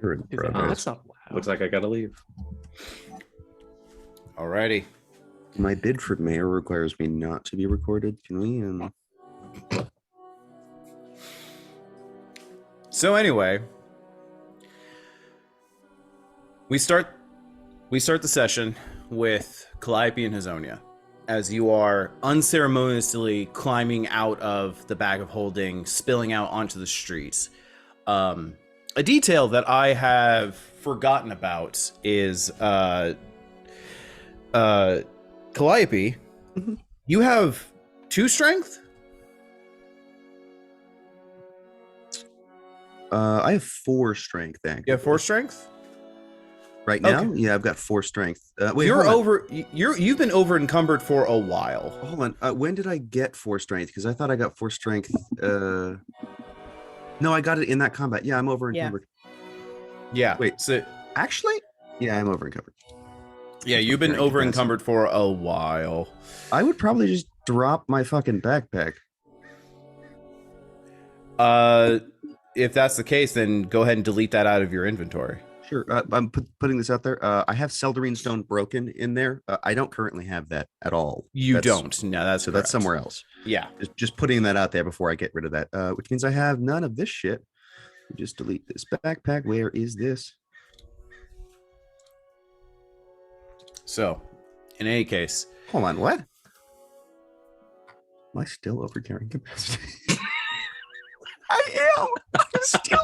You're in progress. That's not wow. Looks like I gotta leave. Alrighty. My bid for mayor requires me not to be recorded. Can we? So anyway, we start the session with Calliope and Hazonia as you are unceremoniously climbing out of the bag of holding, spilling out onto the streets. A detail that I have forgotten about is Calliope, you have 2 strength? I have 4 strength. You have 4 strength? Right now? Okay. Yeah, I've got 4 strength. Wait, You've hold on. you've been over encumbered for a while. Hold on. When did I get 4 strength? Because I thought I got 4 strength. No, I got it in that combat. Yeah, I'm over encumbered. Yeah. Wait. So Actually, yeah, I'm over encumbered. yeah, you've been over encumbered for a while. I would probably just drop my fucking backpack. If that's the case, then go ahead and delete that out of your inventory. Sure. I'm putting this out there. I have Seldarine Stone broken in there. I don't currently have that at all. You don't. No, that's so correct. that's somewhere else. Yeah. Just putting that out there before I get rid of that. Which means I have none of this shit. Just delete this backpack. Where is this? So, in any case, hold on. What? Am I still over carrying capacity? I am. I'm still.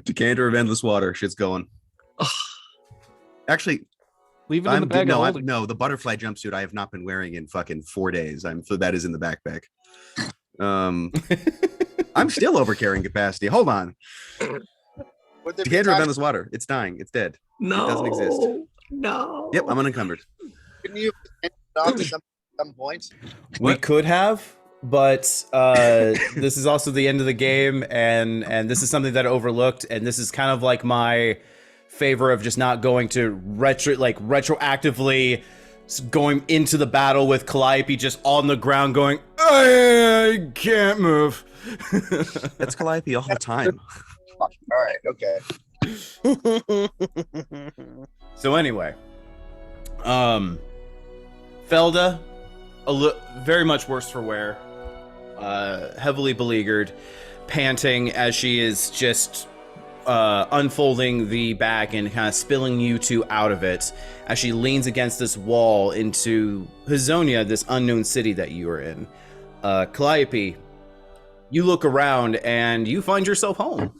Decanter of endless water. Shit's going. Actually, leave it in the bag. No, the butterfly jumpsuit I have not been wearing in fucking 4 days. So that is in the backpack. I'm still over carrying capacity. Hold on. Decanter of endless water. It's dying. It's dead. No, it doesn't exist. No. Yep, I'm unencumbered. Couldn't you stop at some point? we could have, but this is also the end of the game, and this is something that I overlooked, and this is kind of like my favor of just not going to retroactively going into the battle with Calliope just on the ground going, I can't move. That's Calliope all the time. All right, okay. So anyway, Felda, very much worse for wear, heavily beleaguered, panting as she is just unfolding the bag and kind of spilling you 2 out of it as she leans against this wall into Hazonia, this unknown city that you are in. Calliope, you look around and you find yourself home,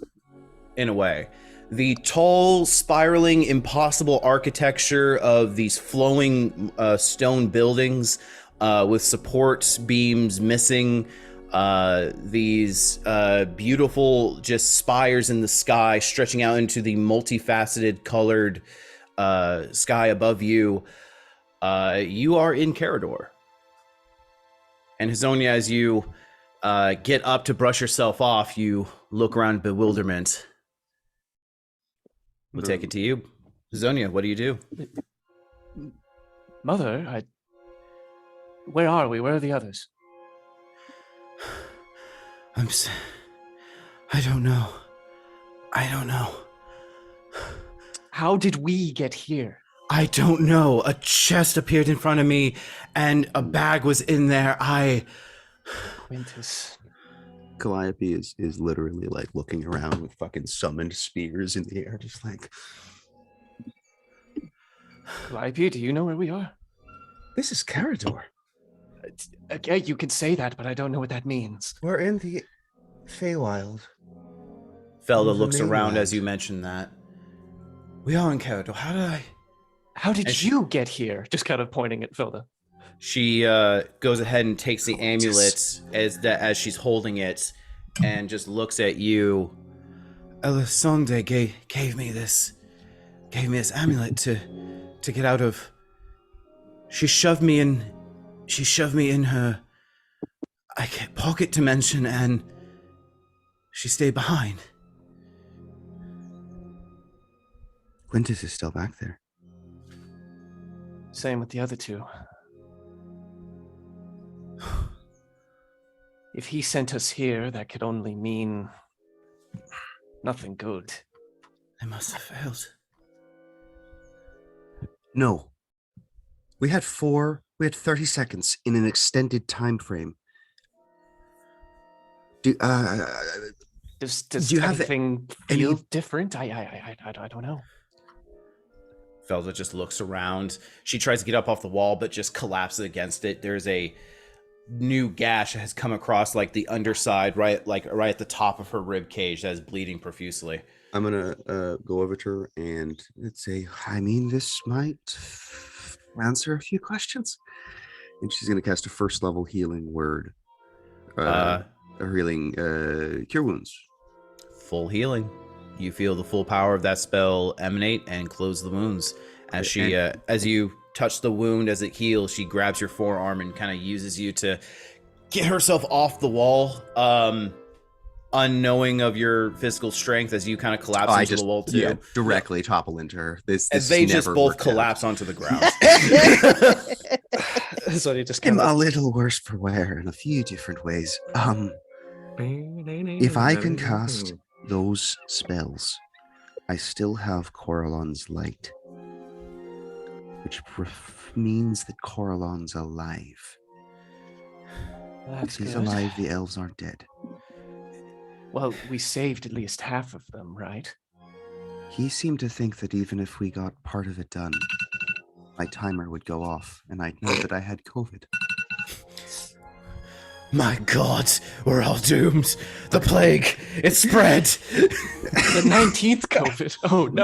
in a way. The tall, spiraling, impossible architecture of these flowing stone buildings with support beams missing, these beautiful just spires in the sky stretching out into the multifaceted colored sky above you. You are in Carador. And Hazonia, as you get up to brush yourself off, you look around in bewilderment. We'll take it to you. Hazonia, what do you do? Mother, where are we? Where are the others? I don't know. I don't know. How did we get here? I don't know. A chest appeared in front of me, and a bag was in there. Quintus. Calliope is literally like looking around with fucking summoned spears in the air, just like. Calliope, do you know where we are? This is Carador. Okay, you can say that, but I don't know what that means. We're in the Feywild. Felda looks around as you mention that. We are in Carador. How did you get here? Just kind of pointing at Felda. She goes ahead and takes the amulet as she's holding it, and just looks at you. Elisande gave me this amulet to get out of. She shoved me in her pocket dimension, and she stayed behind. Quintus is still back there. Same with the other 2. If he sent us here, that could only mean nothing good. I must have failed. No. We had 30 seconds in an extended time frame. Do Does you have anything any- feel different? I don't know. Felda just looks around. She tries to get up off the wall, but just collapses against it. There's a new gash that has come across like the underside, right at the top of her rib cage that is bleeding profusely. I'm gonna go over to her and say, I mean, this might answer a few questions. And she's gonna cast a first level healing word. A healing cure wounds. Full healing. You feel the full power of that spell emanate and close the wounds. As she, as you touch the wound, as it heals, she grabs your forearm and kind of uses you to get herself off the wall. Unknowing of your physical strength, as you kind of collapse into the wall too. Yeah, directly topple into her. This As they just never both worked out. collapse onto the ground. So he just I'm kind a of little worse for wear in a few different ways. If I can cast those spells, I still have Coralon's light, which means that Coralon's alive. That's If he's good. alive, the elves aren't dead. Well, we saved at least half of them, right? He seemed to think that even if we got part of it done, my timer would go off and I'd know that I had COVID. My God, we're all doomed. The plague, it spread. The 19th COVID. Oh no.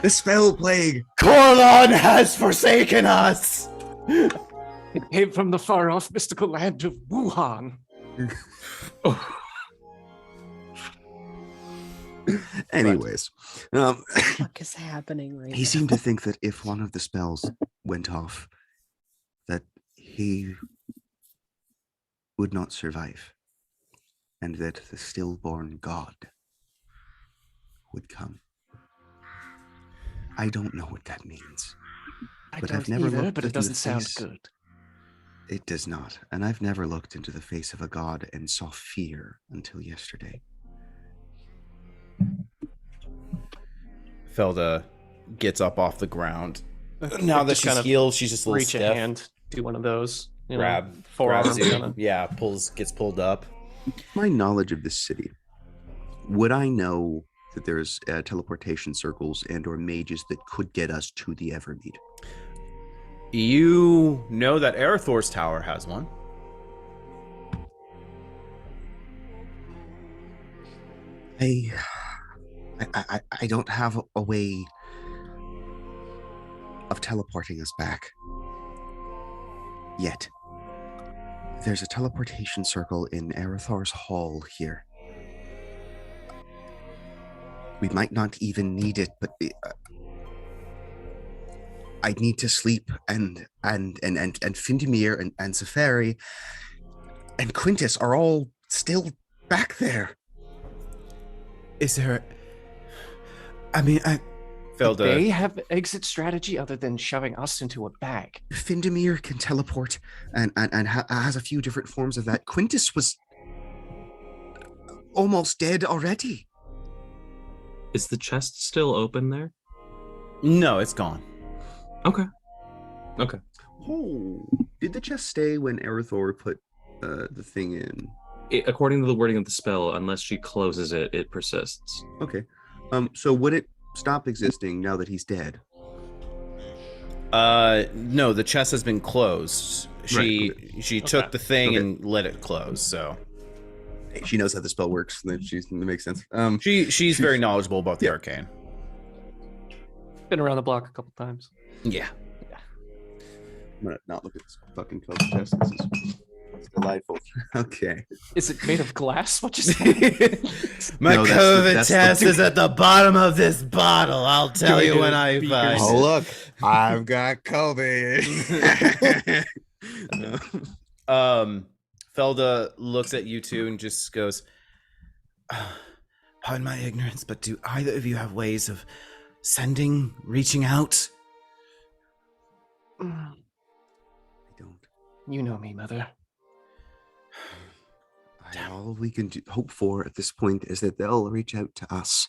The spell plague! Coralon has forsaken us. It came from the far off mystical land of Wuhan. Anyways, What the fuck is happening right he now? seemed to think that if one of the spells went off, that he would not survive, and that the stillborn god would come. I don't know what that means. I But don't I've never either, looked but it it in the doesn't sound face. good. It does not, and I've never looked into the face of a god and saw fear until yesterday. Felda gets up off the ground. Now that Just she's kind of healed, she's just a little reach a stiff. hand, do one of those. You know, Grabs forearm you. kinda. Yeah, gets pulled up. My knowledge of this city, would I know that there's teleportation circles and or mages that could get us to the Evermead? You know that Arathor's tower has one. I don't have a way of teleporting us back yet. There's a teleportation circle in Arathor's hall here. We might not even need it, but I need to sleep, and Findimir and Safari and Quintus are all still back there. Is there? I mean, Do they have exit strategy other than shoving us into a bag? Findimir can teleport and has a few different forms of that. Quintus was almost dead already. Is the chest still open there? No, it's gone. Okay. Oh, did the chest stay when Arathor put the thing in? According to the wording of the spell, unless she closes it, it persists. Okay. So would it stop existing now that he's dead? No, the chest has been closed. She took Okay. the thing Okay. and let it close. So She knows how the spell works. That makes sense. she's very knowledgeable about the arcane. Been around the block a couple times. Yeah. I'm gonna not look at this fucking COVID test. This is delightful. Okay. Is it made of glass? What you say? My No, COVID that's the- test is at the bottom of this bottle. I'll tell you when I Beakers. find Oh, it. look, I've got COVID. Felda looks at you two and just goes, pardon my ignorance, but do either of you have ways of reaching out? I don't. You know me, Mother. All we can hope for at this point is that they'll reach out to us.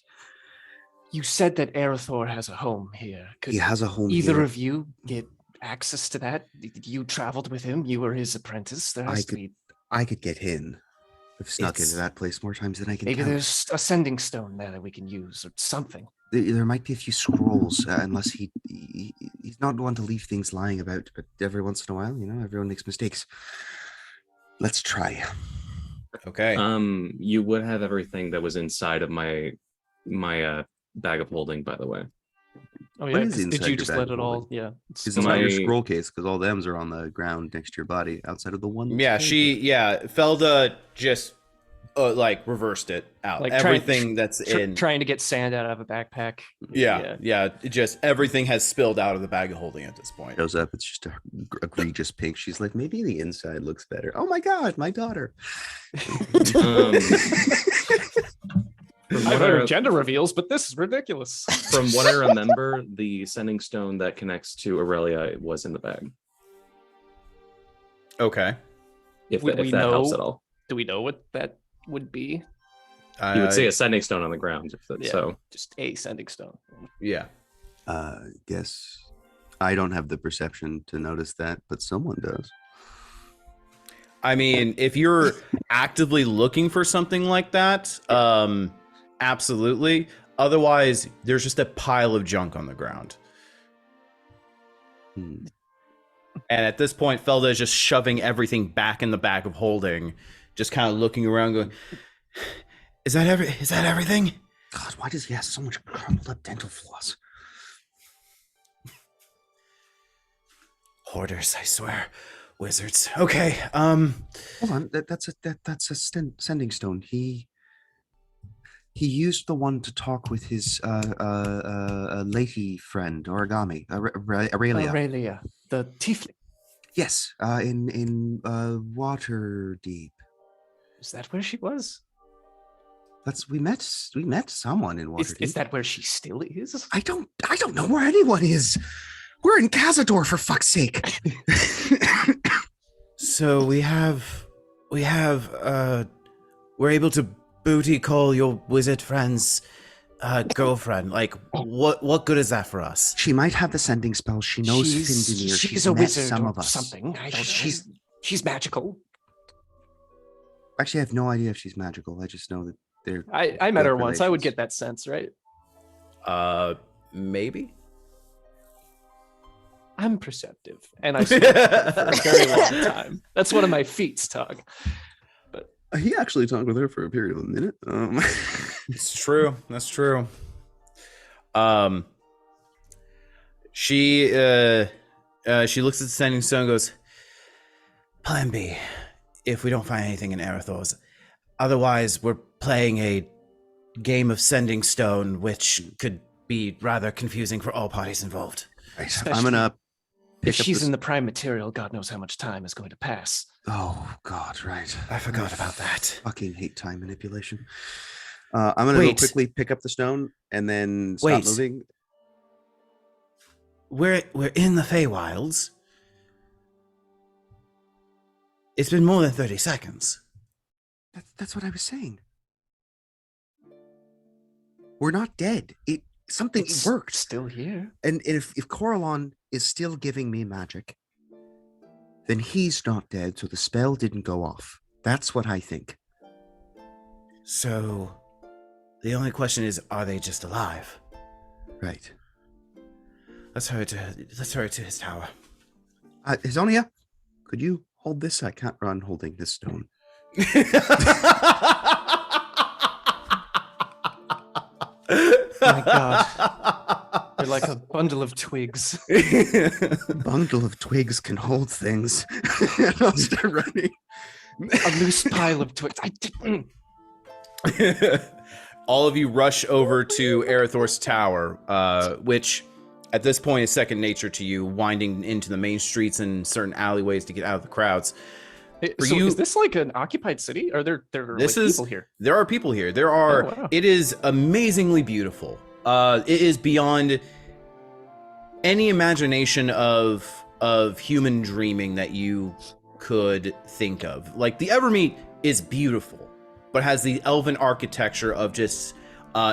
You said that Arathor has a home here. Could He has a home either here. of you get access to that? You traveled with him. You were his apprentice. There has to be. I could get in. I've snuck It's- into that place more times than I can Maybe count. there's a sending stone there that we can use or something. There might be a few scrolls, unless he's not one to leave things lying about. But every once in a while, everyone makes mistakes. Let's try. Okay. You would have everything that was inside of my bag of holding, by the way. Oh What yeah, is 'cause did inside you your just bag let of it all? holding? Yeah. It's inside your My- scroll case because all them's are on the ground next to your body, outside of the one. Yeah, Felda just reversed it out. Like Everything that's in. trying to get sand out of a backpack. Yeah. It just everything has spilled out of the bag of holding at this point. Shows up. It's just a egregious pink. She's like, maybe the inside looks better. Oh my god, my daughter. Um, from I've what heard I- gender reveals, but this is ridiculous. From what I remember, the sending stone that connects to Aurelia was in the bag. Okay. If Would we that helps know- at all. Do we know what that would be? You would say a sending stone on the ground. If that, Yeah. So Just a sending stone. Yeah. Guess I don't have the perception to notice that, but someone does. I mean, if you're actively looking for something like that, absolutely. Otherwise, there's just a pile of junk on the ground. Hmm. And at this point, Felda is just shoving everything back in the bag of holding, just kind of looking around, going, "Is that everything?" God, why does he have so much crumpled up dental floss? Hoarders, I swear, wizards. Okay. Hold on, that's a sending stone. He used the one to talk with his lady friend Origami, Aurelia. Aurelia, the tiefling. Yes, in Waterdeep. Is that where she was? We met someone in Waterdeep. Is that where she still is? I don't know where anyone is. We're in Cazador, for fuck's sake. So we're able to booty call your wizard friend's girlfriend. Like, what good is that for us? She might have the sending spell. She knows Findenir. She's a met wizard some or of us. something. I don't. She's She's magical. actually, I have no idea if she's magical. I just know that they're. I met her Good once. I would relations. get that sense, right? Maybe. I'm perceptive, and I smoke for a very long time. That's one of my feats, Tug. He actually talked with her for a period of a minute. It's true. That's true. She looks at the sending stone and goes, "Plan B, if we don't find anything in Arathor's. Otherwise, we're playing a game of sending stone, which could be rather confusing for all parties involved." Right, I'm gonna. If pick up she's this- in the prime material, God knows how much time is going to pass. Oh God, right. I forgot about that. Fucking hate time manipulation. I'm gonna Wait. go quickly pick up the stone and then stop Wait. moving. We're in the Feywilds. It's been more than 30 seconds. That's what I was saying. We're not dead. Something It's worked. Still here. And if Coralon is still giving me magic, then he's not dead, so the spell didn't go off. That's what I think. So, the only question is, are they just alive? Right. Let's hurry to his tower. Hisonia, could you hold this? I can't run holding this stone. My God. They're like a bundle of twigs. Bundle of twigs can hold things. I'll start running. A loose pile of twigs. I didn't. All of you rush over to Arathor's tower, which at this point is second nature to you, winding into the main streets and certain alleyways to get out of the crowds. For So you- is this like an occupied city? Or there are This like is- people here? There are people here. There are. Oh, wow. It is amazingly beautiful. It is beyond any imagination of human dreaming that you could think of. Like the Evermeet is beautiful, but has the elven architecture of just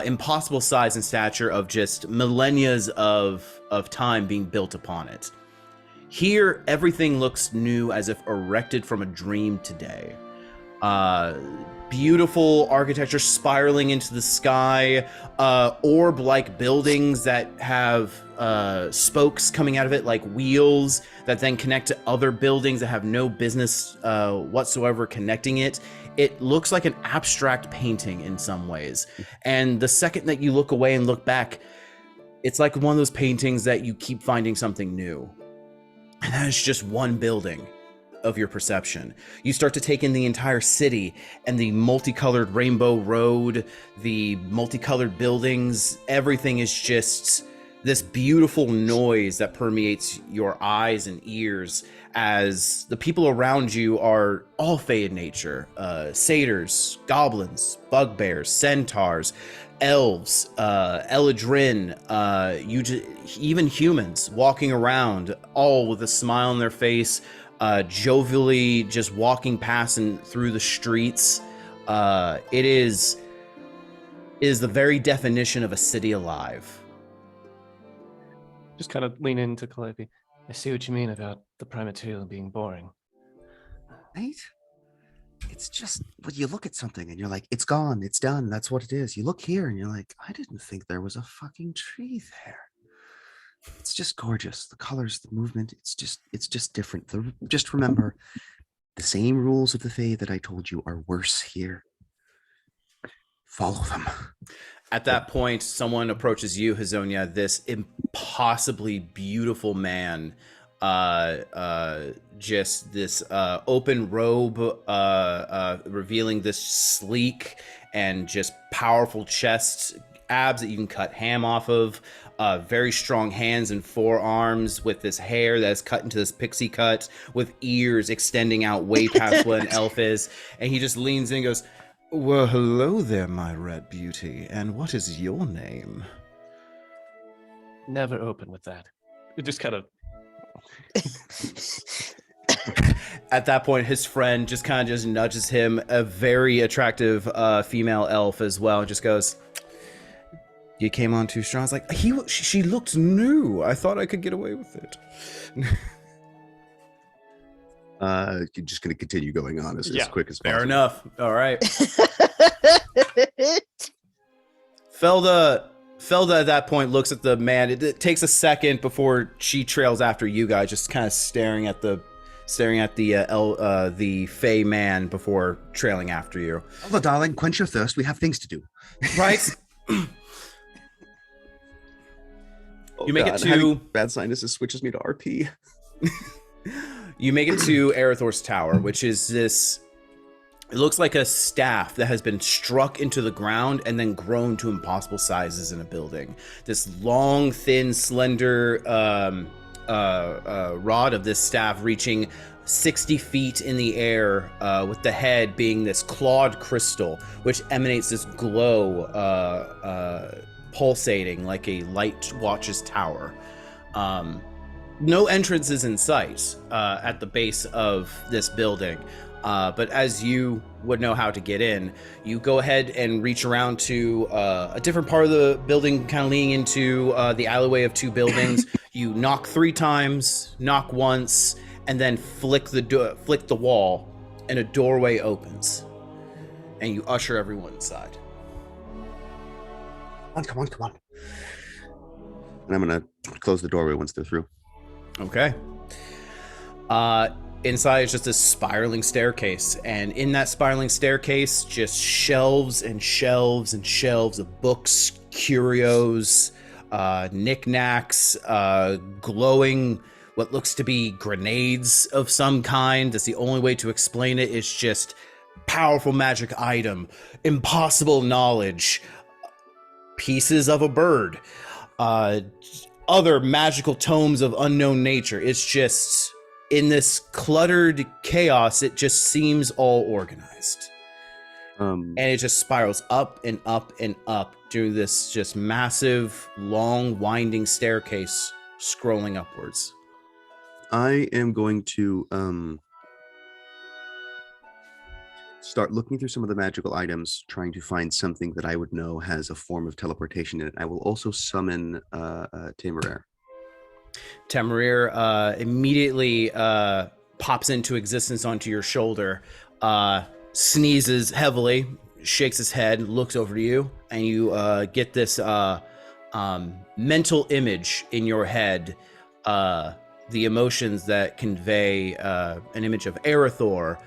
impossible size and stature of just millennia of time being built upon it. Here, everything looks new, as if erected from a dream today. Beautiful architecture spiraling into the sky, orb-like buildings that have spokes coming out of it like wheels that then connect to other buildings that have no business whatsoever connecting it. It looks like an abstract painting in some ways. And the second that you look away and look back, it's like one of those paintings that you keep finding something new. And that is just one building of your perception. You start to take in the entire city and the multicolored rainbow road, the multicolored buildings. Everything is just this beautiful noise that permeates your eyes and ears as the people around you are all fey in nature. Satyrs, goblins, bugbears, centaurs, elves, Eladrin, even humans walking around, all with a smile on their face, jovially just walking past and through the streets. It is the very definition of a city alive. Just kind of lean into Calliope. I see what you mean about the Primaterial being boring. Right? It's just when you look at something and you're like, it's gone, it's done, that's what it is. You look here and you're like, I didn't think there was a fucking tree there. It's just gorgeous. The colors, the movement, it's just different. Just remember, the same rules of the Fae that I told you are worse here. Follow them. At that point, someone approaches you, Hazonia, this impossibly beautiful man, just this open robe, revealing this sleek and just powerful chest, abs that you can cut ham off of, very strong hands and forearms with this hair that is cut into this pixie cut with ears extending out way past what an elf is. And he just leans in and goes, "Well, hello there, my red beauty. And what is your name?" Never open with that. It just kind of... At that point, his friend just kind of just nudges him, a very attractive female elf as well, just goes, "You came on too strong." I was like, she looked new. I thought I could get away with it. You're just going to continue going on as quick as possible. Fair enough. All right. Felda at that point looks at the man. It takes a second before she trails after you guys, just kind of staring at the Fey man before trailing after you. Hello, darling. Quench your thirst. We have things to do. Right. You make it to having bad sinuses switches me to RP. You make it to Arathor's tower, which is this. It looks like a staff that has been struck into the ground and then grown to impossible sizes in a building. This long, thin, slender rod of this staff reaching 60 feet in the air, with the head being this clawed crystal, which emanates this glow, pulsating like a light watch's tower. No entrance is in sight at the base of this building. But as you would know how to get in, you go ahead and reach around to a different part of the building, kind of leaning into the alleyway of two buildings. You knock 3 times, knock once, and then flick the wall, and a doorway opens, and you usher everyone inside. Come on. And I'm gonna close the doorway once they're through. Okay. Inside is just a spiraling staircase, and in that spiraling staircase, just shelves and shelves and shelves of books, curios, knickknacks, glowing what looks to be grenades of some kind. That's the only way to explain it. It's just powerful magic item, impossible knowledge, pieces of a bird, other magical tomes of unknown nature. It's just, in this cluttered chaos, it just seems all organized. And it just spirals up and up and up through this just massive, long, winding staircase scrolling upwards. I am going to start looking through some of the magical items, trying to find something that I would know has a form of teleportation in it. I will also summon Temeraire. Temeraire immediately pops into existence onto your shoulder, sneezes heavily, shakes his head, looks over to you, and you get this mental image in your head, the emotions that convey an image of Erethdor,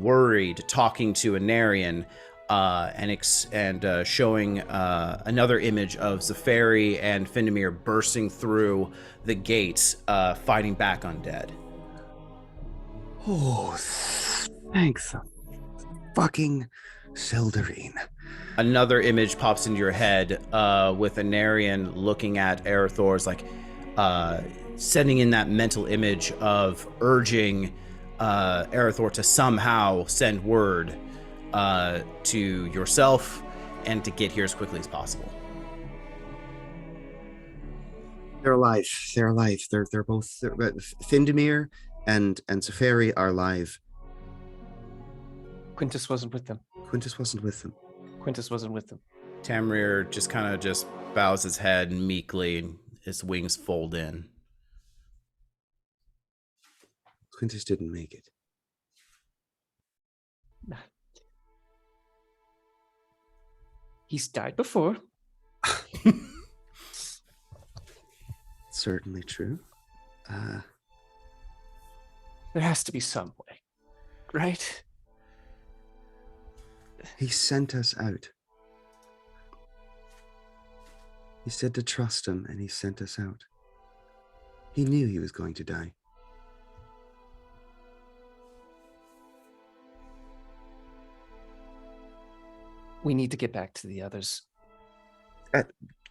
worried, talking to Anarion, and showing another image of Zafari and Findamir bursting through the gates, fighting back undead. Oh, thanks, fucking Seldarine. Another image pops into your head with Anarion looking at Erethdor's, like sending in that mental image of urging Erethdor to somehow send word to yourself and to get here as quickly as possible. They're alive. They're alive. They're both. Findamir and Zafari are alive. Quintus wasn't with them. Quintus wasn't with them. Quintus wasn't with them. Tamrier just kind of just bows his head meekly, and his wings fold in. Quintus didn't make it. He's died before. Certainly true. There has to be some way, right? He sent us out. He said to trust him, and he sent us out. He knew he was going to die. We need to get back to the others.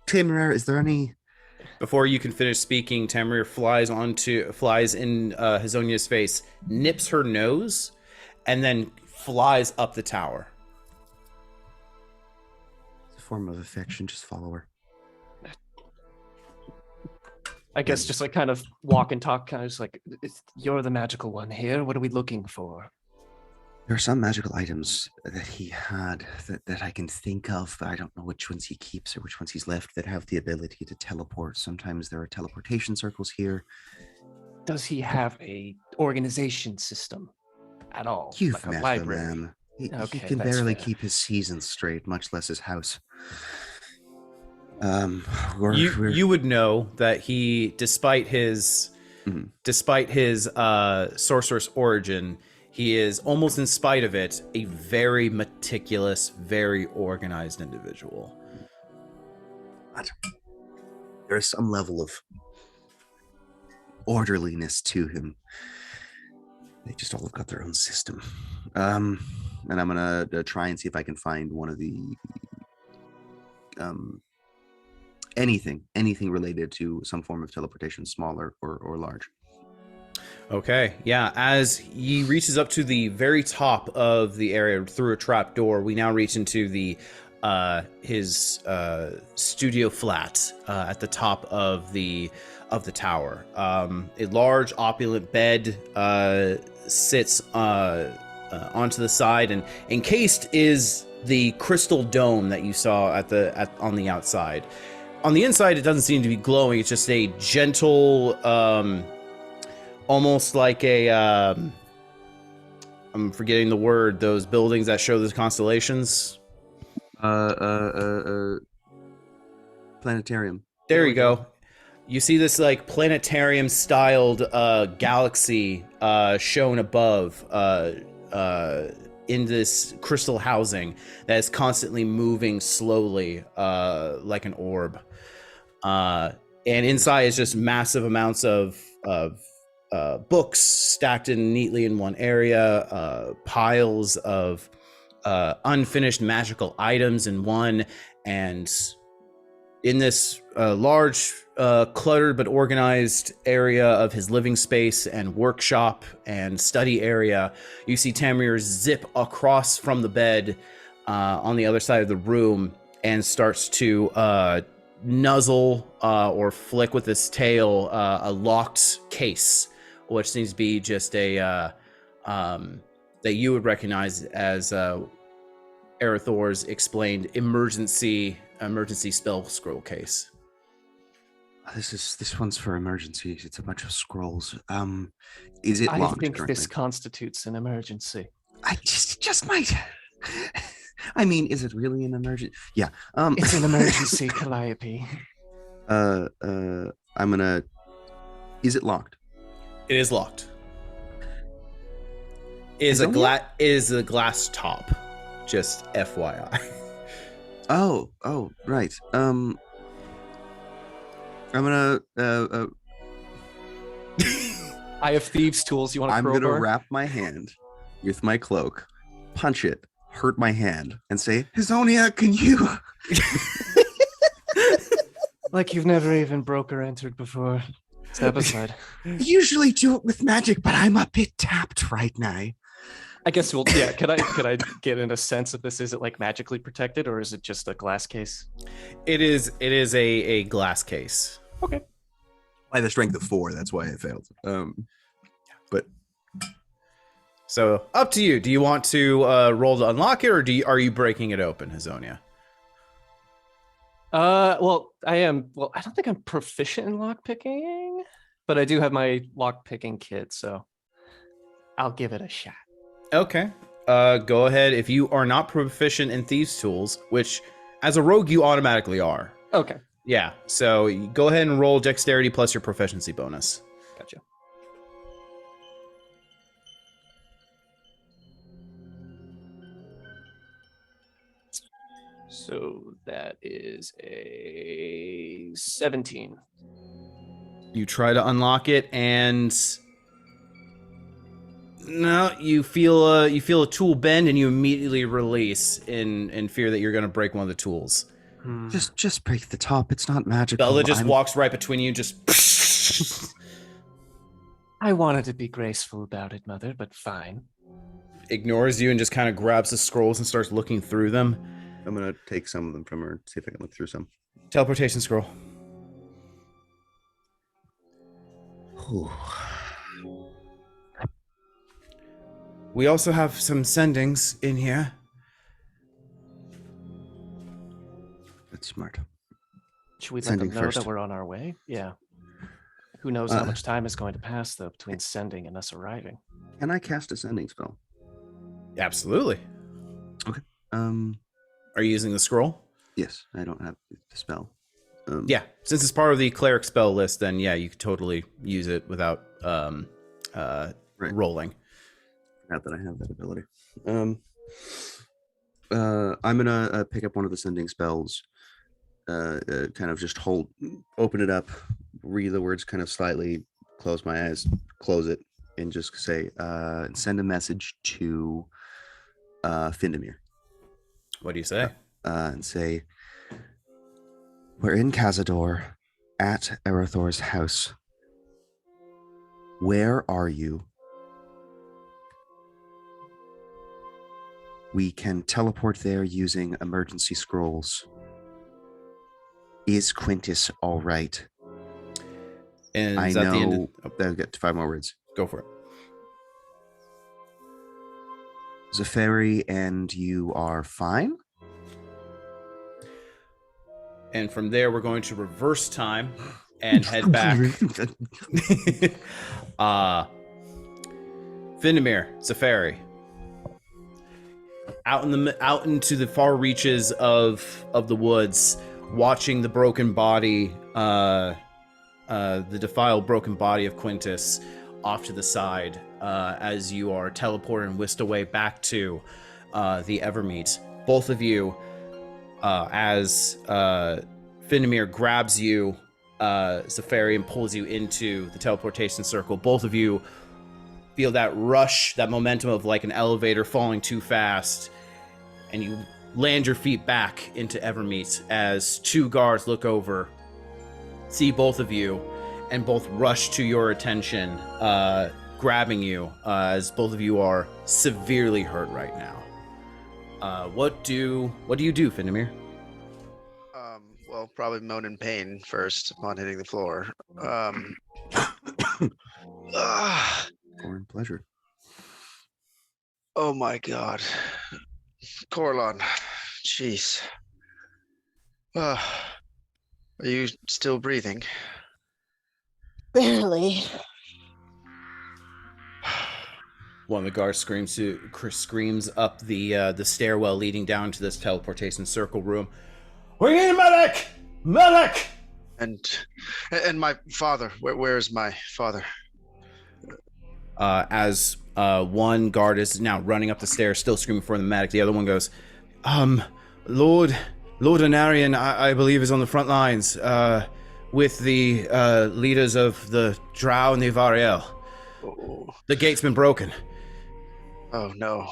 Temeraire, is there any... Before you can finish speaking, Tamrier flies in Hazonia's face, nips her nose, and then flies up the tower. It's a form of affection, just follow her. I guess just like kind of walk and talk, kind of just like, you're the magical one here. What are we looking for? There are some magical items that he had that I can think of, but I don't know which ones he keeps or which ones he's left that have the ability to teleport. Sometimes there are teleportation circles here. Does he have a organization system at all? You've like a met library? the man. He Okay, can that's barely fair. keep his seasons straight, much less his house. You would know that he, despite his sorceress origin, he is, almost in spite of it, a very meticulous, very organized individual. There is some level of orderliness to him. They just all have got their own system. And I'm gonna try and see if I can find one of the anything related to some form of teleportation, small or large. Okay, yeah. As he reaches up to the very top of the area through a trap door, we now reach into the his studio flat at the top of the tower. A large, opulent bed sits onto the side, and encased is the crystal dome that you saw on the outside. On the inside, it doesn't seem to be glowing. It's just a gentle, almost like a, I'm forgetting the word, those buildings that show the constellations. Planetarium. There you go. You see this like planetarium styled galaxy shown above in this crystal housing that is constantly moving slowly like an orb. And inside is just massive amounts of books stacked in neatly in one area, piles of unfinished magical items in one, and in this large, cluttered but organized area of his living space and workshop and study area, you see Tamrier zip across from the bed on the other side of the room and starts to nuzzle or flick with his tail a locked case, which seems to be just a that you would recognize as Arathor's explained emergency spell scroll case. This one's for emergencies. It's a bunch of scrolls. Is it I locked think currently? this constitutes an emergency. I just might. I mean, is it really an emergency? Yeah. It's an emergency, Calliope. I'm gonna. Is it locked? It is locked. It is a glass top. Just FYI. Oh, right. I'm gonna. I have thieves' tools. You want to I'm crowbar? gonna wrap my hand with my cloak, punch it, hurt my hand, and say, "Hizonia, can you?" Like you've never even broke or entered before. Step aside. Usually do it with magic, but I'm a bit tapped right now. I guess we'll. Yeah. Could I get in a sense if this isn't like magically protected, or is it just a glass case? It is a glass case. Okay. By the strength of 4, that's why I failed. But So up to you. Do you want to roll to unlock it, or are you breaking it open, Hizonia? Well, I am. Well, I don't think I'm proficient in lock picking, but I do have my lock picking kit, so I'll give it a shot. Okay. Go ahead. If you are not proficient in thieves' tools, which as a rogue you automatically are. Okay. Yeah. So go ahead and roll dexterity plus your proficiency bonus. Gotcha. So that is a 17. You try to unlock it, and no, you feel a tool bend, and you immediately release in fear that you're going to break one of the tools. just break the top. It's not magical. Bella just walks right between you, just. I wanted to be graceful about it, Mother, but fine. Ignores you and just kind of grabs the scrolls and starts looking through them. I'm gonna take some of them from her. See if I can look through some. Teleportation scroll. Ooh. We also have some sendings in here. That's smart. Should we let Sending them know first. that we're on our way? Yeah. Who knows how much time is going to pass, though, between sending and us arriving. Can I cast a sending spell? Absolutely. Are you using the scroll? Yes, I don't have the spell. Yeah, since it's part of the cleric spell list, then yeah, you could totally use it without rolling. Not that I have that ability. I'm gonna pick up one of the sending spells. Kind of just open it up, read the words kind of slightly, close my eyes, close it, and just say, send a message to Findamir. What do you say? And say, we're in Cazador at Arathor's house. Where are you? We can teleport there using emergency scrolls. Is Quintus all right? And I is that know the end I'll get 5 more words. Go for it. Zaferi and you are fine? And from there, we're going to reverse time and head back. Findamir, Zaferi, out into the far reaches of the woods, watching the broken body, the defiled broken body of Quintus off to the side, as you are teleported and whisked away back to the Evermeet. Both of you, as Findamir grabs you, Zaferi, and pulls you into the teleportation circle, both of you feel that rush, that momentum of like an elevator falling too fast, and you land your feet back into Evermeet as 2 guards look over, see both of you, and both rush to your attention, grabbing you, as both of you are severely hurt right now. What do you do, Findamir? Well, probably moan in pain first upon hitting the floor. Foreign pleasure. Oh my God. Corlon. Jeez. Are you still breathing? Barely. One of the guards screams up the stairwell leading down to this teleportation circle room. We need a medic! Medic! And my father. Where is my father? As one guard is now running up the stairs, still screaming for the medic, the other one goes, Lord Anarian, I believe, is on the front lines with the leaders of the Drow and the Avariel. Oh, The gate's been broken. oh no.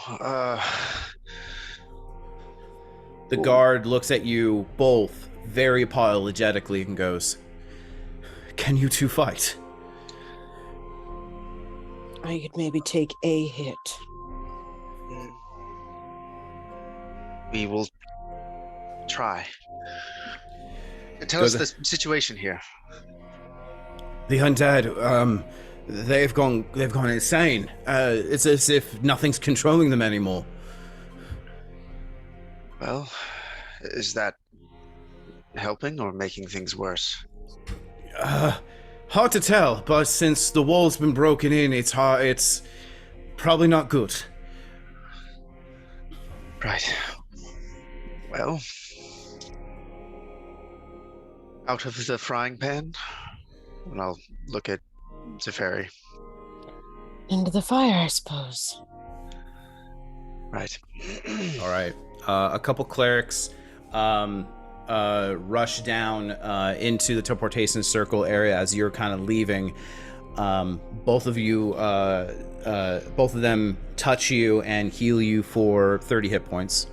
The guard looks at you both very apologetically and goes, can you two fight? I could maybe take a hit. We will try. Tell us the situation here. The undead, they've gone insane. It's as if nothing's controlling them anymore. Well, is that helping or making things worse? Hard to tell, but since the wall's been broken in, it's probably not good. Right. Well, out of the frying pan, and I'll look at Zafari. Into the fire, I suppose. Right. All right. A couple clerics rush down into the teleportation circle area as you're kind of leaving. Both of them touch you and heal you for 30 hit points.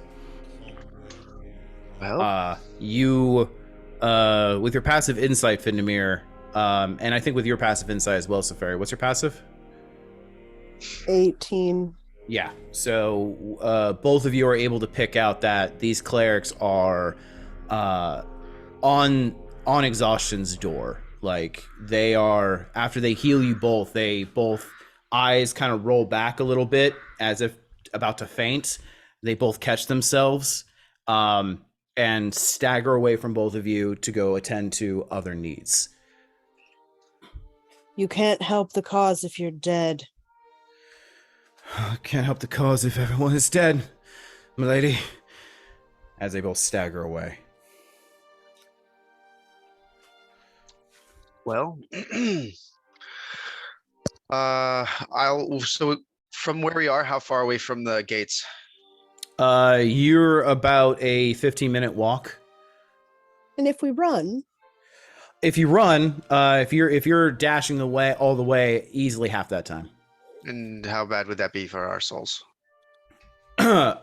Well, You, with your passive insight, Findamir, and I think with your passive insight as well, Safari. What's your passive? 18. Yeah. So both of you are able to pick out that these clerics are on exhaustion's door. Like, they are, after they heal you both, they both eyes kind of roll back a little bit as if about to faint. They both catch themselves and stagger away from both of you to go attend to other needs. You can't help the cause if you're dead. Can't help the cause if everyone is dead, milady. As they both stagger away. well. So from where we are, how far away from the gates? You're about a 15-minute walk. And if we run, If you run, if you're dashing the way all the way, easily half that time. And how bad would that be for our souls? Not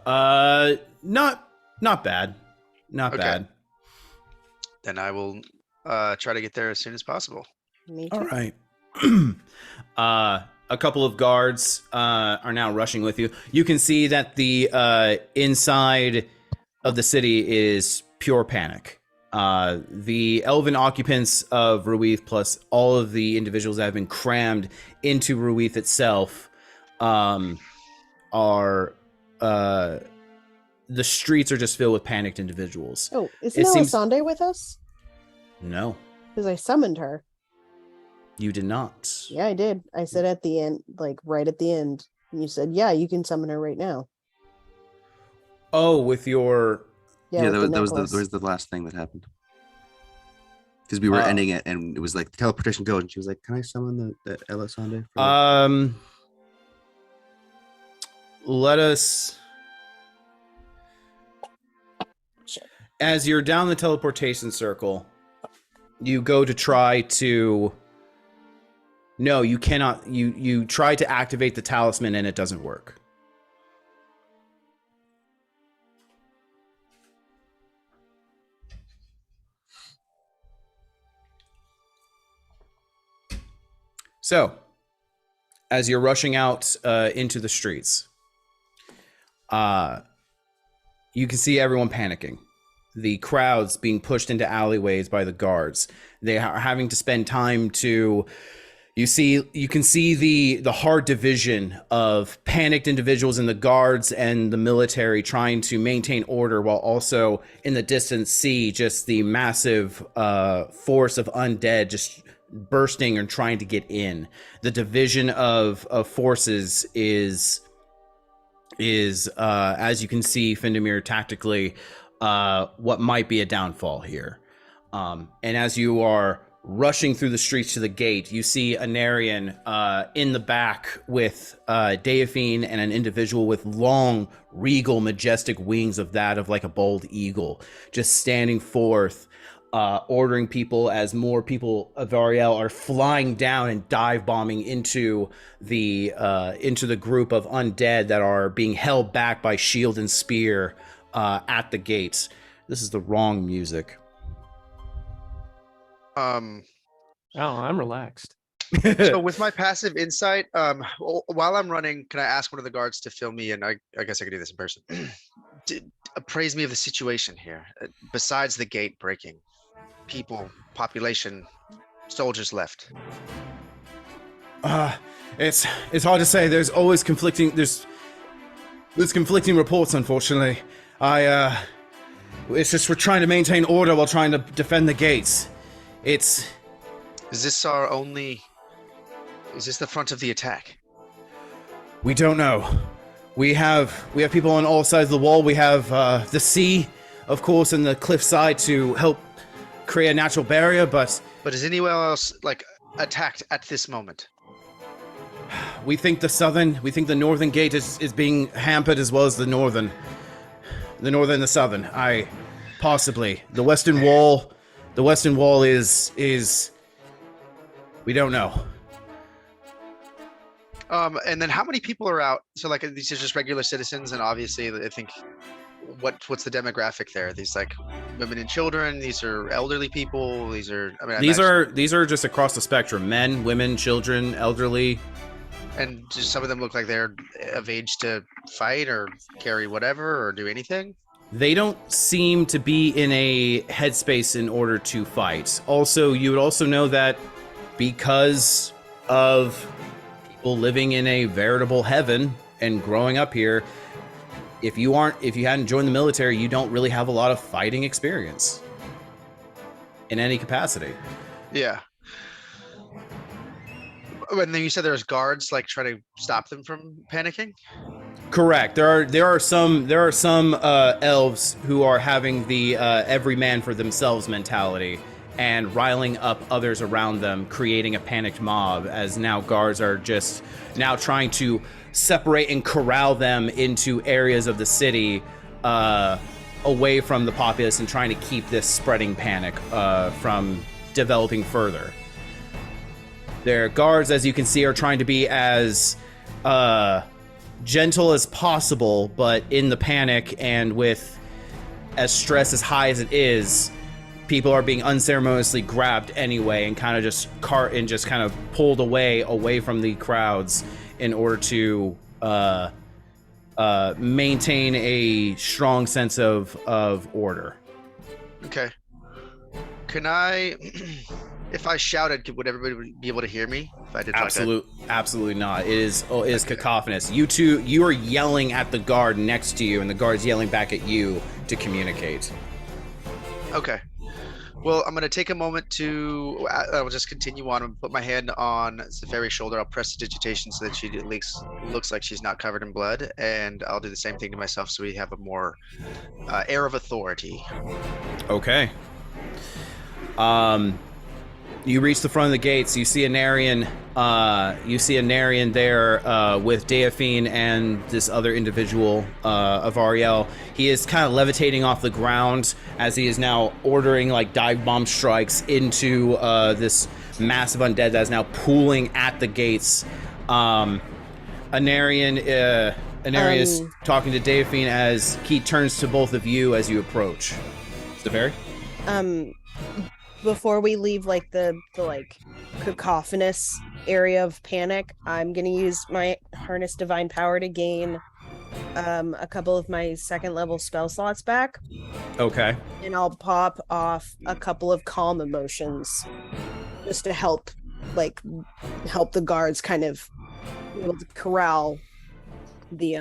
bad. Not Okay. bad. Then I will try to get there as soon as possible. me too. All right. A couple of guards are now rushing with you. You can see that the inside of the city is pure panic. The elven occupants of Ruith, plus all of the individuals that have been crammed into Ruith itself, are the streets are just filled with panicked individuals. Oh, is It seems- Melisande with us? No, Because I summoned her. you did not. Yeah, I did. I said at the end, like right at the end. And you said, yeah, you can summon her right now. Oh, with your Yeah, with the that was necklace. the last thing that happened. Because we were Oh. ending it, and it was like the teleportation go, and she was like, "Can I summon the Elisande?" Let us. As you're down the teleportation circle, you go to try to. No, you cannot. You try to activate the talisman and it doesn't work. So, as you're rushing out into the streets, you can see everyone panicking. The crowds being pushed into alleyways by the guards. They are having to spend time to, You can see the hard division of panicked individuals in the guards and the military trying to maintain order, while also in the distance see just the massive force of undead just bursting and trying to get in. The division of forces is as you can see, Findamir, tactically what might be a downfall here. And as you are rushing through the streets to the gate, you see Anarian in the back with Deafine and an individual with long, regal, majestic wings of that of like a bold eagle, just standing forth, ordering people as more people of Ariel are flying down and dive bombing into the group of undead that are being held back by shield and spear at the gates. This is the wrong music. Oh, I'm relaxed. So with my passive insight, while I'm running, can I ask one of the guards to fill me in? I guess I could do this in person. Appraise me of the situation here. Besides the gate breaking, people, population, soldiers left. It's hard to say. There's always conflicting reports, unfortunately. It's just we're trying to maintain order while trying to defend the gates. Is this the front of the attack? We don't know. We have people on all sides of the wall. We have the sea, of course, and the cliffside to help create a natural barrier, but is anyone else like attacked at this moment? We think the northern gate is being hampered as well as the northern and the southern. Possibly. The western wall is we don't know. And then how many people are out? So like these are just regular citizens, and obviously I think what's the demographic there? These like women and children, these are elderly people, these are these are just across the spectrum. Men, women, children, elderly. And just some of them look like they're of age to fight or carry whatever or do anything. They don't seem to be in a headspace in order to fight. Also, you would also know that because of people living in a veritable heaven and growing up here, if you hadn't joined the military, you don't really have a lot of fighting experience in any capacity. Yeah. And then you said there's guards like trying to stop them from panicking? Correct. There are some elves who are having the every man for themselves mentality and riling up others around them, creating a panicked mob, as now guards are just now trying to separate and corral them into areas of the city away from the populace and trying to keep this spreading panic from developing further. Their guards, as you can see, are trying to be as gentle as possible, but in the panic and with as stress as high as it is, people are being unceremoniously grabbed anyway and kind of just pulled away from the crowds in order to maintain a strong sense of order. Okay. Can I, if I shouted, would everybody be able to hear me? If I did absolutely not. It is cacophonous. You are yelling at the guard next to you, and the guard's yelling back at you to communicate. Okay. Well, I'm going to take a moment to, I'll just continue on and put my hand on Zephyri's shoulder. I'll press the digitation so that she at least looks like she's not covered in blood. And I'll do the same thing to myself so we have a more air of authority. Okay. You reach the front of the gates. You see Anarian. There with Deafine and this other individual of Ariel. He is kind of levitating off the ground as he is now ordering like dive bomb strikes into this massive undead that is now pooling at the gates. Anarian is talking to Deafine as he turns to both of you as you approach. Zephyri? Before we leave like the cacophonous area of panic, I'm gonna use my harness divine power to gain a couple of my second level spell slots back. Okay. And I'll pop off a couple of calm emotions just to help like help the guards kind of be able to corral the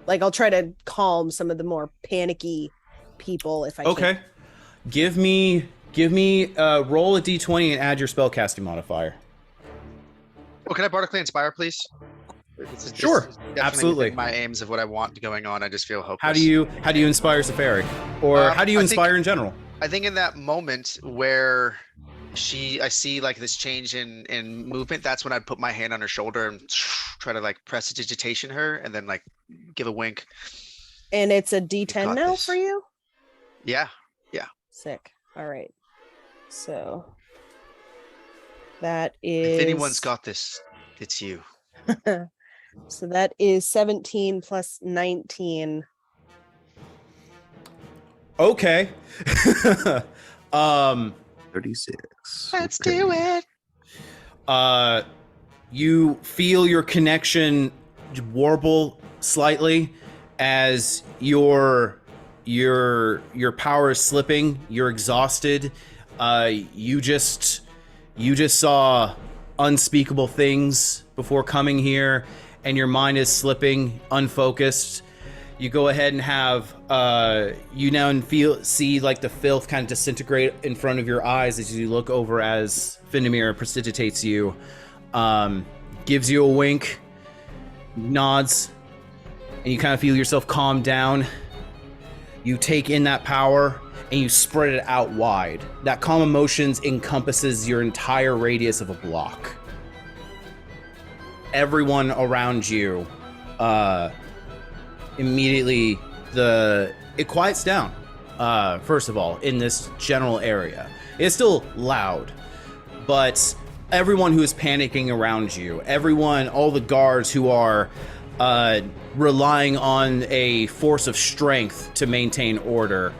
like I'll try to calm some of the more panicky people if I Okay. can. Give me roll a d20 and add your spellcasting modifier. Oh, can I bardically inspire, please? Sure, definitely absolutely. within my aims of what I want going on. I just feel hopeless. How do you inspire Safari? Or how do you I inspire think- in general? I think in that moment where I see like this change in movement, that's when I'd put my hand on her shoulder and try to like prestidigitation her and then like give a wink. And it's a got D10 now this. for you? Yeah. Sick. All right. So that is If anyone's got this, it's you. so that is 17 plus 19. Okay. 36. Let's Okay. do it. You feel your connection warble slightly as your power is slipping. You're exhausted. You just saw unspeakable things before coming here, and your mind is slipping, unfocused. You go ahead and have you now see like the filth kind of disintegrate in front of your eyes as you look over as Findamir prestidigitates you, gives you a wink, nods, and you kind of feel yourself calm down. You take in that power and you spread it out wide. That calm emotions encompasses your entire radius of a block. Everyone around you, immediately it quiets down. First of all, in this general area, it's still loud, but everyone who is panicking around you, all the guards who are relying on a force of strength to maintain order,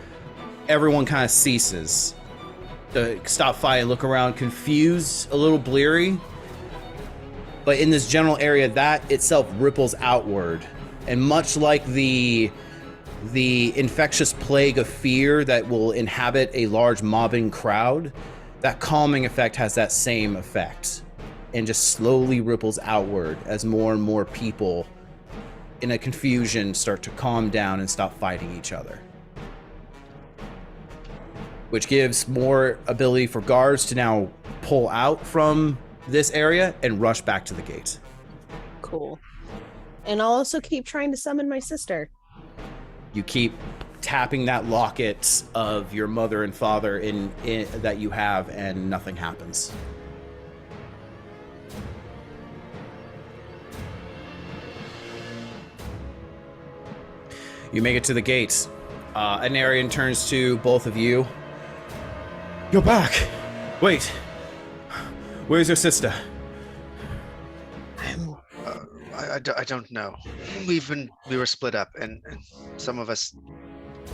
everyone kind of ceases to stop fighting, look around, confused, a little bleary. But in this general area, that itself ripples outward. And much like the infectious plague of fear that will inhabit a large mobbing crowd, that calming effect has that same effect and just slowly ripples outward as more and more people in a confusion start to calm down and stop fighting each other. Which gives more ability for guards to now pull out from this area and rush back to the gate. Cool. And I'll also keep trying to summon my sister. You keep tapping that locket of your mother and father in that you have, and nothing happens. You make it to the gates. Anarian turns to both of you. You're back. Wait. Where's your sister? I don't know. We were split up, and some of us,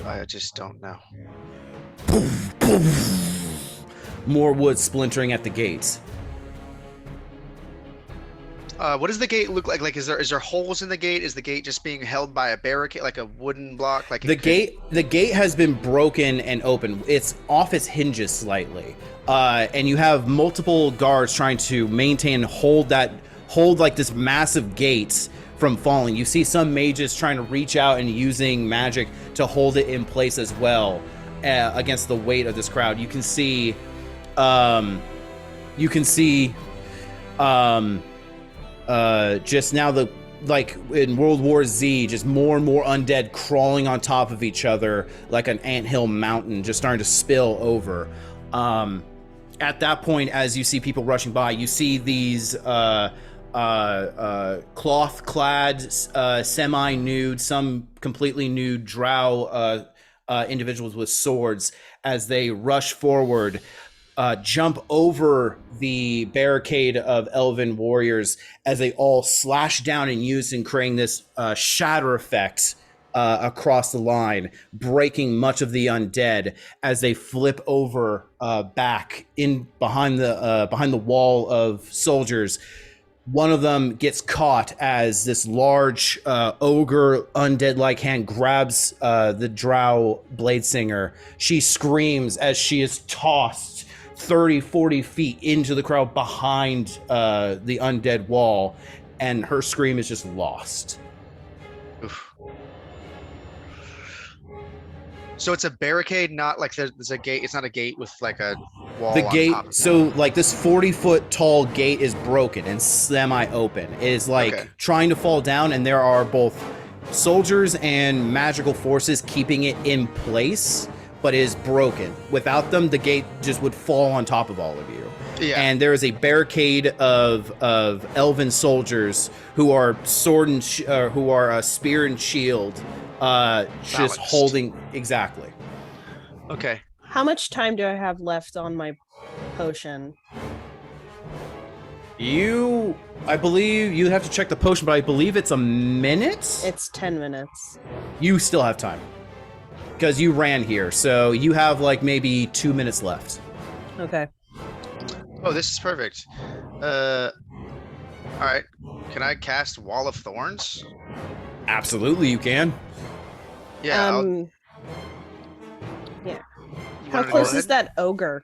I just don't know. More wood splintering at the gates. What does the gate look like? Like, is there holes in the gate? Is the gate just being held by a barricade, like a wooden block? Like The gate has been broken and open. It's off its hinges slightly, and you have multiple guards trying to maintain and hold like this massive gate from falling. You see some mages trying to reach out and using magic to hold it in place as well against the weight of this crowd. You can see just now like in World War Z, just more and more undead crawling on top of each other like an anthill mountain, just starting to spill over. At that point, as you see people rushing by, you see these cloth-clad, semi-nude, some completely nude drow individuals with swords as they rush forward, jump over the barricade of elven warriors as they all slash down and use and creating this shatter effect across the line, breaking much of the undead as they flip over back in behind the wall of soldiers. One of them gets caught as this large ogre undead-like hand grabs the drow blade singer. She screams as she is tossed 30, 40 feet into the crowd behind the undead wall, and her scream is just lost. Oof. So it's a barricade, not like there's a gate. It's not a gate with like a wall. The on gate, top of it. so like this 40-foot tall gate is broken and semi-open. It is like Okay. trying to fall down, and there are both soldiers and magical forces keeping it in place, but it is broken. Without them, the gate just would fall on top of all of you. Yeah. And there is a barricade of elven soldiers who are sword and who are spear and shield, just Balanced. holding exactly. Okay. How much time do I have left on my potion? I believe you have to check the potion, but I believe it's a minute. It's 10 minutes. You still have time because you ran here, so you have like maybe 2 minutes left. Okay. Oh, this is perfect. All right. Can I cast Wall of Thorns? Absolutely, you can. Yeah. Yeah. You How wanna go close is ahead? that ogre?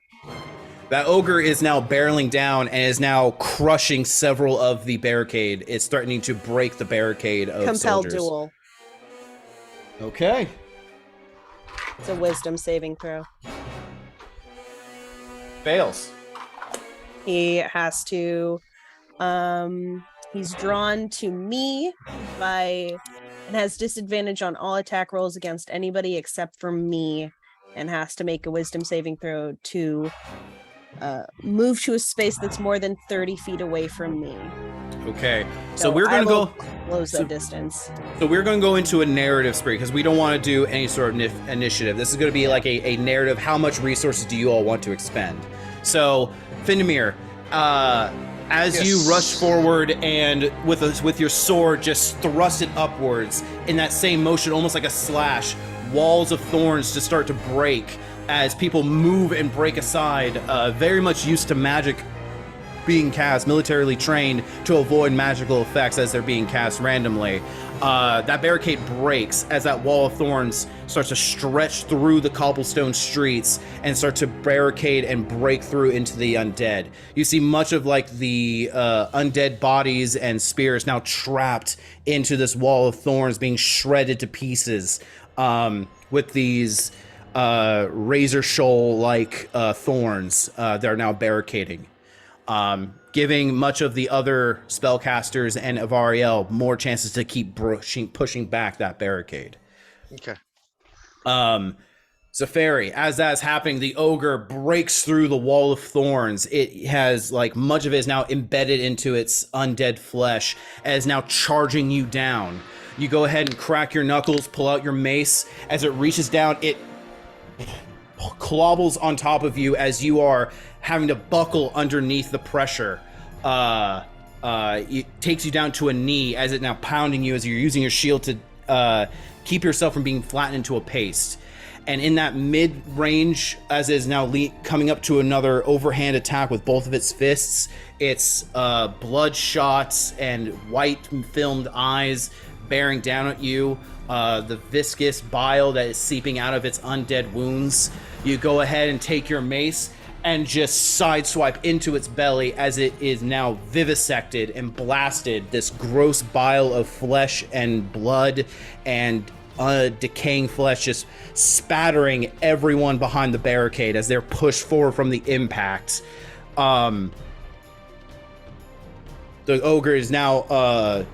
That ogre is now barreling down and is now crushing several of the barricade. It's threatening to break the barricade of Compel soldiers. duel. Okay. It's a wisdom saving throw. Fails. He has to he's drawn to me by and has disadvantage on all attack rolls against anybody except for me, and has to make a wisdom saving throw to move to a space that's more than 30 feet away from me. Okay. So we're I gonna will go. close so- that distance. So we're going to go into a narrative spree because we don't want to do any sort of initiative. This is going to be like a narrative. How much resources do you all want to expend? So, Findemir, as you Yes. rush forward and with your sword just thrust it upwards in that same motion, almost like a slash, walls of thorns just start to break as people move and break aside. Very much used to magic being cast, militarily trained to avoid magical effects as they're being cast randomly. That barricade breaks as that wall of thorns starts to stretch through the cobblestone streets and start to barricade and break through into the undead. You see much of like the undead bodies and spears now trapped into this wall of thorns, being shredded to pieces with these razor shoal like thorns that are now barricading. Giving much of the other spellcasters and Avariel more chances to keep pushing back that barricade. Okay. Zafari, as that's happening, the ogre breaks through the wall of thorns. It has, like, much of it is now embedded into its undead flesh and is now charging you down. You go ahead and crack your knuckles, pull out your mace. As it reaches down, it clobbles on top of you as you are having to buckle underneath the pressure. It takes you down to a knee as it now pounding you as you're using your shield to keep yourself from being flattened into a paste. And in that mid-range, as it is now coming up to another overhand attack with both of its fists, its bloodshot and white filmed eyes bearing down at you, the viscous bile that is seeping out of its undead wounds. You go ahead and take your mace and just sideswipe into its belly as it is now vivisected and blasted, this gross bile of flesh and blood and decaying flesh just spattering everyone behind the barricade as they're pushed forward from the impact. The ogre is now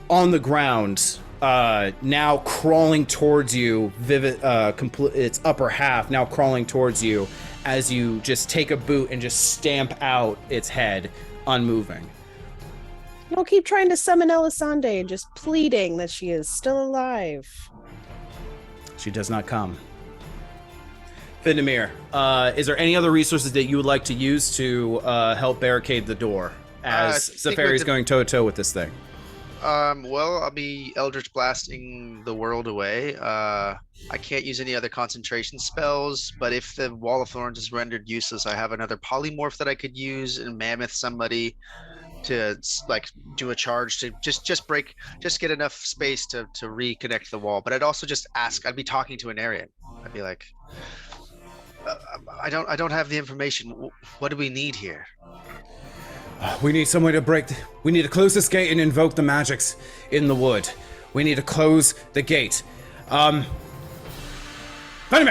on the ground, now crawling towards you, its upper half now crawling towards you as you just take a boot and just stamp out its head, unmoving. I'll keep trying to summon Elisande and just pleading that she is still alive. She does not come. Findemir, is there any other resources that you would like to use to help barricade the door as think Zafari with is the- going toe-to-toe with this thing? Well, I'll be Eldritch Blasting the world away. I can't use any other concentration spells, but if the Wall of Thorns is rendered useless, I have another polymorph that I could use and mammoth somebody to like do a charge to just get enough space to reconnect the wall. But I'd also just ask, I'd be talking to an Arian. I'd be like, I don't have the information. What do we need here? We need somewhere to we need to close this gate and invoke the magics in the wood. We need to close the gate. Vladimir,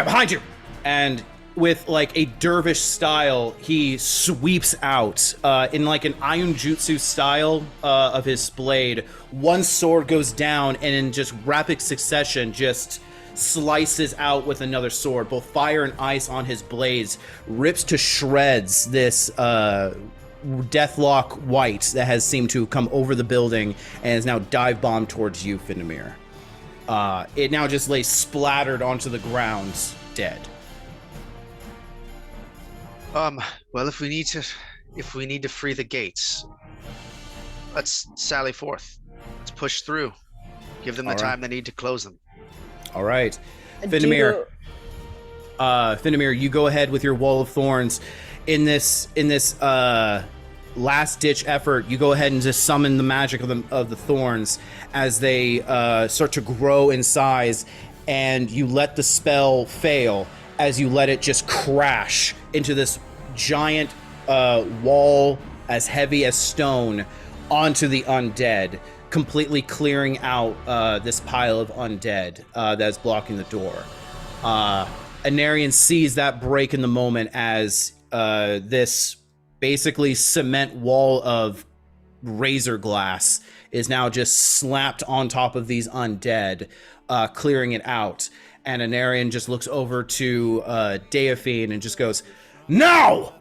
behind you! And with like a dervish style, he sweeps out in like an Iron Jutsu style of his blade. One sword goes down and in just rapid succession just slices out with another sword. Both fire and ice on his blades, rips to shreds this Deathlock white that has seemed to come over the building and is now dive bombed towards you, Finnamir. It now just lays splattered onto the ground, dead. Well, if we need to free the gates, let's sally forth. Let's push through. Give them the time they need to close them. All right. Finnamir, you go ahead with your wall of thorns. In this last ditch effort, you go ahead and just summon the magic of the thorns as they start to grow in size, and you let the spell fail as you let it just crash into this giant wall as heavy as stone onto the undead, completely clearing out this pile of undead that's blocking the door. Anarian sees that break in the moment as this basically cement wall of razor glass is now just slapped on top of these undead, clearing it out. And Anarian just looks over to Deophine and just goes, "No!"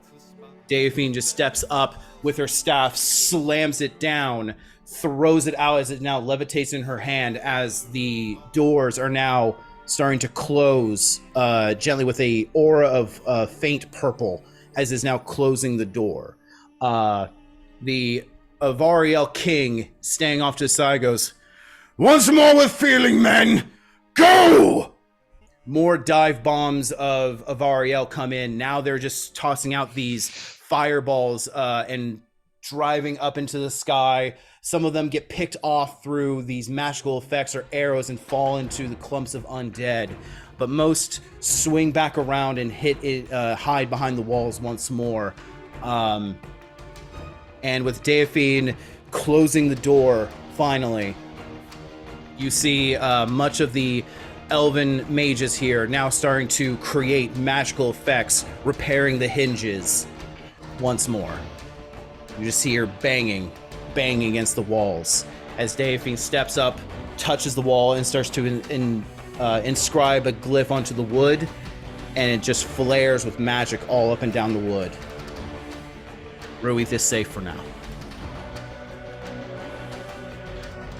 Deophine just steps up with her staff, slams it down, throws it out as it now levitates in her hand as the doors are now starting to close gently with a aura of faint purple as is now closing the door. The Avariel King, standing off to the side, goes, "Once more with feeling, men! Go!" More dive bombs of Avariel come in. Now they're just tossing out these fireballs and driving up into the sky. Some of them get picked off through these magical effects or arrows and fall into the clumps of undead. But most swing back around and hide behind the walls once more. And with Deophine closing the door, finally, you see much of the elven mages here now starting to create magical effects, repairing the hinges once more. You just see her banging against the walls as Deophine steps up, touches the wall, and starts to inscribe a glyph onto the wood, and it just flares with magic all up and down the wood. Ruith is safe for now.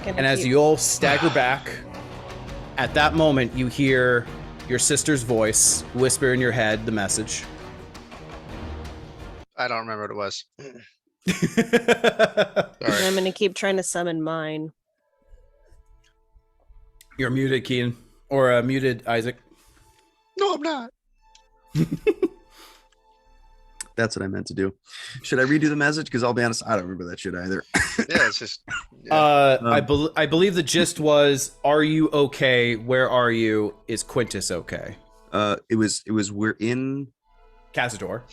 And as you all stagger back, at that moment you hear your sister's voice whisper in your head the message. I don't remember what it was. And I'm gonna keep trying to summon mine. You're muted, Keenan. Or muted, Isaac. No, I'm not. That's what I meant to do. Should I redo the message? Because I'll be honest, I don't remember that shit either. Yeah, it's just. Yeah. I believe the gist was, "Are you okay? Where are you? Is Quintus okay?" It was we're in Cazador.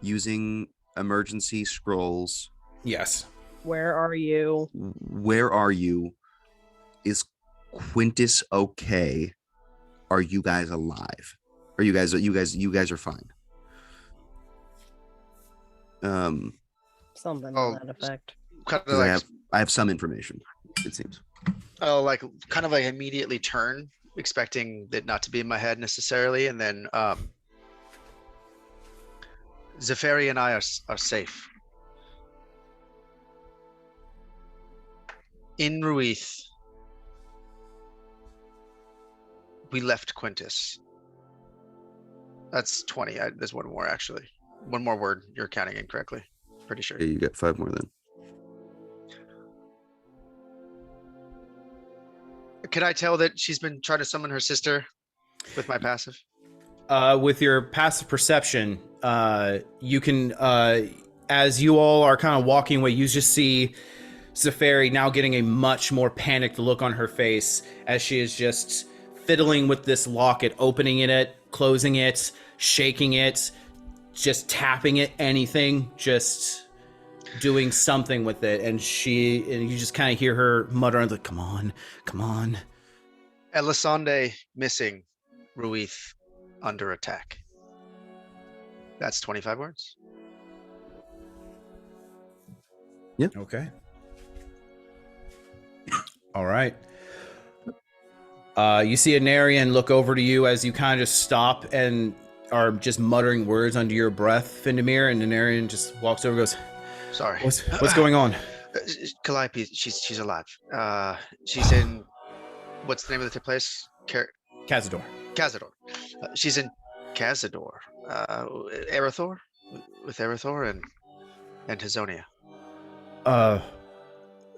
using emergency scrolls. Yes. Where are you? Where are you? Is Quintus okay? Are you guys alive? Are you guys are fine? Something Oh, to that effect. Kind of 'Cause like, I have some information, it seems. like kind of like immediately turn, expecting that not to be in my head necessarily, and then Zafari and I are safe. In Ruith, we left Quintus. That's 20. There's one more, actually. One more word. You're counting incorrectly. Pretty sure. Okay, you get 5 more then. Can I tell that she's been trying to summon her sister with my passive? With your passive perception, you can, as you all are kind of walking away, you just see Zafari now getting a much more panicked look on her face as she is just fiddling with this locket, opening it, closing it, shaking it, just tapping it, anything, just doing something with it. And you just kind of hear her muttering, like, come on, come on. Elisande missing, Ruith under attack. That's 25 words. Okay. All right. You see Anarian look over to you as you kind of just stop and are just muttering words under your breath, Findamir, and Anarian just walks over and goes, Sorry. What's going on? Calliope, she's alive. She's in, what's the name of the place? Cazador. Cazador. She's in Cazador. Erythor? With Erythor and Hazonia.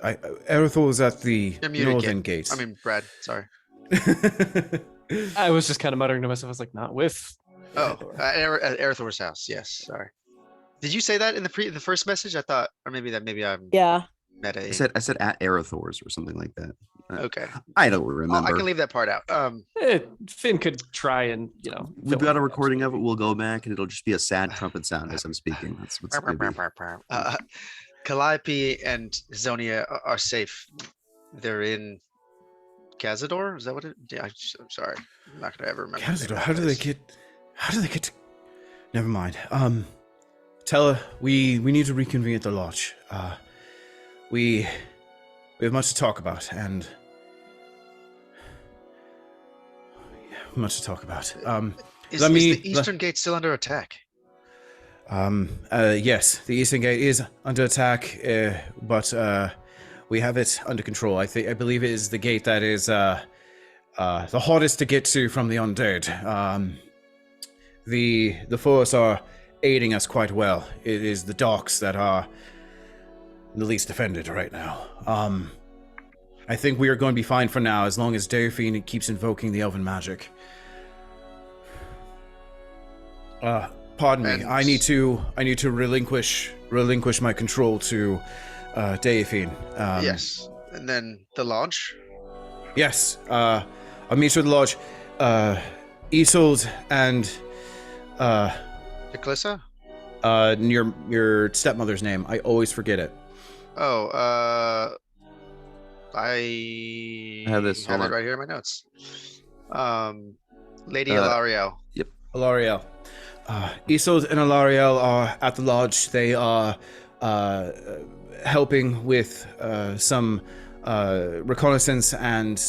Erythor was at the You're muted, northern gate. I mean, Brad, sorry. I was just kind of muttering to myself. I was like, not with. Oh, at Erythor's house. Yes, sorry. Did you say that in the first message? I thought, or maybe I'm Yeah. meta. I said at Erythor's or something like that. Okay. I don't I remember. can leave that part out. Finn could try and We've fill got in a the recording gaps. of it. We'll go back and it'll just be a sad trumpet sound as I'm speaking. That's what's gonna be. Calliope and Zonia are safe. They're in Cazador. Is that what it? Yeah, I'm sorry. I'm not gonna ever remember. the name Cazador, of how that do they place. get to... Never mind. Tell her we need to reconvene at the lodge. We have much to talk about, and much to talk about. Is let me- the Eastern Gate still under attack? Yes, the Eastern Gate is under attack, but we have it under control. I believe it is the gate that is the hardest to get to from the undead. The force are aiding us quite well. It is the docks that are the least defended right now. I think we are going to be fine for now, as long as Delphine keeps invoking the elven magic. Pardon me. And- I need to relinquish my control to Delphine. Yes. And then the lodge. Yes. I'll meet you at the lodge. Isolde and Eclissa? your stepmother's name. I always forget it. Oh, I have this, have hold it on. right here in my notes. Lady Uh, Ilariel. Alariel. Isolde and Alariel are at the lodge. They are helping with some reconnaissance and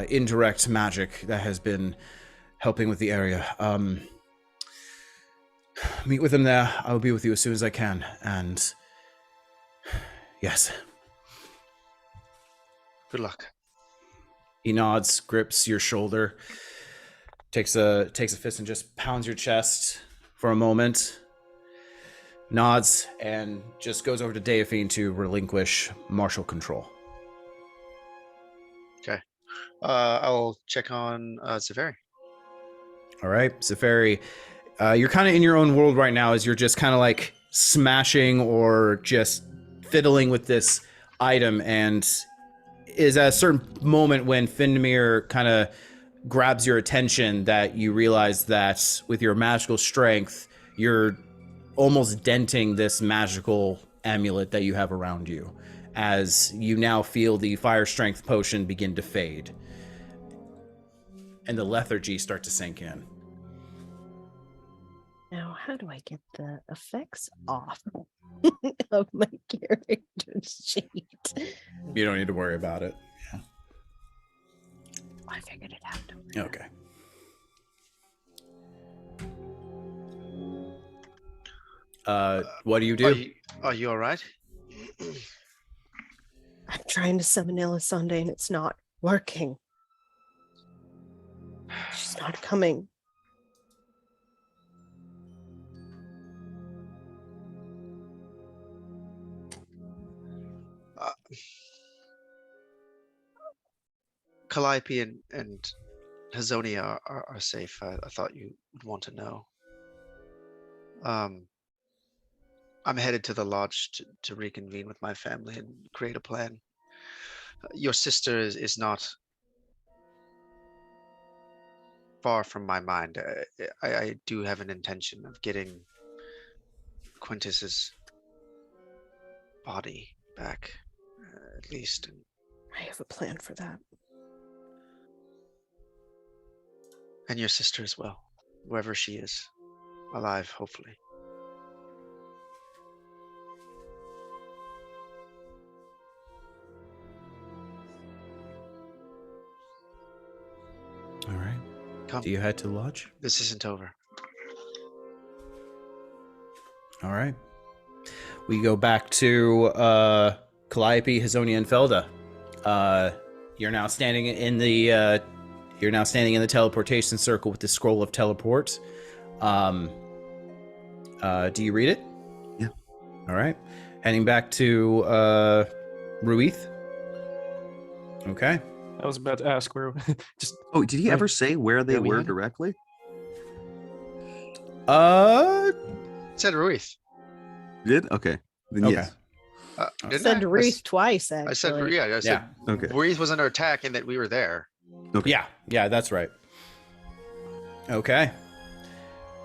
indirect magic that has been helping with the area. Meet with them there. I will be with you as soon as I can. And yes. Good luck. He nods, grips your shoulder, takes a fist and just pounds your chest for a moment, nods, and just goes over to Delphine to relinquish martial control. I'll check on Zafari. All right, Zafari, you're kind of in your own world right now as you're just kind of like smashing or just fiddling with this item, and is at a certain moment when Findamir kind of grabs your attention that you realize that with your magical strength, you're almost denting this magical amulet that you have around you, as you now feel the fire strength potion begin to fade and the lethargy start to sink in. Now, how do I get the effects off of my character sheet? You don't need to worry about it. I figured it out. Okay. What do you do? Are you all right? I'm trying to summon Elisande and it's not working. She's not coming. Calliope and Hazonia are safe. I thought you would want to know. I'm headed to the lodge to reconvene with my family and create a plan. Your sister is not far from my mind. I do have an intention of getting Quintus's body back, at least. And I have a plan for that. your sister as well, wherever she is, alive, hopefully. All right. Come, Do you head to the lodge? this isn't over. All right. We go back to Calliope, Hazonia, and Felda. You're now standing in the teleportation circle with the scroll of teleport. Do you read it? Yeah. All right. Heading back to Ruith. Okay. I was about to ask where. Just Oh, did he Right. ever say where they Where we were headed? directly? Said Ruiz. Did? Okay. Then Okay. yes. Didn't Said I? Reese twice, I said, actually. yeah, I said Okay. Ruiz was under attack and that we were there. Okay. Yeah, that's right. Okay.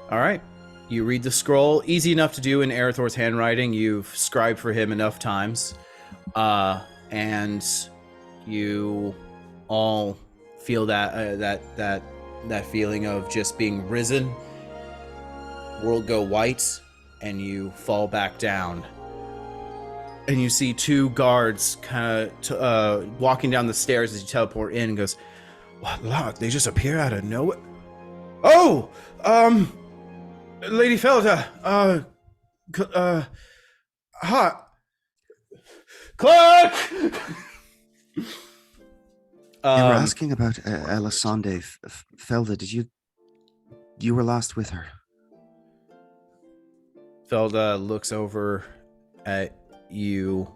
All right. You read the scroll. Easy enough to do in Arathor's handwriting. You've scribed for him enough times. And you all feel that feeling of just being risen. World go white, and you fall back down. And you see two guards kind of walking down the stairs as you teleport in and goes, "What luck? They just appear out of nowhere." Oh, Lady Felda, hi. Clark! You were asking about Elisande Felda. Did you were last with her? Felda looks over at you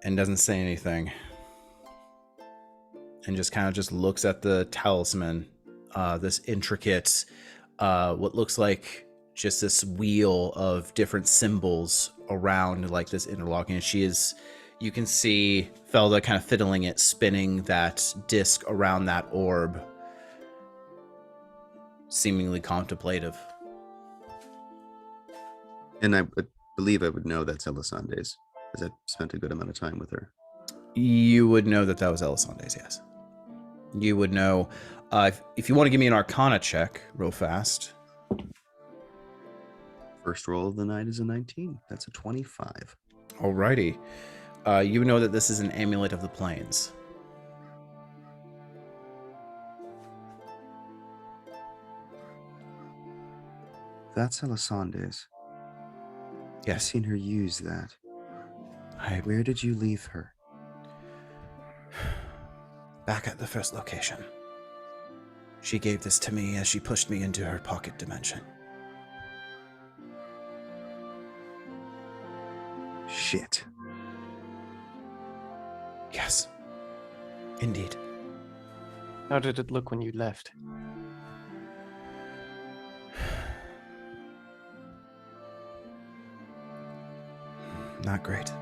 and doesn't say anything. And just kind of just looks at the talisman, this intricate, what looks like just this wheel of different symbols around like this interlocking. And you can see Felda kind of fiddling it, spinning that disc around that orb, seemingly contemplative. And I would believe I would know that's Elisande's, because I spent a good amount of time with her. You would know that was Elisande's, yes. You would know. If you want to give me an Arcana check real fast. First roll of the night is a 19. That's a 25. Alrighty. You know that this is an amulet of the plains. That's Elisande's. I've Yes. seen her use that. Where did you leave her? Back at the first location. She gave this to me as she pushed me into her pocket dimension. Shit. Yes. Indeed. how did it look when you left? Not great.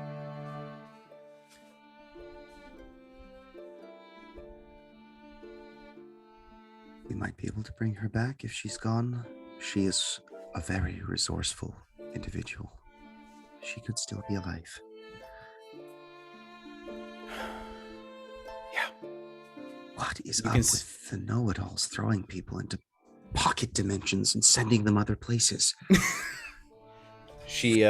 We might be able to bring her back if she's gone. She is a very resourceful individual. She could still be alive. Yeah. What is You up can with the know-it-alls throwing people into pocket dimensions and sending them other places? She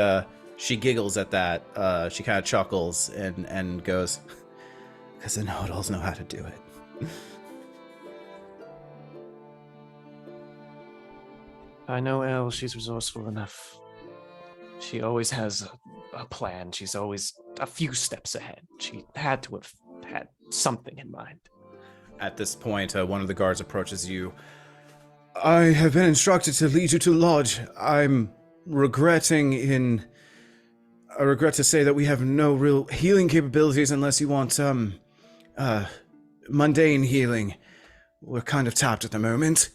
giggles at that. She kind of chuckles and goes, "Because the know-it-alls know how to do it." I know Elle, she's resourceful enough. She always has a plan. She's always a few steps ahead. She had to have had something in mind. At this point, one of the guards approaches you. "I have been instructed to lead you to the lodge. I regret to say that we have no real healing capabilities unless you want mundane healing. We're kind of tapped at the moment."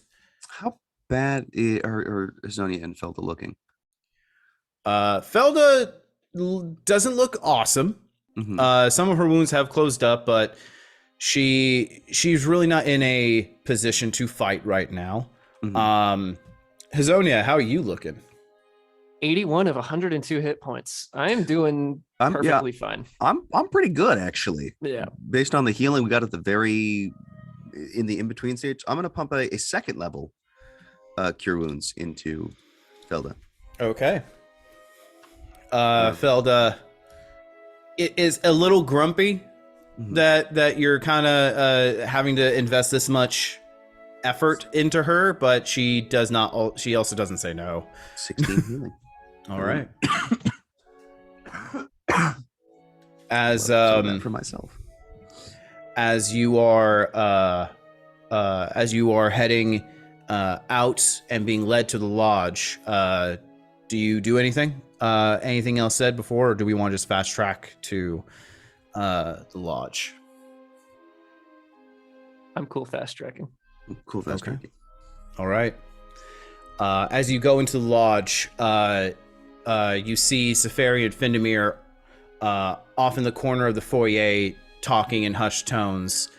How bad are Zonia and Felda looking? Felda doesn't look awesome. Mhm. Some of her wounds have closed up, but she's really not in a position to fight right now. Mhm. Hazonia, how are you looking? 81 of 102 hit points. I am doing Yeah. perfectly fine. I'm pretty good actually. Yeah. Based on the healing we got at the very in the in-between stage, I'm gonna pump a second level cure wounds into Felda. Okay. Felda, it is a little grumpy Mhm. that you're kind of having to invest this much effort into her, but she does not. She also doesn't say no. 16 healing. All right. As Love some of that for myself. as you are heading out and being led to the lodge, do you do anything? Anything else said before, or do we want to just fast track to the lodge? I'm cool fast tracking. Cool fast Okay. tracking. All right. As you go into the lodge, you see Safari and Findamir off in the corner of the foyer talking in hushed tones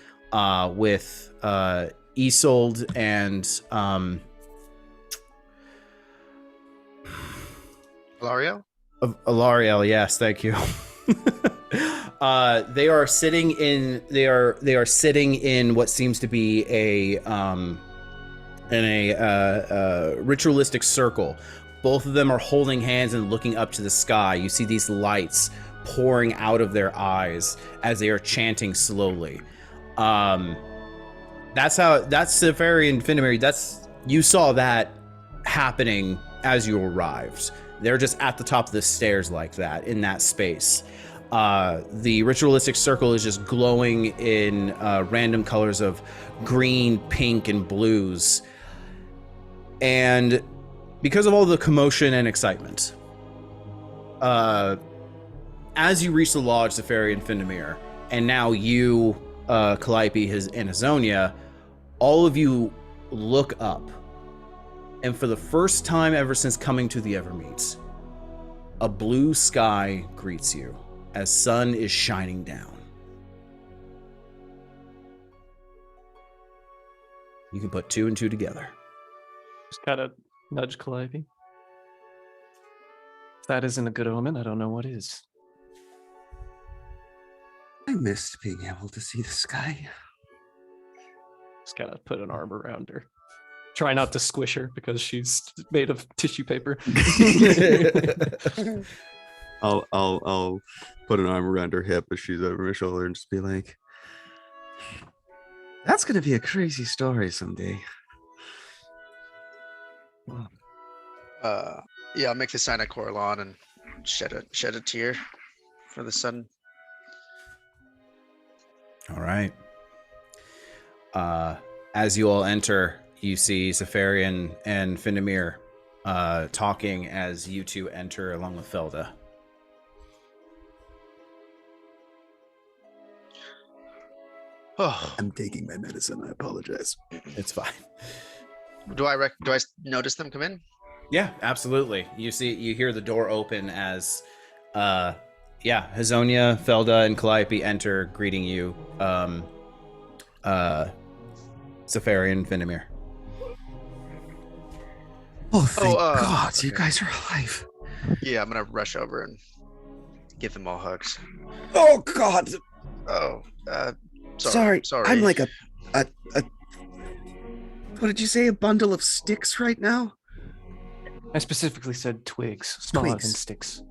with Isolde and Ilario? Alariel. Yes, thank you. They are sitting in what seems to be a ritualistic circle. Both of them are holding hands and looking up to the sky. You see these lights pouring out of their eyes as they are chanting slowly. That's Safari and Findamir. You saw that happening as you arrived. They're just at the top of the stairs like that, in that space. The ritualistic circle is just glowing in random colors of green, pink, and blues. And because of all the commotion and excitement, as you reach the lodge, Safari and Findamir, and now you, Calliope and Hazonia, all of you look up. And for the first time ever since coming to the Evermeet, a blue sky greets you as sun is shining down. You can put 2 and 2 together. Just gotta nudge Calliope. If that isn't a good omen, I don't know what is. I missed being able to see the sky. Just gotta put an arm around her. Try not to squish her because she's made of tissue paper. I'll put an arm around her hip as she's over my shoulder and just be like, "That's gonna be a crazy story someday." Yeah, I'll make the sign of Coralon and shed a tear for the sun. All right. As you all enter, you see Safarian and Findamir talking as you two enter along with Felda. Oh, I'm taking my medicine. I apologize. It's fine. do I notice them come in? Yeah, absolutely. You hear the door open as Hazonia, Felda, and Calliope enter, greeting you. Safari and Findamir. Oh, thank God, God, you okay. guys are alive. Yeah, I'm gonna rush over and give them all hugs. Oh God. Oh, Sorry. sorry. I'm like a what did you say? A bundle of sticks right now? I specifically said twigs, smaller than Twigs. sticks.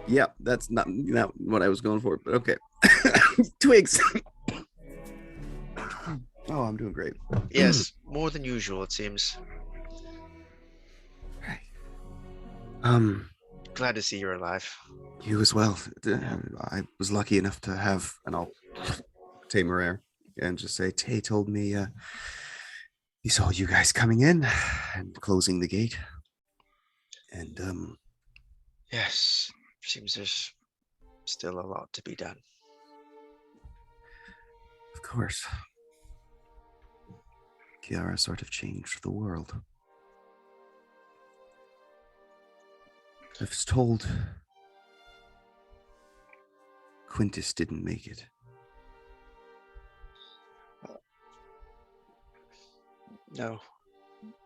Yeah, that's not what I was going for, but okay. Twigs. Oh, I'm doing great. Yes, more than usual, it seems. Right. Glad to see you're alive. You as well. I was lucky enough to have, and I'll take Marais and just say, Tay told me he saw you guys coming in and closing the gate. And Yes, seems there's still a lot to be done. of course, Kiara sort of changed the world. I was told Quintus didn't make it. No,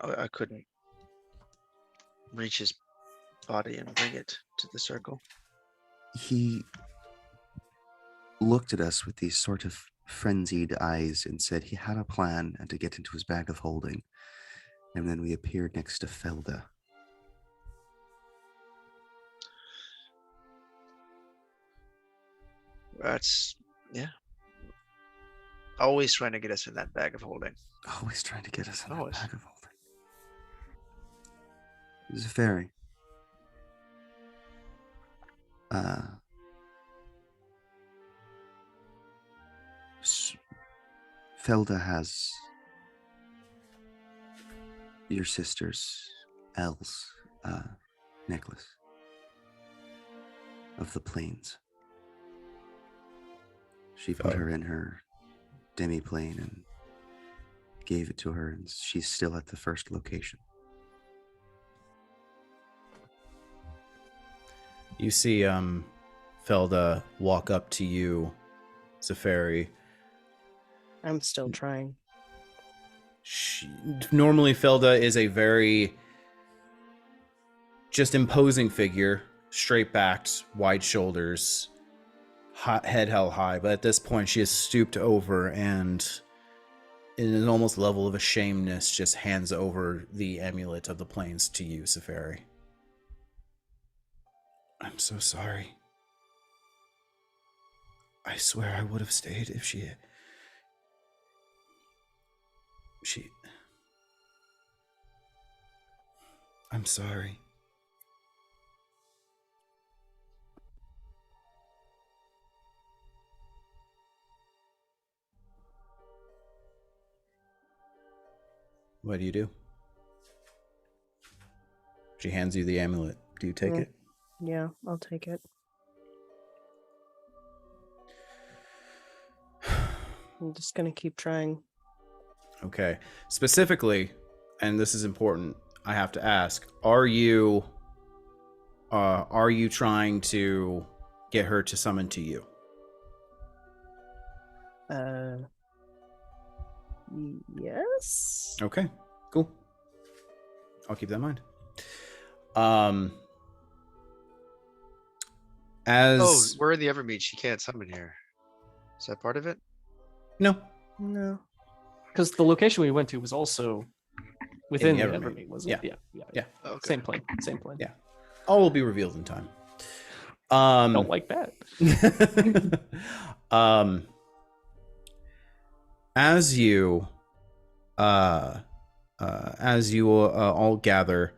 I couldn't reach his body and bring it to the circle. He looked at us with these sort of frenzied eyes and said he had a plan and to get into his bag of holding. And then we appeared next to Felda. That's, yeah. Always trying to get us in that bag of holding. Always trying to get us in Always. that bag of holding. Zafari. Felda has your sister's Elle's necklace of the plains. She put her in her demi-plane and gave it to her, and she's still at the first location. You see Felda walk up to you, Zafari. I'm still trying. Normally Felda is a very just imposing figure, straight-backed, wide shoulders, head held high, but at this point she is stooped over and in an almost level of ashamedness just hands over the amulet of the plains to you, Zafari. I'm so sorry. I swear I would have stayed if she... I'm sorry. What do you do? She hands you the amulet. Do you take it? Yeah, I'll take it. I'm just gonna keep trying. Okay. Specifically, and this is important, I have to ask, are you trying to get her to summon to you? Yes. Okay, cool. I'll keep that in mind. Oh, we're in the Evermeet. She can't summon here. Is that part of it? No. No. Because the location we went to was also within the Evermeet. Evermeet, wasn't it? Yeah. Okay. Same plane. Same plane. Yeah. All will be revealed in time. Don't like that. As you all gather,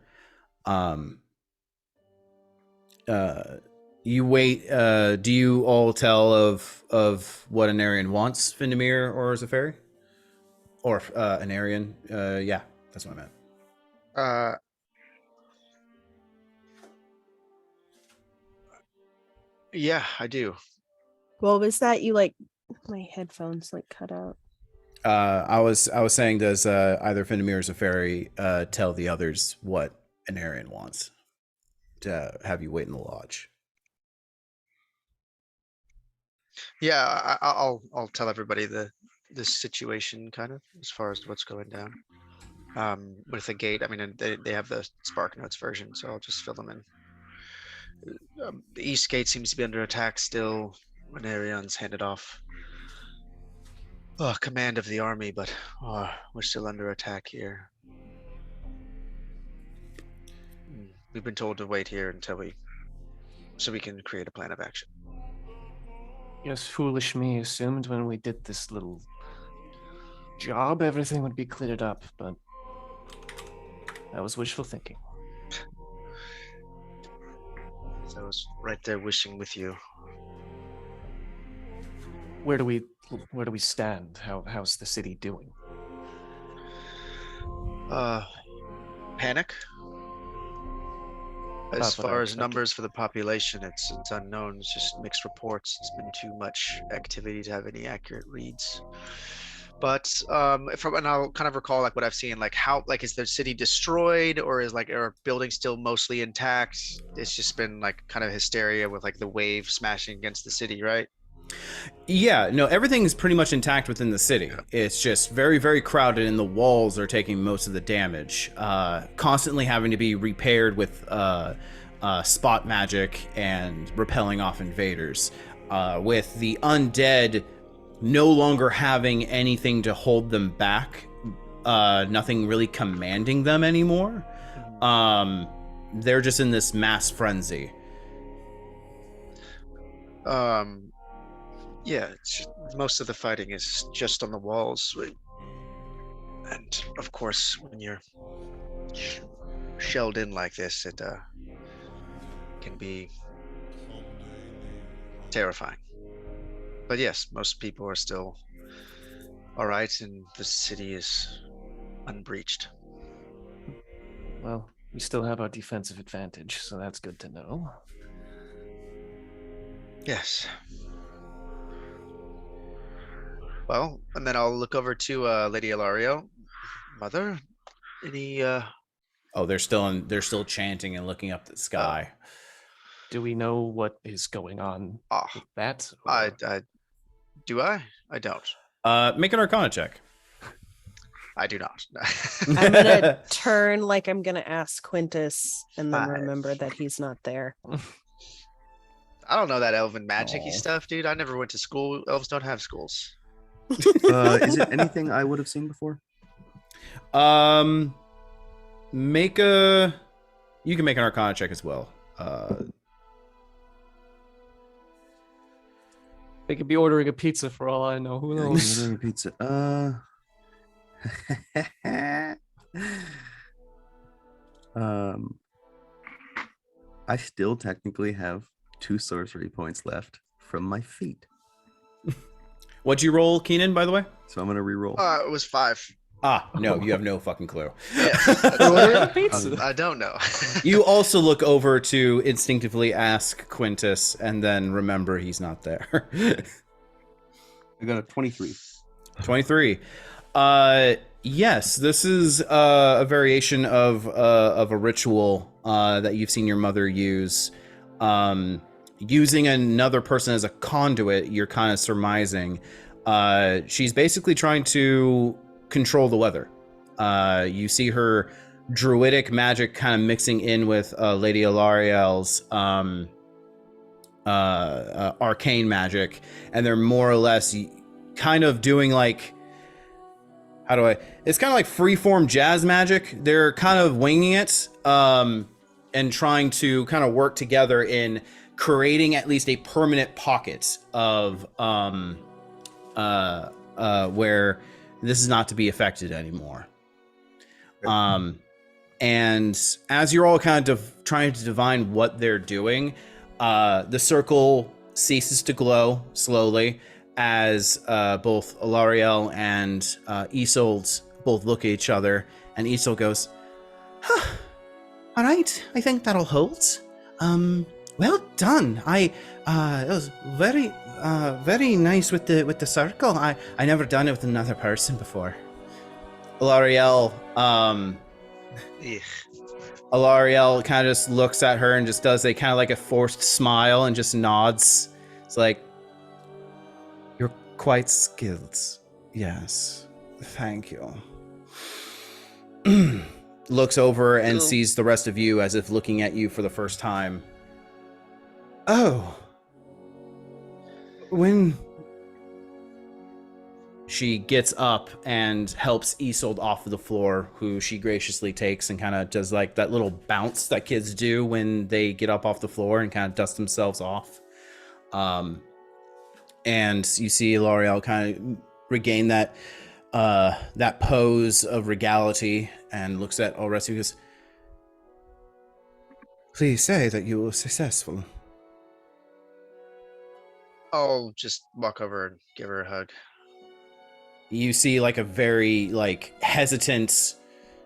you wait. Do you all tell of what Anarian wants, Vindemir or Zafari? Or Anarian? Yeah, that's what I meant. Yeah, I do. Well, was that you like my headphones like cut out? I was saying, does either Vindemir or Zafari tell the others what Anarian wants to have you wait in the lodge? Yeah, I'll tell everybody this situation kind of as far as what's going down. With the gate, I mean, and they have the Spark Notes version, so I'll just fill them in. The East Gate seems to be under attack still. Anarion's handed off command of the army, but we're still under attack here. We've been told to wait here until we can create a plan of action. Yes, foolish me assumed when we did this little job everything would be cleared up, but that was wishful thinking. So I was right there wishing with you. Where do we stand? How's the city doing? Panic. As About what I far as expected. numbers for the population, it's unknown. It's just mixed reports. It's been too much activity to have any accurate reads. But and I'll kind of recall like what I've seen, like how is the city destroyed, or are buildings still mostly intact? It's just been like kind of hysteria with like the wave smashing against the city, right? Yeah, no, everything's pretty much intact within the city. It's just very, very crowded, and the walls are taking most of the damage. Constantly having to be repaired with spot magic and repelling off invaders. With the undead no longer having anything to hold them back, nothing really commanding them anymore. They're just in this mass frenzy. Yeah, most of the fighting is just on the walls. And of course, when you're shelled in like this, it can be terrifying. But yes, most people are still all right, and the city is unbreached. Well, we still have our defensive advantage, so that's good to know. Yes. Well, and then I'll look over to Lady Ilario. Mother, any Oh, they're still chanting and looking up at the sky. Do we know what is going on with that? I do I don't. Make an Arcana check. I do not. I'm gonna turn like I'm gonna ask Quintus and then 5. remember that he's not there. I don't know that elven magic-y Aw. stuff, dude. I never went to school. Elves don't have schools. Is it anything I would have seen before? Make a. You can make an Arcana check as well. They could be ordering a pizza for all I know. Who knows? Ordering pizza. I still technically have 2 sorcery points left from my feet, What'd you roll, Keenan? By the way. so I'm gonna re-roll. It was 5. No, you have no fucking clue. Yes, Ordering a pizza. I don't know. You also look over to instinctively ask Quintus, and then remember he's not there. I got a 23. 23. Yes, this is a variation of a ritual that you've seen your mother use. Using another person as a conduit, you're kind of surmising. She's basically trying to control the weather. You see her druidic magic kind of mixing in with Lady Ilariel's arcane magic, and they're more or less kind of doing like, it's kind of like freeform jazz magic. They're kind of winging it and trying to kind of work together in creating at least a permanent pocket of where this is not to be affected anymore. And as you're all kind of trying to divine what they're doing, the circle ceases to glow slowly as both Ilariel and Isolde both look at each other, and Isolde goes, huh, all right, I think that'll hold. Well done. It was very nice with the circle. I never done it with another person before. Ilariel, Ilariel kind of just looks at her and just does a kind of like a forced smile and just nods. It's like, you're quite skilled. Yes. Thank you. Looks over and sees the rest of you as if looking at you for the first time. Oh. When... She gets up and helps Isolde off of the floor, who she graciously takes and kind of does like that little bounce that kids do when they get up off the floor and kind of dust themselves off. And you see L'Oreal kind of regain that that pose of regality and looks at Alressi and goes, please say that you were successful. I'll just walk over and give her a hug. You see like a very like hesitant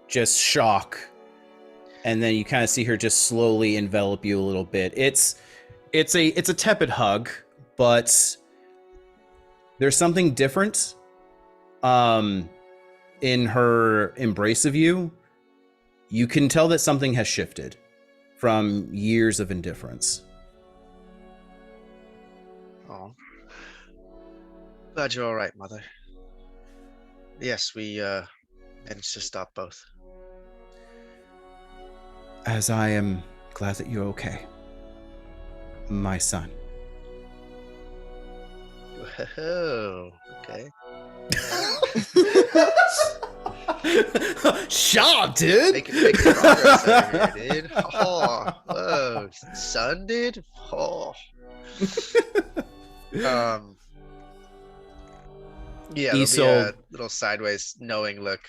just shock, and then you kind of see her just slowly envelop you a little bit. It's a tepid hug, but there's something different in her embrace of you. You can tell that something has shifted from years of indifference. Oh, Glad you're all right, Mother. Yes, we managed to stop both. As I am glad that you're okay, my son. Oh, okay. Sharp, dude. Making progress over here, dude. Oh, whoa, son, dude. Oh. Yeah, there'll be a Isolde. little sideways knowing look.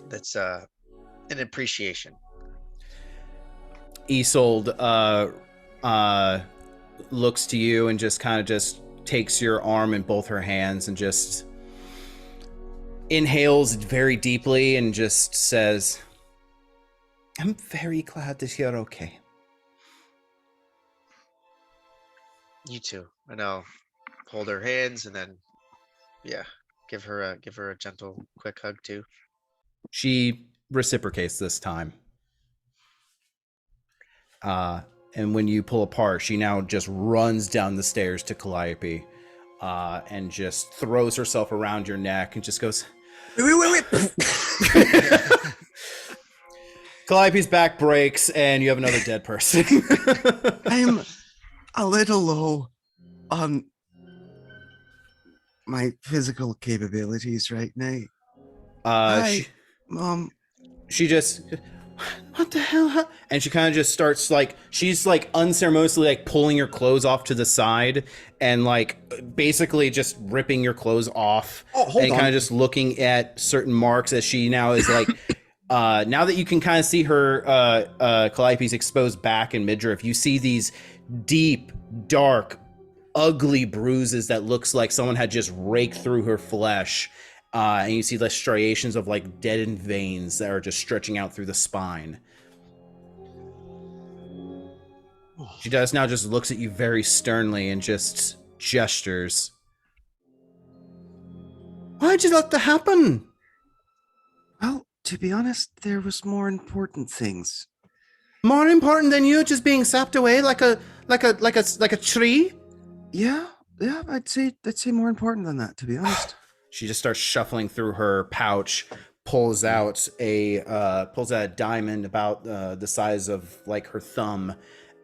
That's an appreciation. Isolde looks to you and just kind of just takes your arm in both her hands and just inhales very deeply and just says, I'm very glad that you're okay. You too. And I'll hold her hands and then, yeah, give her a gentle, quick hug too. She reciprocates this time. And when you pull apart, she now just runs down the stairs to Calliope and just throws herself around your neck and just goes, wait. Calliope's back breaks and you have another dead person. I'm a little low on my physical capabilities right now. Hi, Mom. She just, what the hell? And she kind of just starts like, she's like unceremoniously like pulling your clothes off to the side and like basically just ripping your clothes off and kind of just looking at certain marks as she now is like, now that you can kind of see her, Calliope's exposed back and midriff, you see these deep, dark, ugly bruises that looks like someone had just raked through her flesh. And you see the striations of like deadened veins that are just stretching out through the spine. She does now just looks at you very sternly and just gestures. Why'd you let that happen? Well, to be honest, there was more important things. More important than you just being sapped away like a tree? Yeah, I'd say more important than that, to be honest. She just starts shuffling through her pouch, pulls out a diamond about the size of like her thumb,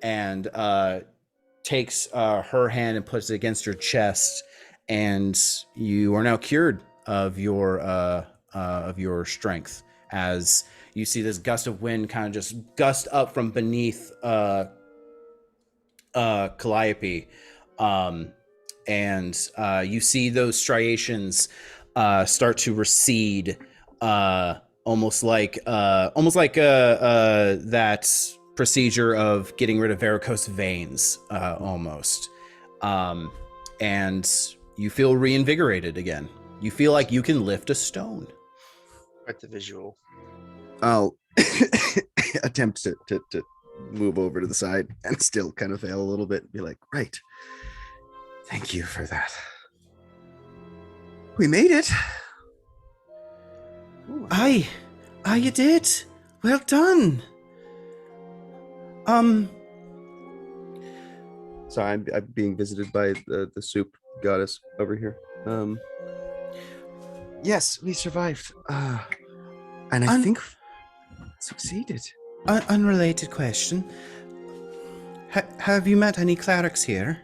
and takes her hand and puts it against your chest, and you are now cured of your strength. As you see this gust of wind kind of just gust up from beneath Calliope. And you see those striations start to recede, almost like that procedure of getting rid of varicose veins, almost. And you feel reinvigorated again. You feel like you can lift a stone. Quite the visual. I'll attempt to move over to the side and still kind of fail a little bit and be like, right. Thank you for that. We made it. Ooh, Aye, you did. Well done. Sorry, I'm being visited by the soup goddess over here. Yes, we survived. And I think succeeded. Unrelated question. Have you met any clerics here?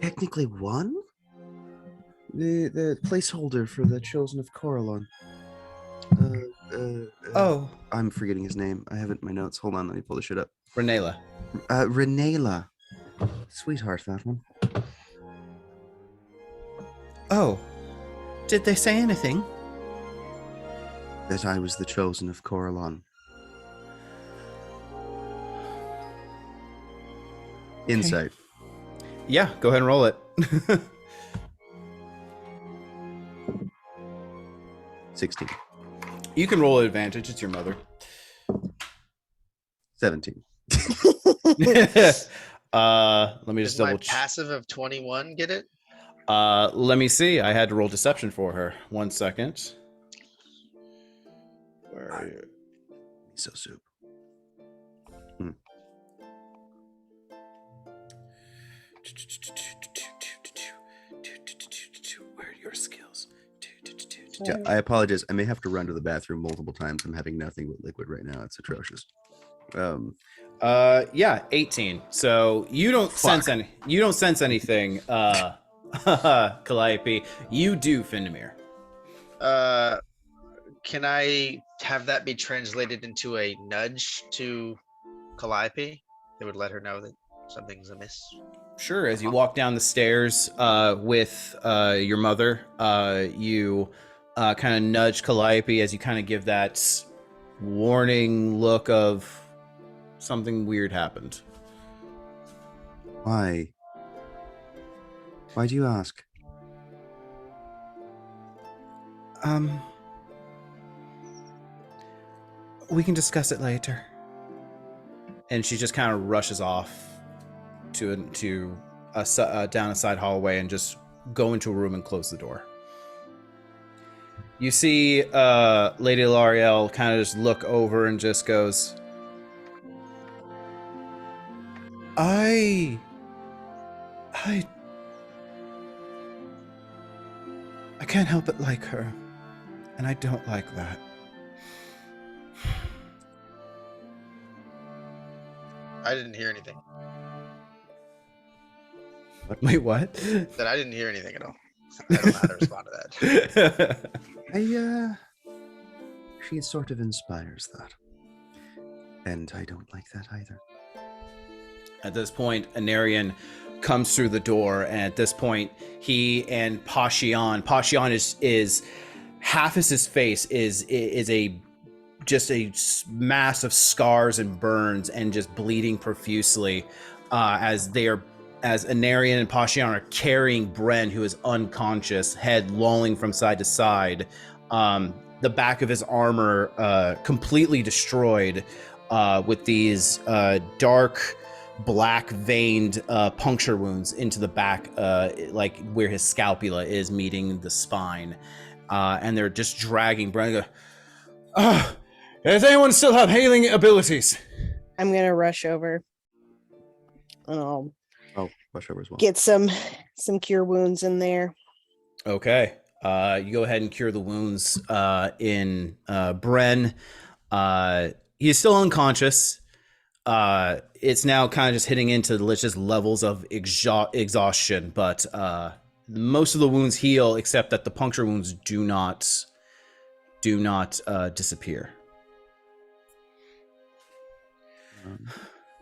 Technically one? The placeholder for the Chosen of Corellon. Oh, I'm forgetting his name. I have it in my notes. Hold on, let me pull this shit up. Renela. Renela. Sweetheart, that one. Oh, did they say anything? That I was the Chosen of Corellon. Insight. Yeah, go ahead and roll it. 16. You can roll at advantage. It's your mother. 17. Let me just Does my double passive of 21 get it? let me see. I had to roll deception for her. 1 second. Where are you? So soup. Where are your skills? Yeah, I apologize. I may have to run to the bathroom multiple times. I'm having nothing but liquid right now. It's atrocious. Yeah, 18. So you don't sense anything, Calliope. You do, Findamir. Can I have that be translated into a nudge to Calliope? It would let her know that something's amiss. Sure. As you walk down the stairs with your mother, you kind of nudge Calliope as you kind of give that warning look of something weird happened. Why? Why do you ask? We can discuss it later. And she just kind of rushes off to down a side hallway and just go into a room and close the door. You see Lady L'Ariel kind of just look over and just goes, I can't help but like her, and I don't like that. I didn't hear anything. Wait, what? That I didn't hear anything at all. I don't know how to respond to that. She sort of inspires that. And I don't like that either. At this point, Anarian comes through the door, and at this point, he and Pashion is half of his face is just a mass of scars and burns and just bleeding profusely as Anarian and Pashion are carrying Bren, who is unconscious, head lolling from side to side. The back of his armor completely destroyed with these dark black veined puncture wounds into the back, like where his scapula is meeting the spine. And they're just dragging Bren. Does anyone still have healing abilities? I'm gonna rush over and I'll Rush over as well. get some cure wounds in there. Okay. You go ahead and cure the wounds in Bren. He's still unconscious. It's now kind of just hitting into just levels of exhaustion, but most of the wounds heal, except that the puncture wounds do not disappear.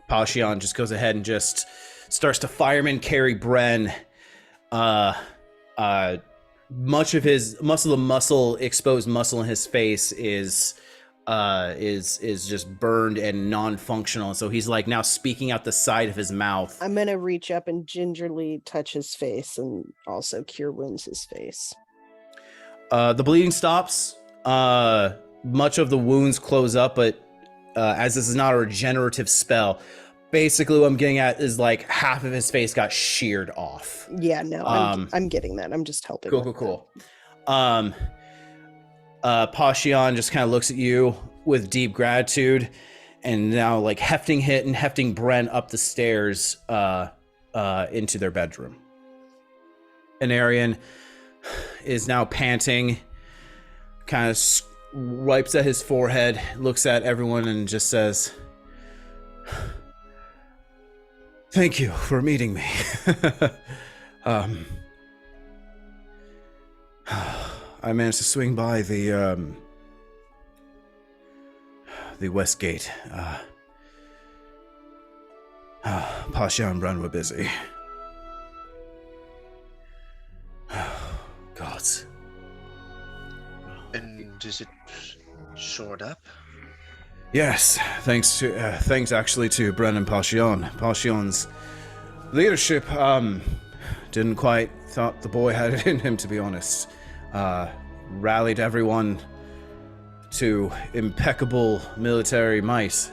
Pashion just goes ahead and just starts to fireman carry Bren. Much of the exposed muscle in his face is just burned and non-functional. So he's like now speaking out the side of his mouth. I'm gonna reach up and gingerly touch his face and also cure wounds his face. The bleeding stops. Much of the wounds close up, but as this is not a regenerative spell, basically what I'm getting at is like half of his face got sheared off. Yeah, no, I'm getting that. I'm just helping. Cool. Pashion just kind of looks at you with deep gratitude, and now like hefting Bren up the stairs into their bedroom. Anarian is now panting, kind of wipes at his forehead, looks at everyone, and just says, "Thank you for meeting me." I managed to swing by the west gate. Pasha and Bren were busy. Gods. And is it shored up? Yes, thanks actually to Bren and Pashion. Pashion's leadership didn't quite thought the boy had it in him, to be honest. Rallied everyone to impeccable military might.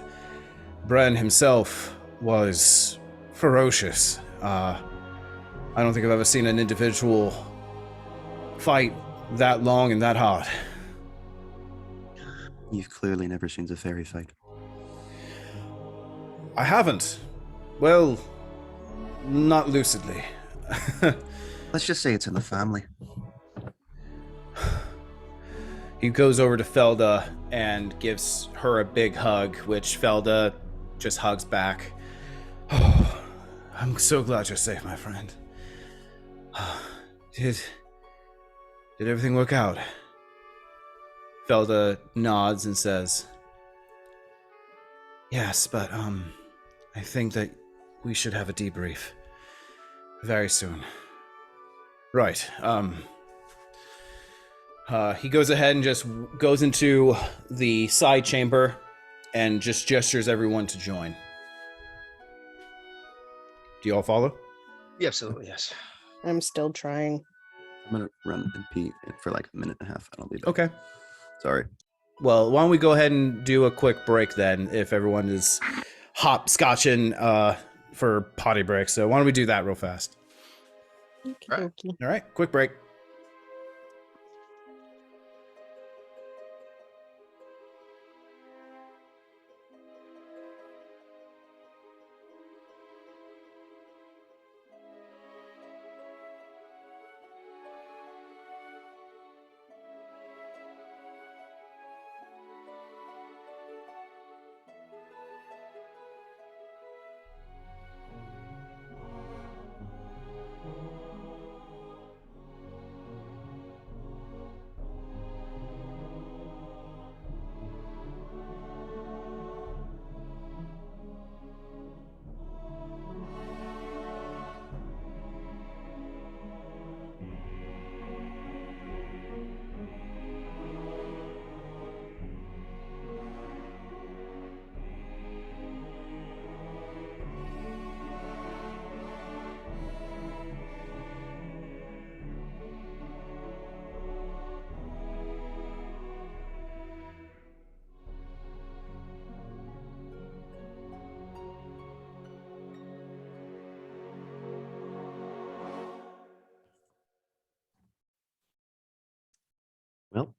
Bren himself was ferocious. I don't think I've ever seen an individual fight that long and that hard. You've clearly never seen the fairy fight. I haven't. Well, not lucidly. Let's just say it's in the family. He goes over to Felda and gives her a big hug, which Felda just hugs back. Oh, I'm so glad you're safe, my friend. Did everything work out? Felda nods and says, yes, but I think that we should have a debrief very soon. Right. He goes ahead and just goes into the side chamber and just gestures everyone to join. Do you all follow? Yeah, absolutely, yes. I'm still trying. I'm gonna run and pee for like a minute and a half, and I'll be back. Okay. Sorry. Well, why don't we go ahead and do a quick break then, if everyone is hopscotching for potty break. So why don't we do that real fast? Right. Okey-dokey. All right, quick break. Well,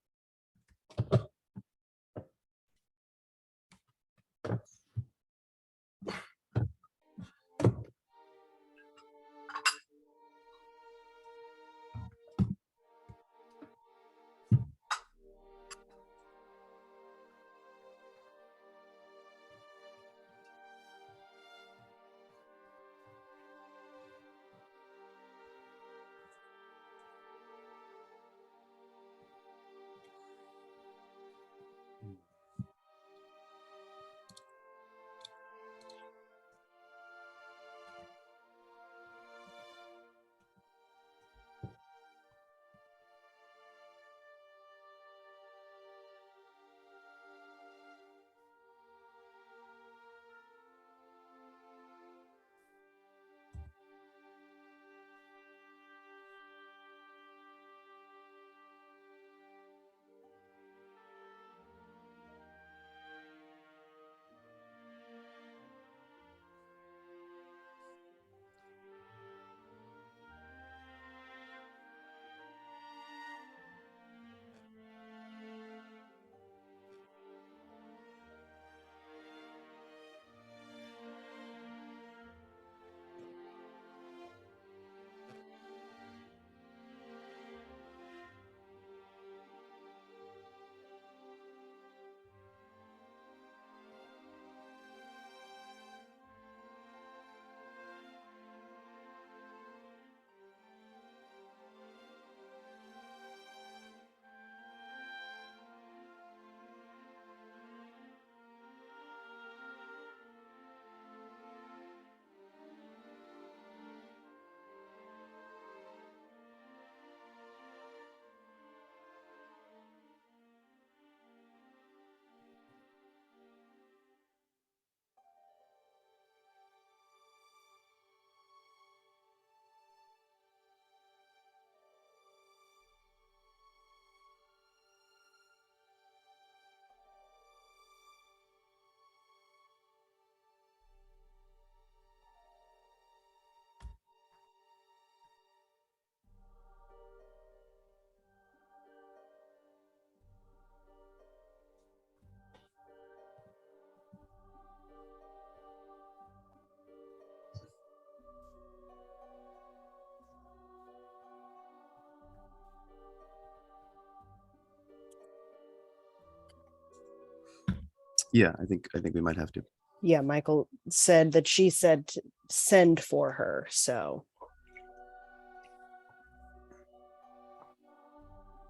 Yeah, I think we might have to. Yeah, Michael said that she said to send for her. So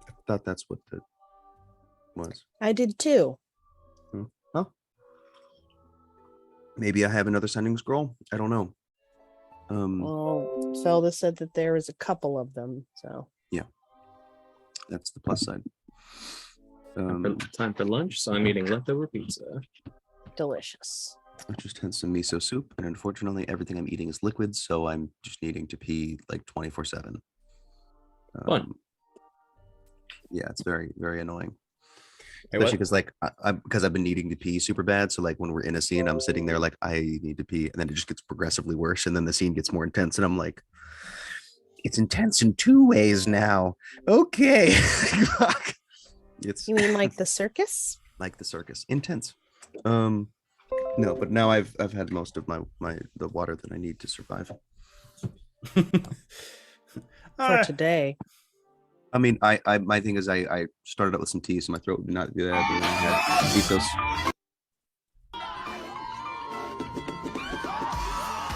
I thought that's what the was. I did too. Oh, maybe I have another sending scroll. I don't know. Well, Felda said that there was a couple of them. So That's the plus side. Time for lunch, so I'm eating leftover pizza. delicious. I just had some miso soup, and unfortunately, everything I'm eating is liquid, so I'm just needing to pee like 24/7. Fun. Yeah, it's very, very annoying. Hey, Especially what? because like because I've been needing to pee super bad. So like when we're in a scene, I'm sitting there like I need to pee, and then it just gets progressively worse, and then the scene gets more intense, and I'm like, it's intense in 2 ways now. Okay. Fuck. It's You mean like the circus? like the circus, intense. No, but now I've had most of the water that I need to survive. For today. I mean, I my thing is I started out with some tea, so my throat would not do that. And then I had misos.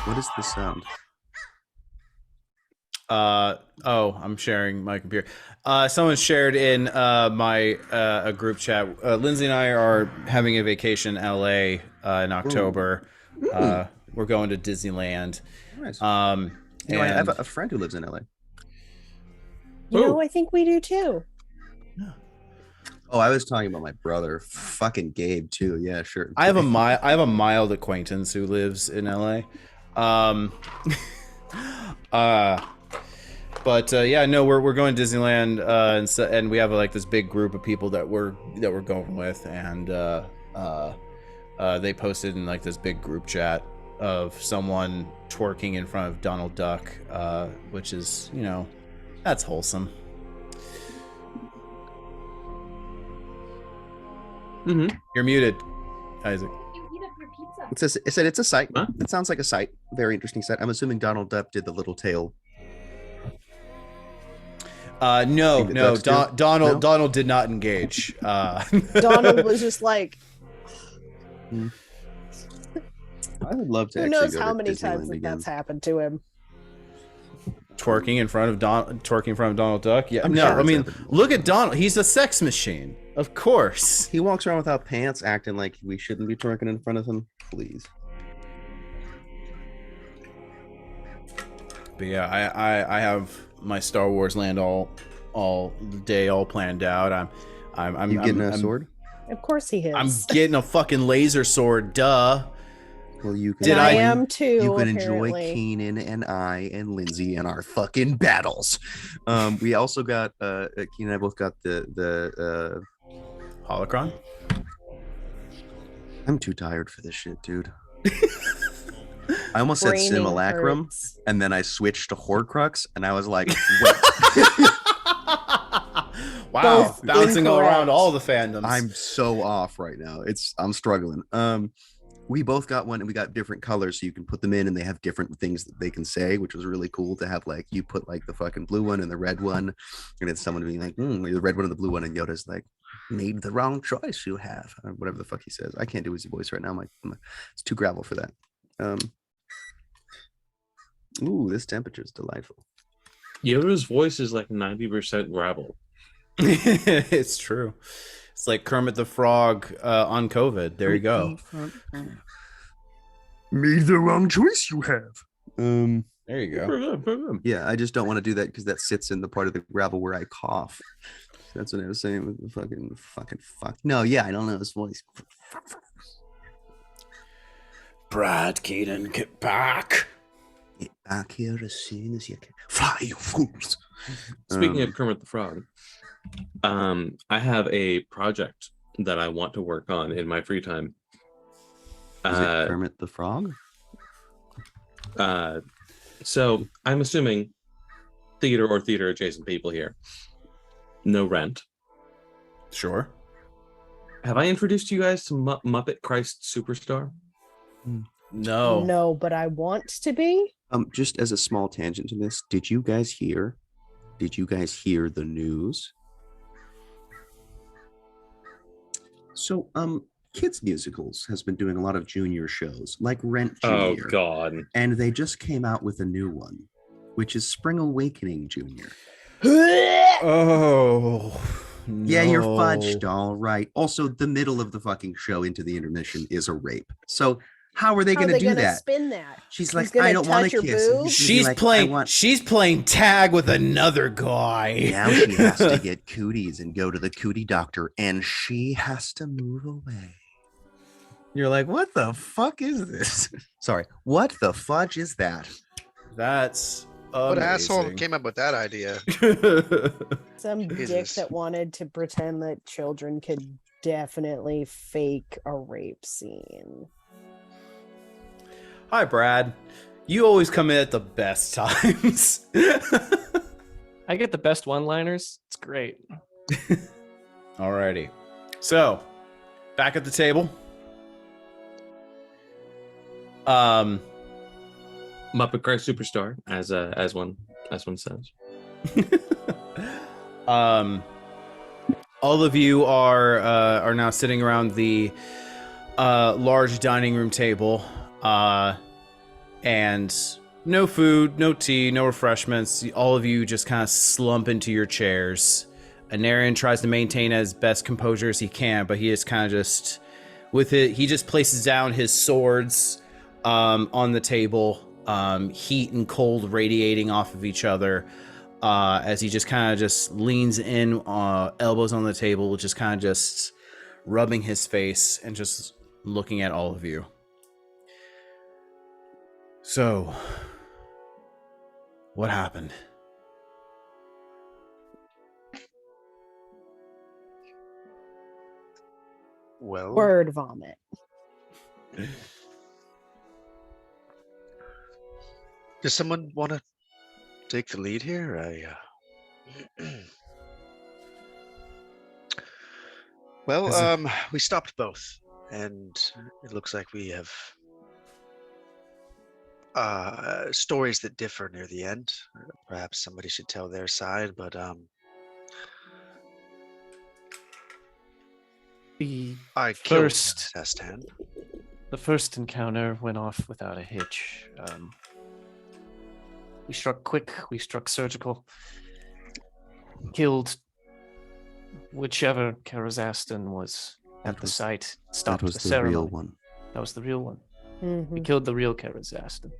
What is the sound? Oh, I'm sharing my computer. Someone shared in my a group chat. Lindsay and I are having a vacation in LA in October. We're going to Disneyland. Nice. I I have a friend who lives in LA. You know, I think we do too. Oh, I was talking about my brother, fucking Gabe too. Yeah, sure. I have a mild acquaintance who lives in LA. But yeah, no, we're going to Disneyland, and we have like this big group of people that we're going with, and they posted in like this big group chat of someone twerking in front of Donald Duck, which is, you know, that's wholesome. Mm-hmm. You're muted, Isaac. It said it's a site. Huh? It sounds like a site. Very interesting site. I'm assuming Donald Duck did the little tail. No, Think the ducks do? No? Donald did not engage. Donald was just like, I would love to. who actually knows go how to many Disneyland times again. that's happened to him. twerking in front of Donald Duck. Yeah, I'm no, sure I it's mean, happened. look at Donald. He's a sex machine, of course. He walks around without pants, acting like we shouldn't be twerking in front of him. Please. But yeah, I have my Star Wars land all day all planned out. I'm You getting a I'm- sword? Of course he is. I'm getting a fucking laser sword. Duh. Well, you can. Did and I I- am too. You can enjoy apparently. Keenan and I and Lindsay and our fucking battles. We also got Keenan and I both got the Holocron. I'm too tired for this shit, dude. I almost said Braining simulacrum, hurts. and then I switched to Horcrux, and I was like, wait, Wow, Both bouncing all incorrect. around all the fandoms. I'm so off right now. I'm struggling. We both got one, and we got different colors, so you can put them in, and they have different things that they can say, which was really cool to have. Like you put like the fucking blue one and the red one, and it's someone being like, the red one and the blue one, and Yoda's like, made the wrong choice you have, or whatever the fuck he says. I can't do his voice right now. It's too gravel for that. Ooh, this temperature is delightful. Yoda's voice is like 90% gravel. It's true. It's like Kermit the Frog on COVID. There you go. Made the wrong choice you have. There you go. Yeah, I just don't want to do that because that sits in the part of the gravel where I cough. That's what I was saying with the fucking fuck. No, yeah, I don't know his voice. Brad Keaton, get back. Get back here as soon as you can. Fly, you fools. Speaking of Kermit the Frog, I have a project that I want to work on in my free time. Is it Kermit the Frog? So I'm assuming theater or theater adjacent people here. No rent. Sure. Have I introduced you guys to Muppet Christ Superstar? No. No, but I want to be. Just as a small tangent to this, did you guys hear the news? So, kids musicals has been doing a lot of junior shows, like Rent Oh Junior, God. and they just came out with a new one, which is Spring Awakening Junior. Oh. Yeah, you're no. fudged, all right. Also, the middle of the fucking show into the intermission is a rape. So how are they How are going to they do gonna that? spin that? She's He's like, gonna I don't want touch to your kiss. And boob? he's gonna be She's like, playing. I want. She's playing tag with another guy. Now she has to get cooties and go to the cootie doctor, and she has to move away. You're like, what the fuck is this? Sorry, what the fudge is that? That's What asshole amazing. came up with that idea? Some dick Jesus. that wanted to pretend that children could definitely fake a rape scene. Hi, Brad. You always come in at the best times. I get the best one-liners. It's great. Alrighty. So, back at the table. Muppet Christ Superstar, as one says. All of you are now sitting around the large dining room table, and no food, no tea, no refreshments. All of you just kind of slump into your chairs. Anarian tries to maintain as best composure as he can, but he is kind of just with it. He just places down his swords on the table, heat and cold radiating off of each other. As he just kind of just leans in, elbows on the table, just kind of just rubbing his face and just looking at all of you. So, what happened? Well, Word vomit. does someone want to take the lead here? Well, Is it- we stopped both, and it looks like we have stories that differ near the end. Perhaps somebody should tell their side, but The I killed First- Sastan. The first encounter went off without a hitch. We struck quick, we struck surgical, killed whichever Karazastan was at That the was- site, That stopped was the the ceremony. real one. That was the real one. We Mhm. killed the real Karazastan.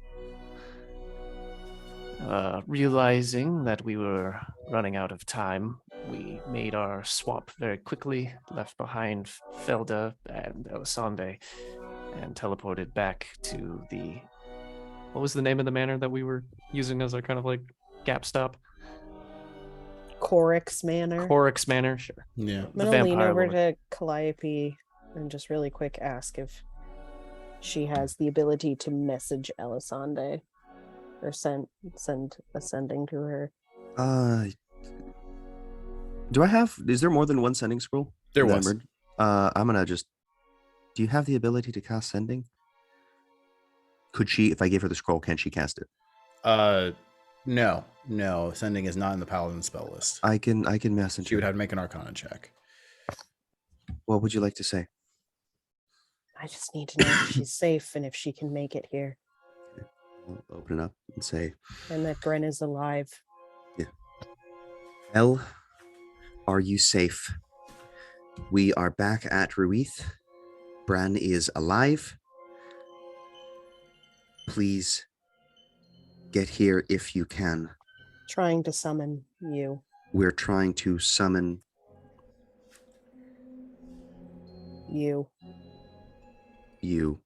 Realizing that we were running out of time, we made our swap very quickly, left behind Felda and Elisande, and teleported back to the... What was the name of the manor that we were using as our kind of like gap stop? Corix Manor. Corix Manor, sure. Yeah. I'm the gonna lean vampire over woman. to Calliope and just really quick ask if she has the ability to message Elisande or send a sending to her. Do I have? Is there more than one sending scroll? There that I was. remembered? I'm gonna just. Do you have the ability to cast sending? Could she, if I gave her the scroll, can she cast it? No. Sending is not in the paladin spell list. I can message She would her. have to make an Arcana check. What would you like to say? I just need to know if she's safe and if she can make it here, I'll open it up and say, and that Gren is alive. "Elle, are you safe? We are back at Ruith. Bran is alive. Please get here if you can. Trying to summon you. We're trying to summon You. you.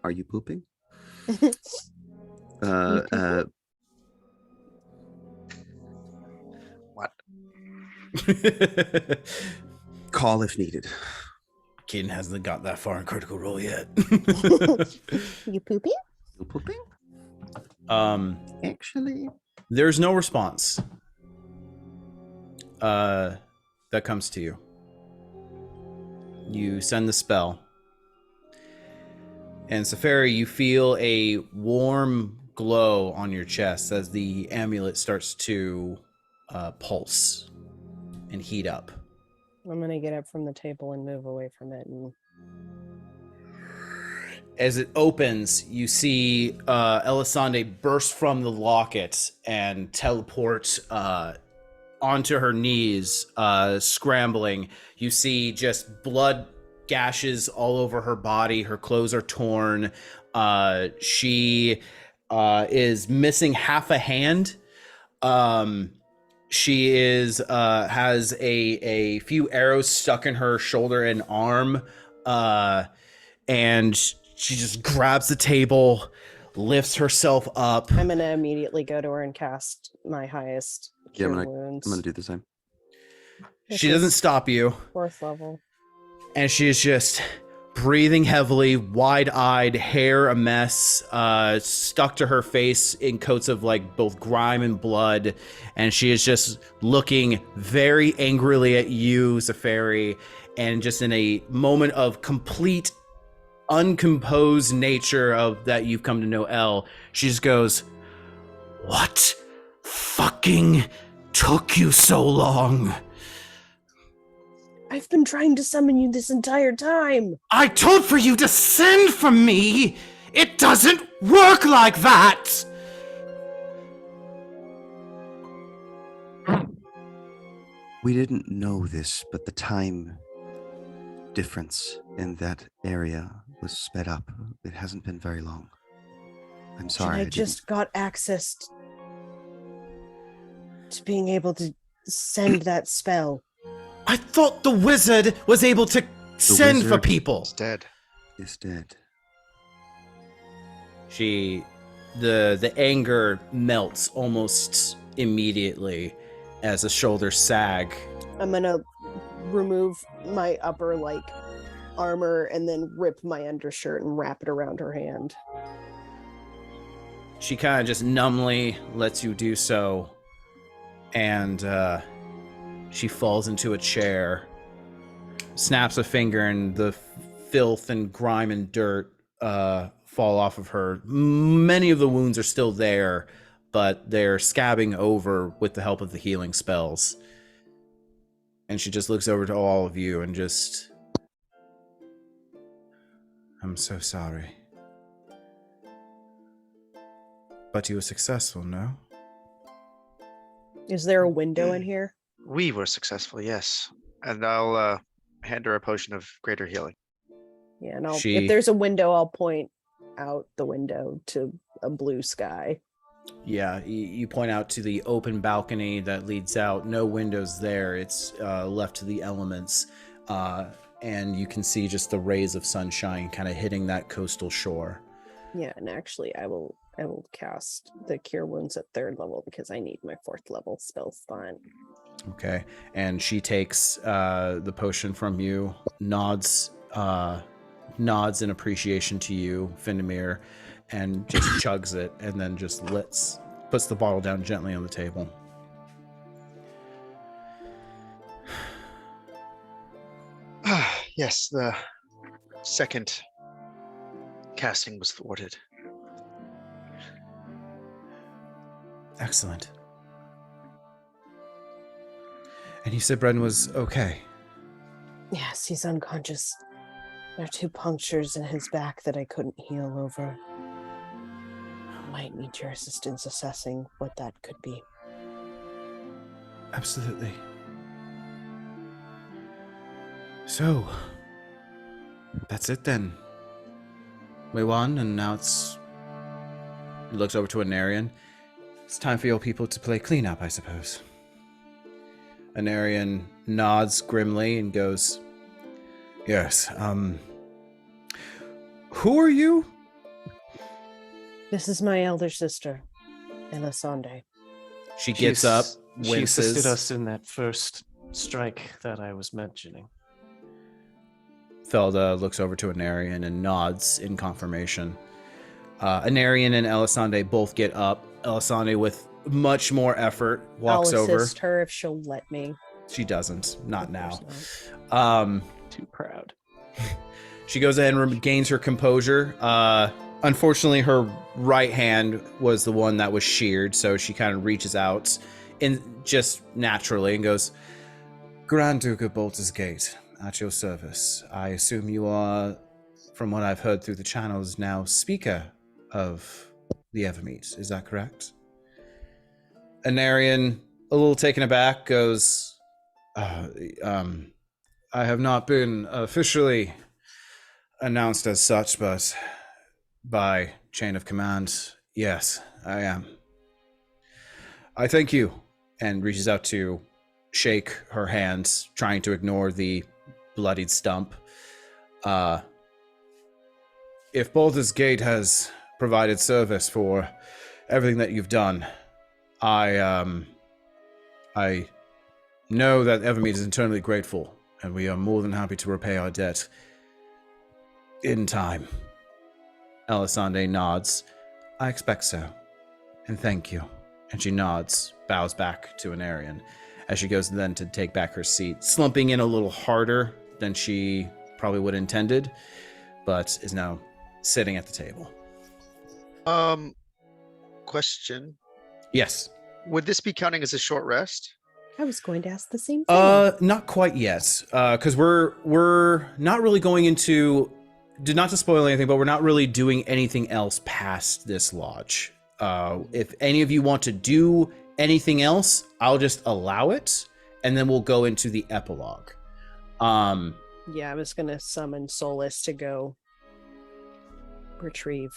Are you pooping? pooping? What? Call if needed. Caden hasn't got that far in Critical Role yet. You pooping? You pooping? Actually, there's no response. That comes to you. You send the spell, and Safari, you feel a warm glow on your chest as the amulet starts to pulse and heat up. I'm gonna get up from the table and move away from it. And As it opens, you see Elisande burst from the locket and teleport onto her knees, scrambling. You see just blood gashes all over her body. Her clothes are torn. She is missing half a hand. She has a few arrows stuck in her shoulder and arm, and she just grabs the table, lifts herself up. I'm gonna immediately go to her and cast my highest Yeah, cure wounds. I'm gonna do the same. Which She doesn't is stop you, 4th level. and she is just breathing heavily, wide-eyed, hair a mess, stuck to her face in coats of like both grime and blood, and she is just looking very angrily at you, Zafari, and just in a moment of complete uncomposed nature of that you've come to know Elle, she just goes, "What fucking took you so long? I've been trying to summon you this entire time. I told for you to send for me! It doesn't work like that!" We didn't know this, but the time difference in that area was sped up. It hasn't been very long. I'm sorry. And I just got access to being able to send that spell. I thought the wizard was able to send for wizard? people. It's dead. It's dead. The anger melts almost immediately as the shoulders sag. I'm gonna remove my upper armor and then rip my undershirt and wrap it around her hand. She kind of just numbly lets you do so, and she falls into a chair, snaps a finger, and the filth and grime and dirt fall off of her. Many of the wounds are still there, but they're scabbing over with the help of the healing spells. And she just looks over to all of you and just... I'm so sorry. But you were successful, no? Is there a window in here? We were successful, yes. And I'll hand her a potion of greater healing. Yeah, and She- if there's a window, I'll point out the window to a blue sky. Yeah, you point out to the open balcony that leads out. No windows there. It's left to the elements. And you can see just the rays of sunshine kind of hitting that coastal shore. Yeah, and actually I will cast the cure wounds at 3rd level because I need my 4th level spell slot. Okay. And she takes the potion from you, nods in appreciation to you, Findamir, and just chugs it, and then just puts the bottle down gently on the table. Yes, the second casting was thwarted. Excellent. And you said Bren was okay. Yes, he's unconscious. There are 2 punctures in his back that I couldn't heal over. I might need your assistance assessing what that could be. Absolutely. So, that's it then. We won, and now he looks over to Anarian. It's time for your people to play cleanup, I suppose. Anarian nods grimly and goes, "Yes, who are you?" This is my elder sister, Elisande. She gets up, She assisted winces. us in that first strike that I was mentioning. Felda looks over to Anarian and nods in confirmation. Anarian and Elisande both get up. Elisande, with much more effort, walks I'll over. assist her if she'll let me. She doesn't. Not Of now. course not. Too proud. She goes ahead and regains her composure. Unfortunately, her right hand was the one that was sheared, so she kind of reaches out just naturally and goes, Grand Duke of Baldur's Gate, at your service. I assume you are, from what I've heard through the channels, now speaker of the Evermeet. Is that correct? Anarian, a little taken aback, goes, I have not been officially announced as such, but by chain of command, yes, I am. I thank you, and reaches out to shake her hand, trying to ignore the bloodied stump. If Baldur's Gate has provided service for everything that you've done, I know that Evermeet is eternally grateful, and we are more than happy to repay our debt in time. Elisande nods. I expect so, and thank you. And she nods, bows back to Anarian, as she goes then to take back her seat, slumping in a little harder than she probably would have intended, but is now sitting at the table. Question. Yes. Would this be counting as a short rest? I was going to ask the same thing. Not quite yet, because we're not really going into, not to spoil anything, but we're not really doing anything else past this lodge. If any of you want to do anything else, I'll just allow it, and then we'll go into the epilogue. Yeah, I was gonna summon Solus to go retrieve.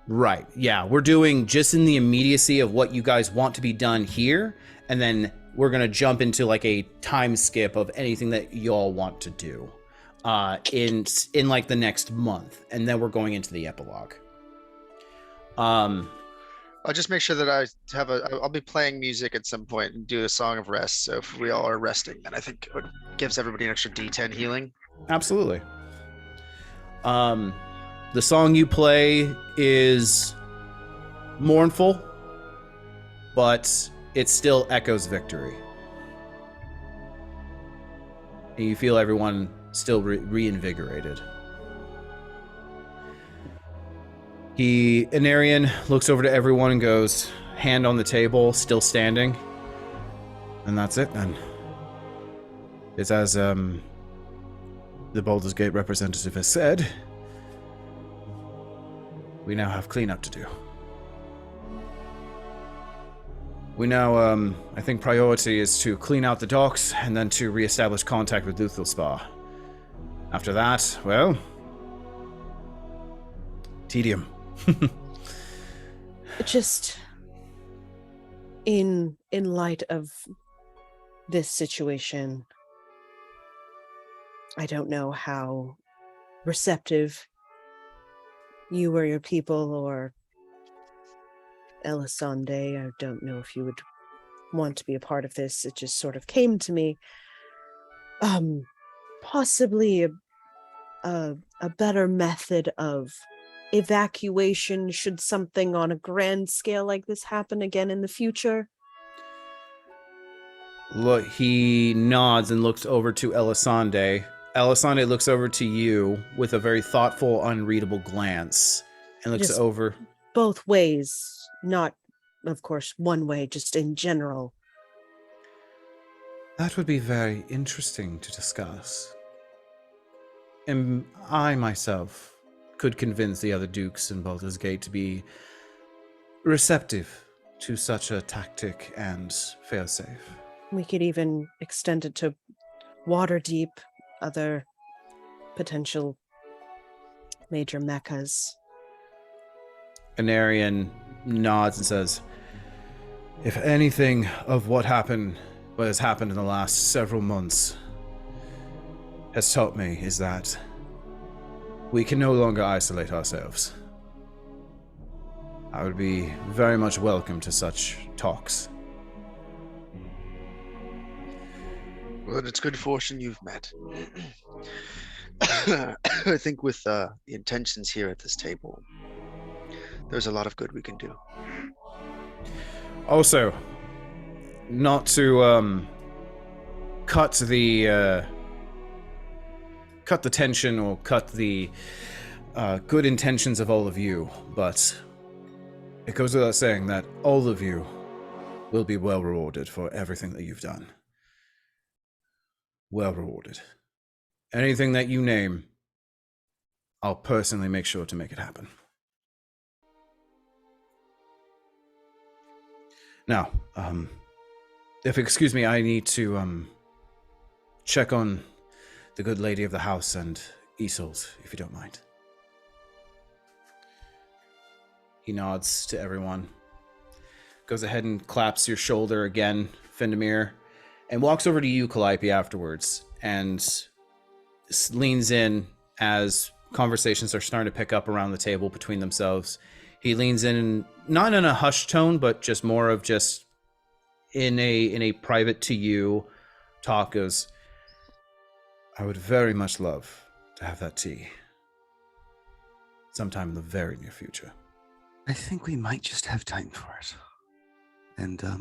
Right, yeah, we're doing just in the immediacy of what you guys want to be done here, and then we're gonna jump into like a time skip of anything that y'all want to do in like the next month, and then we're going into the epilogue. I'll just make sure that I'll be playing music at some point and do a song of rest. So if we all are resting, then I think it gives everybody an extra D10 healing. Absolutely. The song you play is mournful, but it still echoes victory. And you feel everyone still reinvigorated. Anarian looks over to everyone and goes, hand on the table, still standing. And that's it then. It's as the Baldur's Gate representative has said, we now have cleanup to do. We now, I think priority is to clean out the docks and then to reestablish contact with Luthelspa. After that, well, tedium. Just in light of this situation, I don't know how receptive you or your people or Elisande, I don't know if you would want to be a part of this. It just sort of came to me. Possibly a better method of evacuation should something on a grand scale like this happen again in the future. Look, he nods and looks over to Elisande. Elisande looks over to you with a very thoughtful, unreadable glance and looks Just over. Both ways, not, of course, one way, just in general. That would be very interesting to discuss. And I myself could convince the other dukes in Baldur's Gate to be receptive to such a tactic and failsafe. We could even extend it to Waterdeep, other potential major meccas. Anarian nods and says, if anything of what has happened in the last several months has taught me is that we can no longer isolate ourselves. I would be very much welcome to such talks. Well, it's good fortune you've met. I think with the intentions here at this table, there's a lot of good we can do. Also, not to cut the tension or cut the good intentions of all of you, but it goes without saying that all of you will be well rewarded for everything that you've done. well rewarded. Anything that you name, I'll personally make sure to make it happen. Now, if excuse me, I need to check on the good lady of the house and Isolde, if you don't mind. He nods to everyone, goes ahead and claps your shoulder again, Fendemir, and walks over to you, Calliope, afterwards, and leans in as conversations are starting to pick up around the table between themselves. He leans in, not in a hushed tone, but just more of just in a private to you talk. Goes, I would very much love to have that tea sometime in the very near future. I think we might just have time for it. And I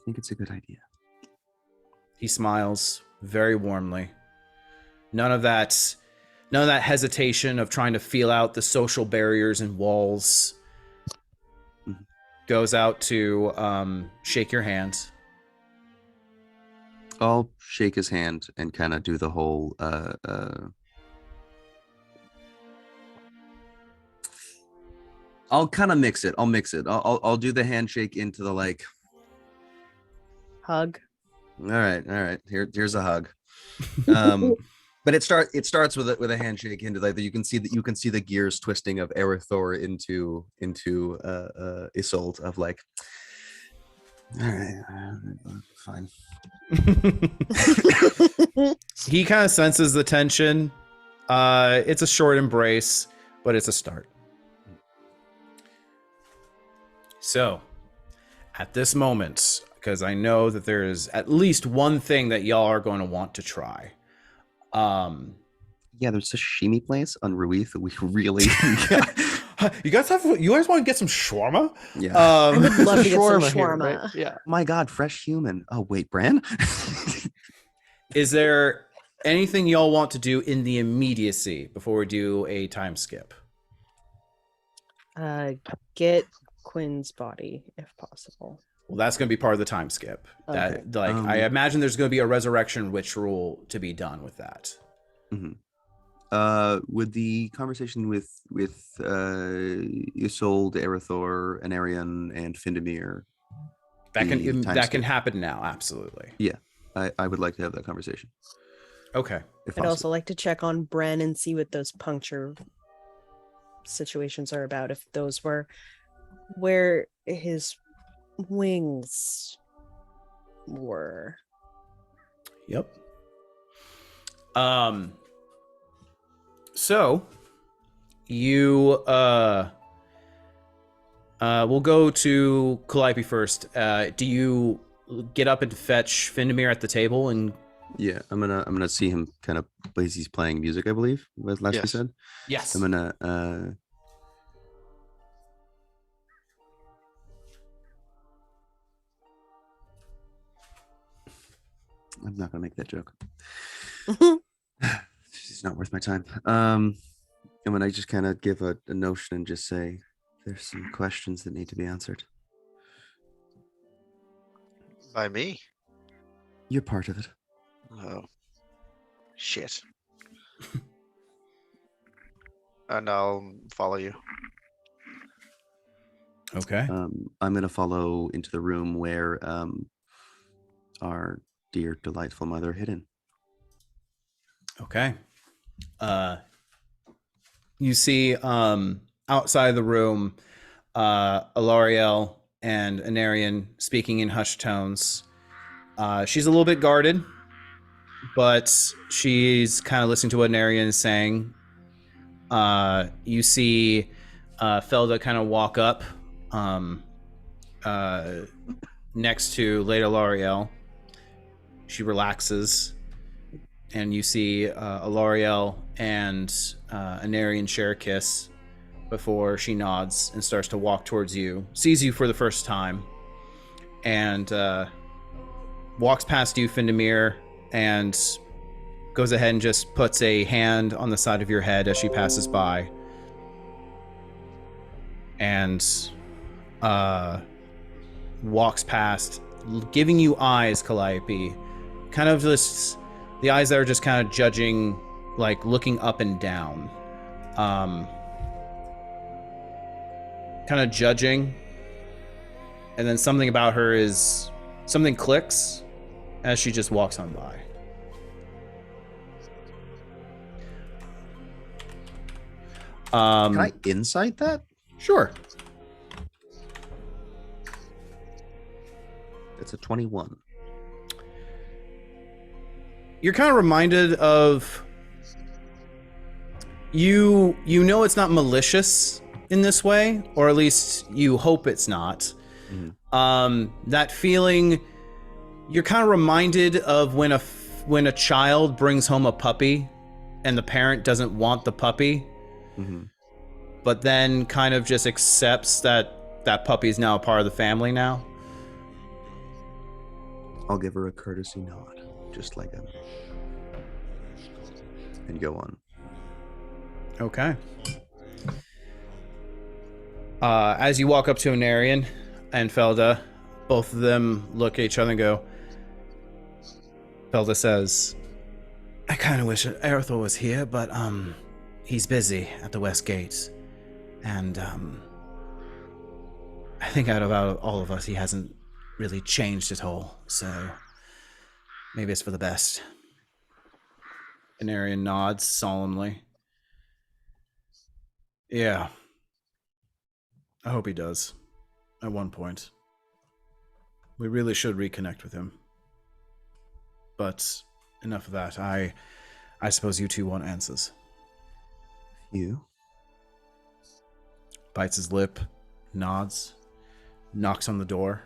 think it's a good idea. He smiles very warmly. None of that hesitation of trying to feel out the social barriers and walls. Mm-hmm. Goes out to shake your hand. I'll shake his hand and kind of do the whole I'll kind of mix it. I'll do the handshake into the like. Hug. All right. Here's a hug. But it starts with a handshake into like you can see the gears twisting of Erythor into Isolde of like. All right, fine. He kind of senses the tension. It's a short embrace, but it's a start. So, at this moment, because I know that there is at least one thing that y'all are going to want to try. Yeah, there's a sashimi place on Ruith that we really. You guys want to get some shawarma? Yeah. I would love to get some Shawarma here, shawarma. right? Yeah. My God, fresh human. Oh wait, Bran. Is there anything y'all want to do in the immediacy before we do a time skip? Get Quinn's body if possible. Well, that's going to be part of the time skip. Okay. I imagine there's going to be a resurrection ritual to be done with that. Mm-hmm. Would the conversation with Isolde, Erythor, Anarion, and Findemir That can happen now, absolutely. Yeah, I would like to have that conversation. Okay. If I'd possible. also like to check on Bren and see what those puncture situations are about. If those were where his wings were. Yep. So you we'll go to Calliope first. Do you get up and fetch Findemir at the table? And Yeah, I'm gonna see him kind of he's playing music, I believe. Was last we Yes. said. yes, I'm gonna I'm not gonna make that joke. It's not worth my time. And when I just kind of give a notion and just say, there's some questions that need to be answered. By me? You're part of it. Oh. Shit. And I'll follow you. okay. I'm gonna follow into the room where our dear, delightful mother hidden. Okay. You see outside the room Alariel and Anarion speaking in hushed tones. She's a little bit guarded, but she's kind of listening to what Anarion is saying. You see Felda kind of walk up next to Lady Alariel. She relaxes. And you see Alariel and Anarion share a kiss before she nods and starts to walk towards you, sees you for the first time, and walks past you, Findemir, and goes ahead and just puts a hand on the side of your head as she passes by. And walks past giving you eyes, Calliope. Kind of just the eyes that are just kind of judging, like looking up and down. Kind of judging. And then something about her is, something clicks as she just walks on by. Can I insight that? Sure. It's a 21. You're kind of reminded of, you know it's not malicious in this way, or at least you hope it's not. That feeling, you're kind of reminded of when a child brings home a puppy and the parent doesn't want the puppy, but then kind of just accepts that puppy is now a part of the family now. I'll give her a courtesy nod, just like him, and go on. Okay. As you walk up to Anarian and Felda, both of them look at each other and go. Felda says, I kind of wish Aerithor was here, but he's busy at the West Gate. And I think out of all of us, he hasn't really changed at all. So maybe it's for the best. Anarian nods solemnly. Yeah. I hope he does. At one point. We really should reconnect with him. But enough of that. I suppose you two want answers. You? Bites his lip, nods, knocks on the door.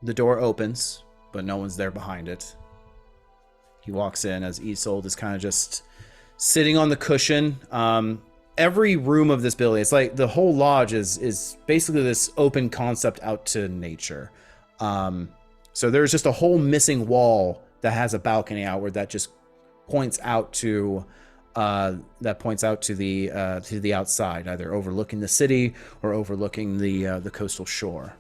The door opens, but no one's there behind it. He walks in as Isolde is kind of just sitting on the cushion. Every room of this building, it's like the whole lodge is basically this open concept out to nature. So there's just a whole missing wall that has a balcony outward that just points out to the outside, either overlooking the city or overlooking the coastal shore.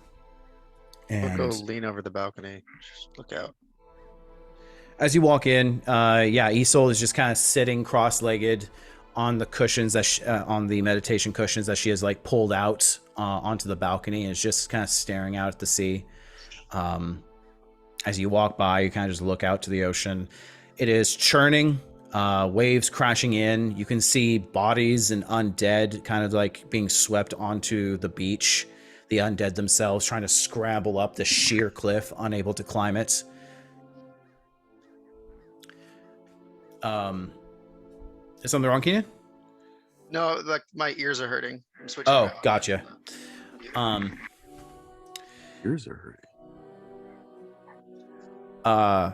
And I'll go lean over the balcony. Just look out. as you walk in, Isolde is just kind of sitting cross-legged on the cushions on the meditation cushions that she has like pulled out onto the balcony, and is just kind of staring out at the sea. As you walk by, you kind of just look out to the ocean. It is churning, waves crashing in. You can see bodies and undead kind of like being swept onto the beach. The undead themselves trying to scramble up the sheer cliff, unable to climb it. Is something wrong, Keenan? No, like my ears are hurting. I'm switching. Oh, back. gotcha. Yours are hurting.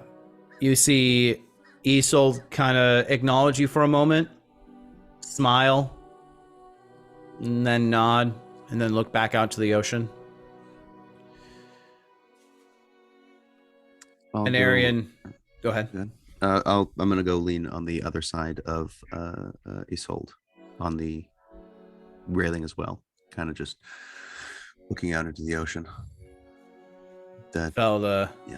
You see Isolde kind of acknowledge you for a moment, smile, and then nod, and then look back out to the ocean. Anarian, go ahead. Good. I'm gonna go lean on the other side of Isolde, on the railing as well, kind of just looking out into the ocean. Felda Yeah.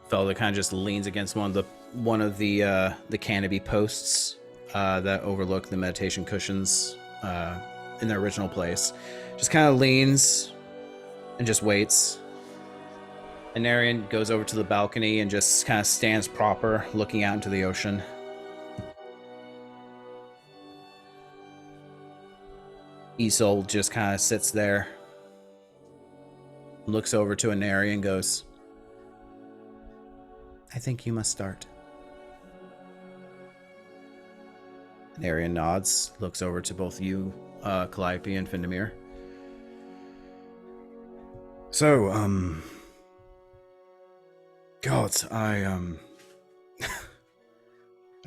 kind of just leans against one of the canopy posts that overlook the meditation cushions in their original place. Just kind of leans and just waits. Anarian goes over to the balcony and just kind of stands proper, looking out into the ocean. Isolde just kind of sits there, looks over to Anarian and goes, I think you must start. Anarian nods, looks over to both you, Calliope and Findamir. So, God, I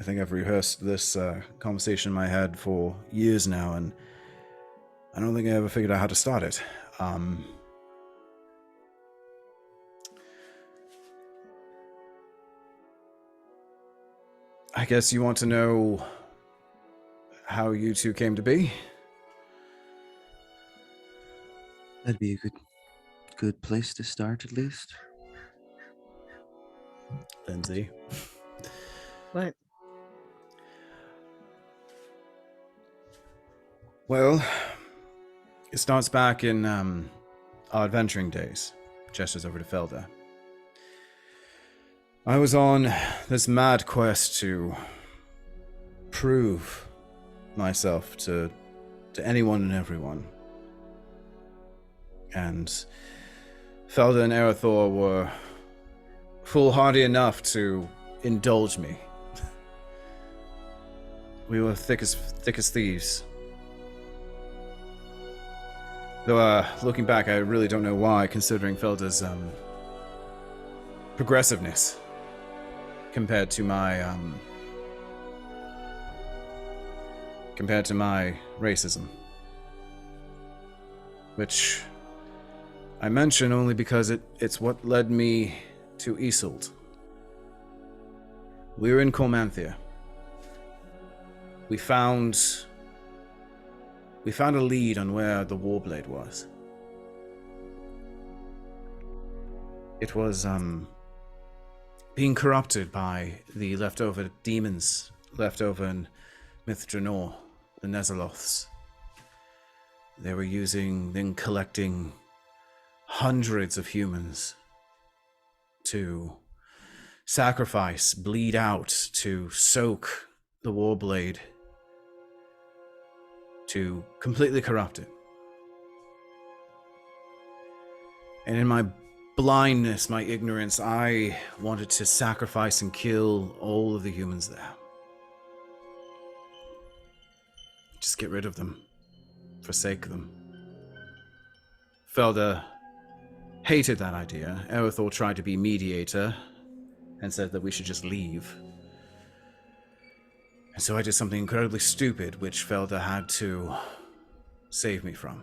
think I've rehearsed this conversation in my head for years now, and I don't think I ever figured out how to start it. I guess you want to know how you two came to be? That'd be a good place to start, at least. Lindsay. What? Well, it starts back in our adventuring days. Gestures over to Felder. I was on this mad quest to prove myself to anyone and everyone. And Felder and Arathor were foolhardy enough to indulge me. We were thick as thieves. Though, looking back, I really don't know why, considering Felder's progressiveness compared to my racism, which I mention only because it's what led me to Isolde. We were in Cormanthia. We found a lead on where the Warblade was. It was being corrupted by the leftover demons left over in Mithranor, the Nezaloths. They were collecting hundreds of humans to sacrifice, bleed out, to soak the Warblade, to completely corrupt it. And in my blindness, my ignorance, I wanted to sacrifice and kill all of the humans there. Just get rid of them. Forsake them. Felder hated that idea. Arathor tried to be mediator and said that we should just leave. And so I did something incredibly stupid, which Felder had to save me from.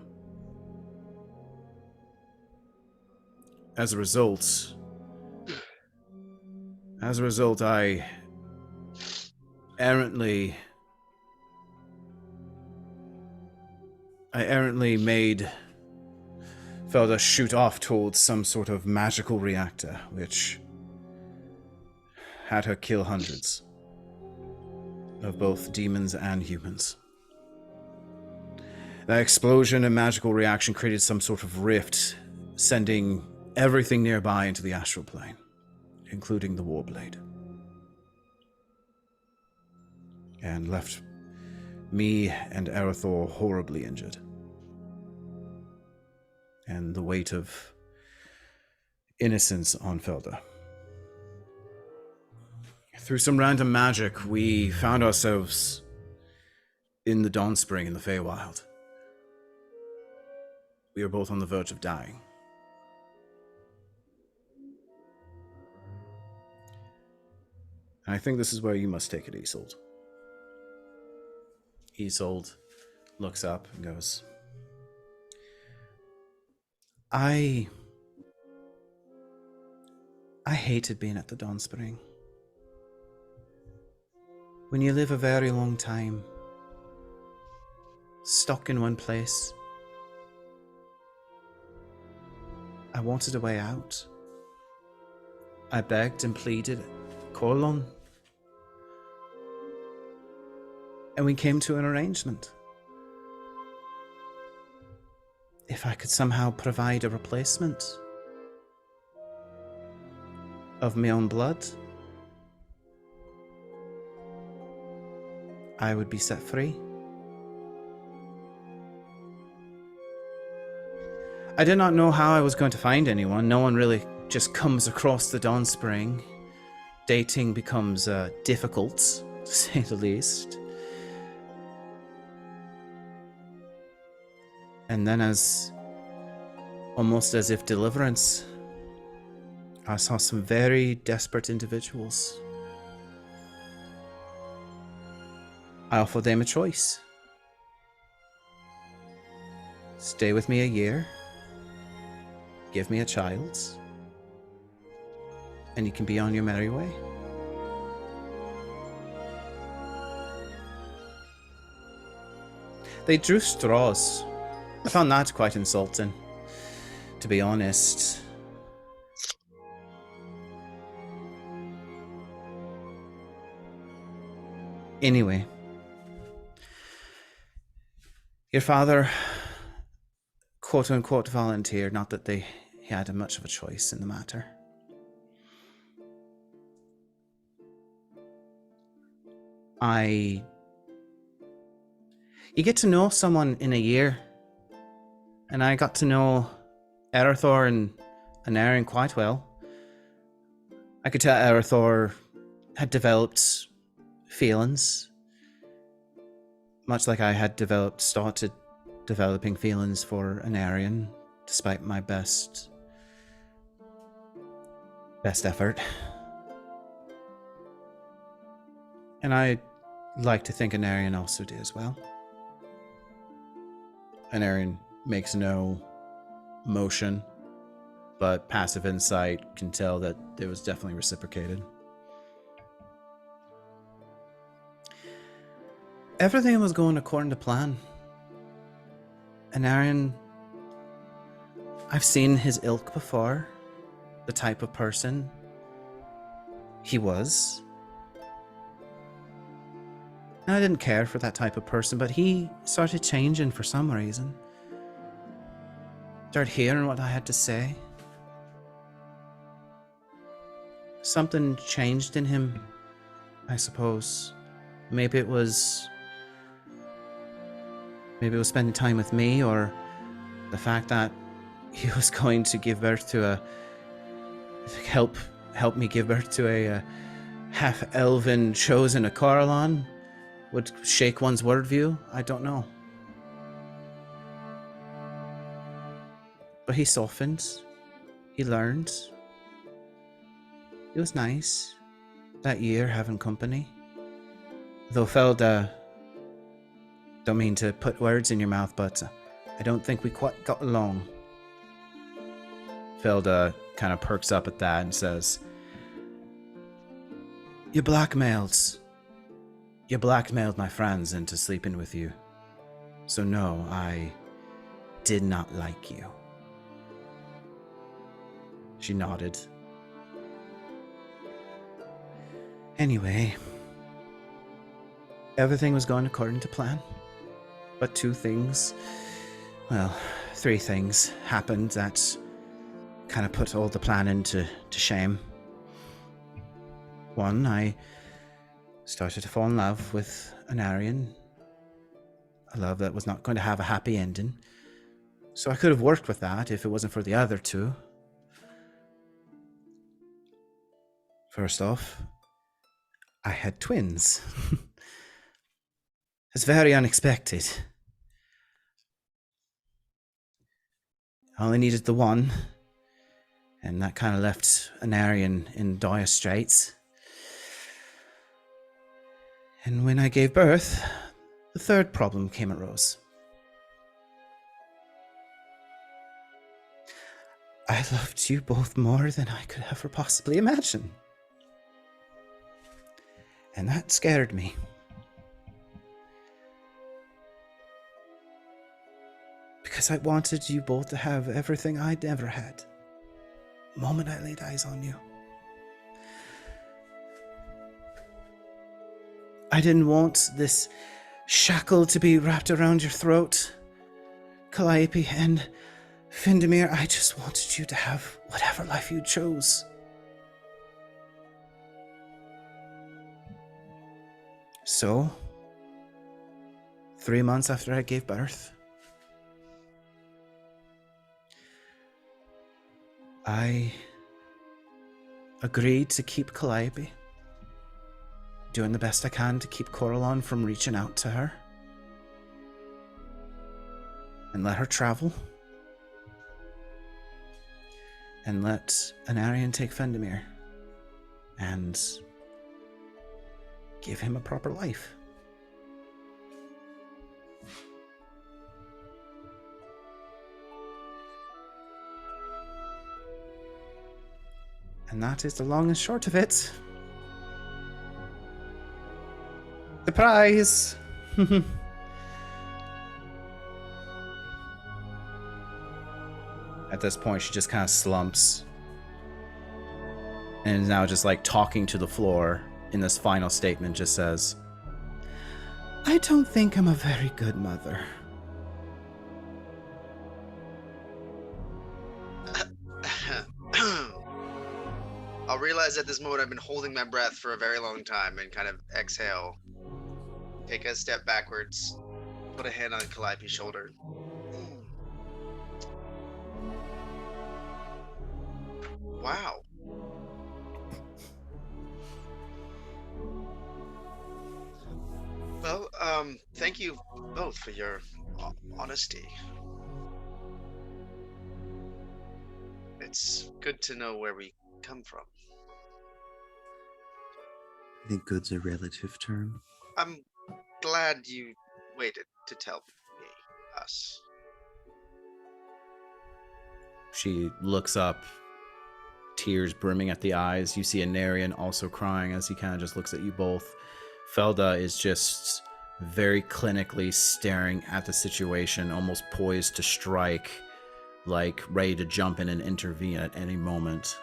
As a result, I errantly made Felder shoot off towards some sort of magical reactor, which had her kill hundreds of both demons and humans. That explosion and magical reaction created some sort of rift, sending everything nearby into the astral plane, including the Warblade. And left me and Arathor horribly injured. And the weight of innocence on Felder. Through some random magic, we found ourselves in the Dawnspring in the Feywild. We were both on the verge of dying. And I think this is where you must take it, Isolde. Isolde looks up and goes, I hated being at the Dawnspring. When you live a very long time, stuck in one place, I wanted a way out. I begged and pleaded, Corlon. And we came to an arrangement. If I could somehow provide a replacement of my own blood, I would be set free. I did not know how I was going to find anyone. No one really just comes across the Dawnspring. Dating becomes difficult, to say the least. And then almost as if deliverance, I saw some very desperate individuals. I offered them a choice. Stay with me a year, give me a child, and you can be on your merry way. They drew straws. I found that quite insulting. to be honest. Anyway, your father, quote unquote, volunteered, not that he had much of a choice in the matter. You get to know someone in a year, and I got to know Erethdor and Anarion quite well. I could tell Erethdor had developed feelings, much like I had started developing feelings for Anarion, despite my best effort. And I like to think Anarion also did as well. Anarion makes no motion, but passive insight can tell that it was definitely reciprocated. Everything was going according to plan. Anarion, I've seen his ilk before, the type of person he was. I didn't care for that type of person, but he started changing for some reason. Started hearing what I had to say. Something changed in him, I suppose. Maybe it was spending time with me, or the fact that he was going to give birth to help me give birth to a half-elven chosen Acaralon would shake one's worldview. I don't know. But he softened. He learned. It was nice that year having company. Though Felda, don't mean to put words in your mouth, but I don't think we quite got along. Felda kind of perks up at that and says, You blackmailed my friends into sleeping with you. So no, I did not like you. She nodded. Anyway, everything was going according to plan. But three things happened that kind of put all the plan into shame. One, I started to fall in love with Anarion. A love that was not going to have a happy ending. So I could have worked with that if it wasn't for the other two. First off, I had twins. It's very unexpected. I only needed the one, and that kind of left Anarion in dire straits. And when I gave birth, the third problem arose. I loved you both more than I could ever possibly imagine. And that scared me. Because I wanted you both to have everything I'd never had. The moment I laid eyes on you. I didn't want this shackle to be wrapped around your throat, Calliope and Findemir. I just wanted you to have whatever life you chose. So, 3 months after I gave birth, I agreed to keep Calliope, doing the best I can to keep Coralon from reaching out to her, and let her travel, and let Anarion take Fendemir, and give him a proper life. And that is the long and short of it. Surprise! At this point, she just kind of slumps and is now just like talking to the floor in this final statement, just says, I don't think I'm a very good mother. I'll realize at this moment I've been holding my breath for a very long time and kind of exhale. Take a step backwards. Put a hand on Calliope's shoulder. Wow. Well, thank you both for your honesty. It's good to know where we come from. I think good's a relative term. I'm glad you waited to tell me, us. She looks up, tears brimming at the eyes. You see Anarian also crying as he kind of just looks at you both. Felda is just very clinically staring at the situation, almost poised to strike, like ready to jump in and intervene at any moment.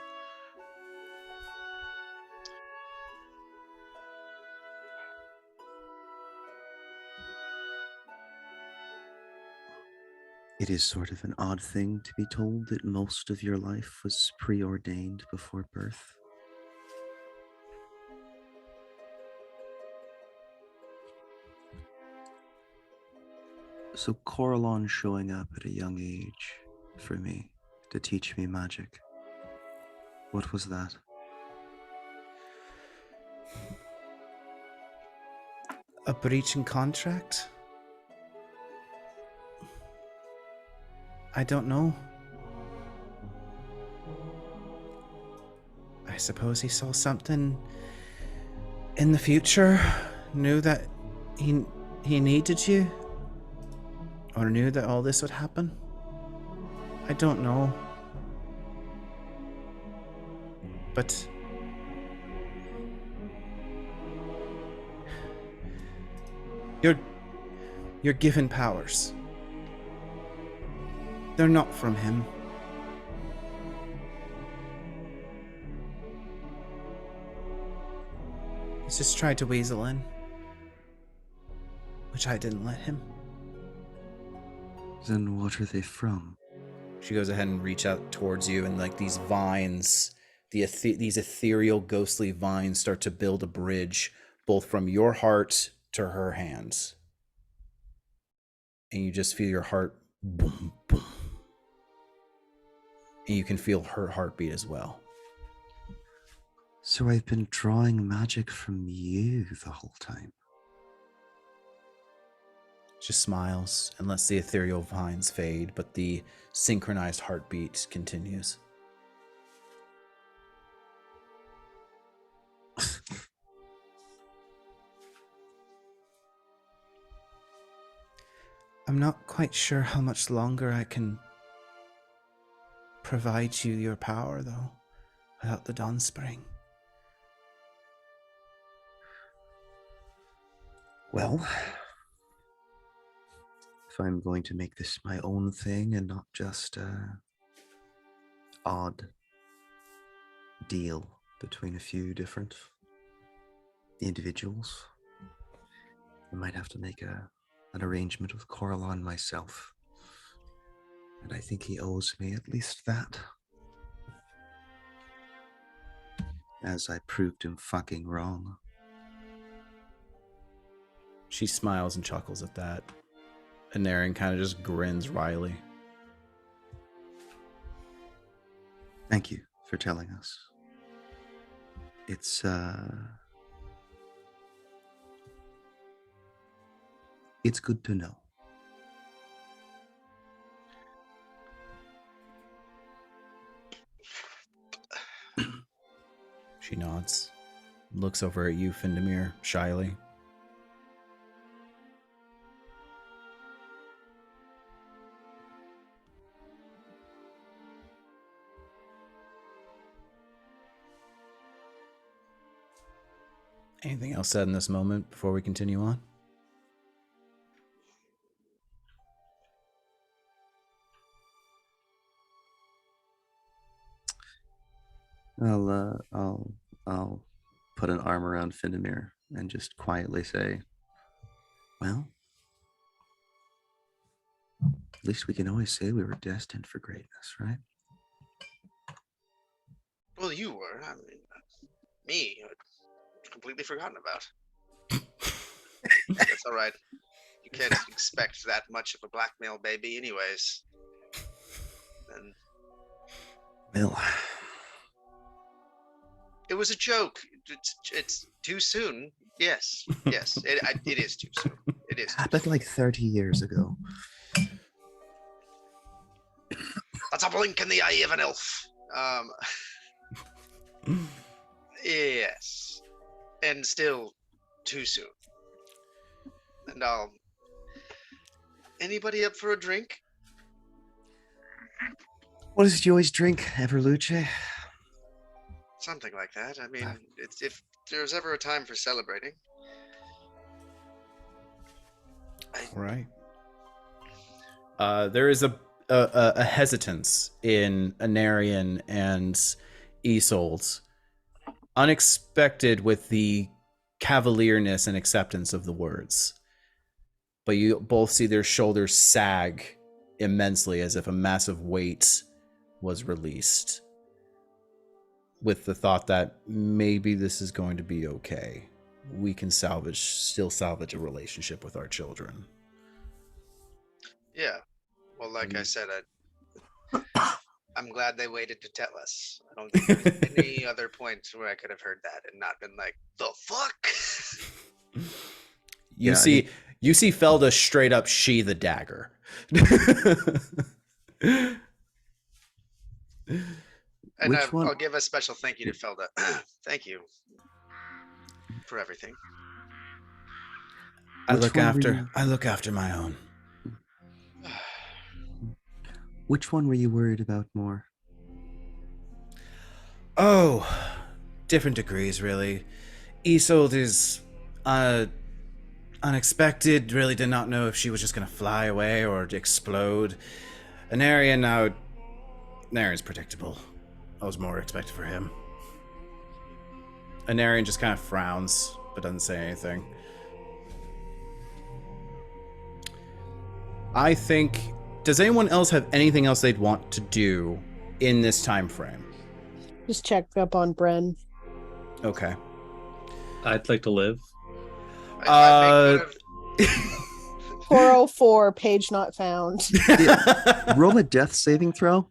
It is sort of an odd thing to be told that most of your life was preordained before birth. So Coralon showing up at a young age for me to teach me magic. What was that? A breach in contract? I don't know. I suppose he saw something in the future, knew that he needed you, or knew that all this would happen. I don't know. But you're given powers. They're not from him. He's just tried to weasel in, which I didn't let him. Then what are they from? She goes ahead and reach out towards you, and like these vines, these ethereal, ghostly vines start to build a bridge, both from your heart to her hands. And you just feel your heart boom, boom. And you can feel her heartbeat as well. So I've been drawing magic from you the whole time. Just smiles and lets the ethereal vines fade, but the synchronized heartbeat continues. I'm not quite sure how much longer I can provide you your power, though, without the Dawn Spring. Well, if I'm going to make this my own thing and not just a odd deal between a few different individuals, I might have to make an arrangement with Coralon myself. And I think he owes me at least that. As I proved him fucking wrong. She smiles and chuckles at that. And Naren kind of just grins wryly. Thank you for telling us. It's good to know. She nods, looks over at you, Findamir, shyly. Anything else said in this moment before we continue on? I'll put an arm around Findamir and just quietly say, well, at least we can always say we were destined for greatness, right? Well, you were. I mean, me, I'd completely forgotten about. That's all right. You can't expect that much of a blackmail baby, anyways. And Well, it was a joke. It's too soon. Yes, yes, it is too soon. It is. happened like 30 years ago. That's a blink in the eye of an elf. Yes, and still too soon. And anybody up for a drink? What does you always drink, Everluce? Something like that. I mean, it's if there's ever a time for celebrating. Right. There is a hesitance in Anarian and Isolde, unexpected with the cavalierness and acceptance of the words. But you both see their shoulders sag immensely as if a massive weight was released, with the thought that maybe this is going to be okay. We can still salvage a relationship with our children. Yeah. Well, like I said, I'm glad they waited to tell us. I don't think there's any other point where I could have heard that and not been like, the fuck? You see Felda straight up sheath the dagger. And Which one? I'll give a special thank you to Felda. Thank you for everything. I Which look one were after you- my own. Which one were you worried about more? Oh, different degrees, really. Isolde is unexpected. Really did not know if she was just going to fly away or explode. Anarian's predictable. I was more expected for him. Anarian just kind of frowns, but doesn't say anything. I think... Does anyone else have anything else they'd want to do in this time frame? Just check up on Bren. Okay. I'd like to live. I make 404, page not found. Roll a death saving throw.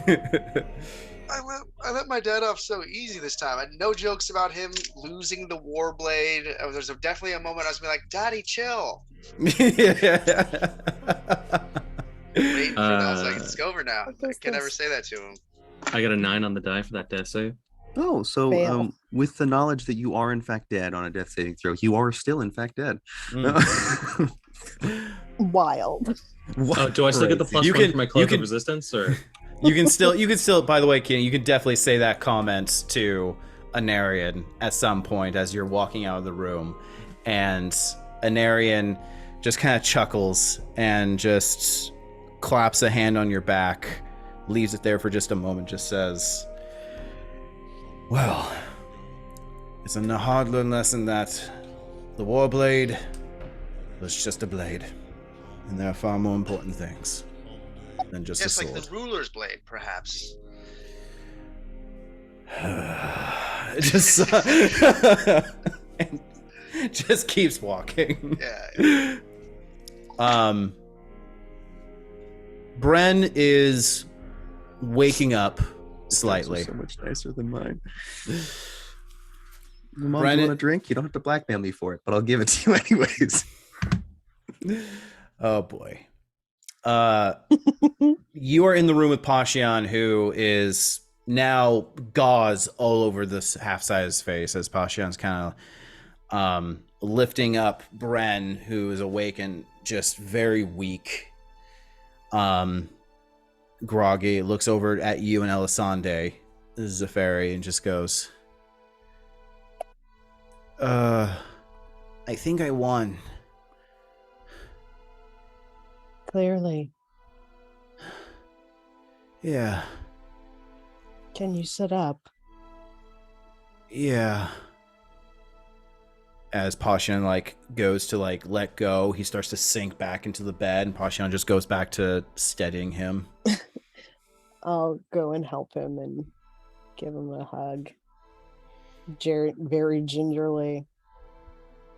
I let my dad off so easy this time. I had no jokes about him losing the Warblade. There's definitely a moment I was gonna be like, Daddy, chill. Waiting for that. I was like, it's over now. What I does can never this- say that to him. I got a 9 on the die for that death save. Oh, so Fail. with the knowledge that you are in fact dead on a death saving throw, you are still in fact dead. Wild. Oh, do I still get the plus You one can- for my you cloak can- of resistance, or You can still, by the way, Kenny, you can definitely say that comment to Anarian at some point as you're walking out of the room. And Anarian just kind of chuckles and just claps a hand on your back, leaves it there for just a moment, just says, well, it's a hard-learned lesson that the Warblade was just a blade. And there are far more important things than just Yes, a like sword. the ruler's blade, perhaps. just and just keeps walking. Yeah. Bren is waking up slightly. So much nicer than mine. Mom, Brennan- you want a drink? You don't have to blackmail me for it, but I'll give it to you anyways. Oh boy. You are in the room with Pashian, who is now gauze all over this half side of his face as Pashian's kind of lifting up Bren, who is awake and just very weak. Groggy looks over at you and Elisande, Zafari, and just goes, I think I won. Clearly. Yeah. Can you sit up? Yeah. As Pashan like goes to like let go, he starts to sink back into the bed, and Pashan just goes back to steadying him. I'll go and help him and give him a hug. Very gingerly.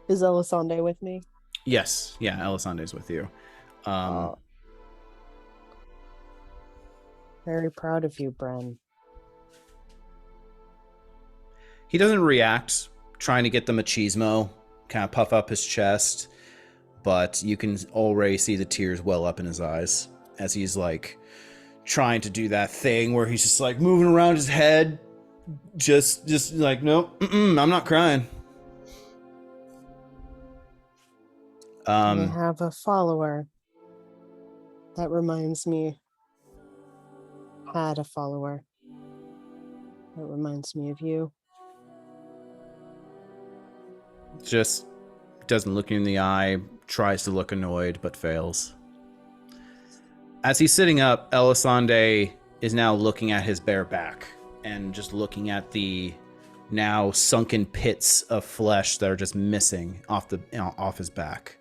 Is Elisande with me? Yes, yeah, Elisande's with you. Oh. Very proud of you, Bren. He doesn't react, trying to get the machismo, kind of puff up his chest, but you can already see the tears well up in his eyes as he's like trying to do that thing where he's just like moving around his head, just like, nope, I'm not crying. I have a follower. That reminds me. Had a follower. That reminds me of you. Just doesn't look you in the eye, tries to look annoyed, but fails. As he's sitting up, Elisande is now looking at his bare back and just looking at the now sunken pits of flesh that are just missing off his back.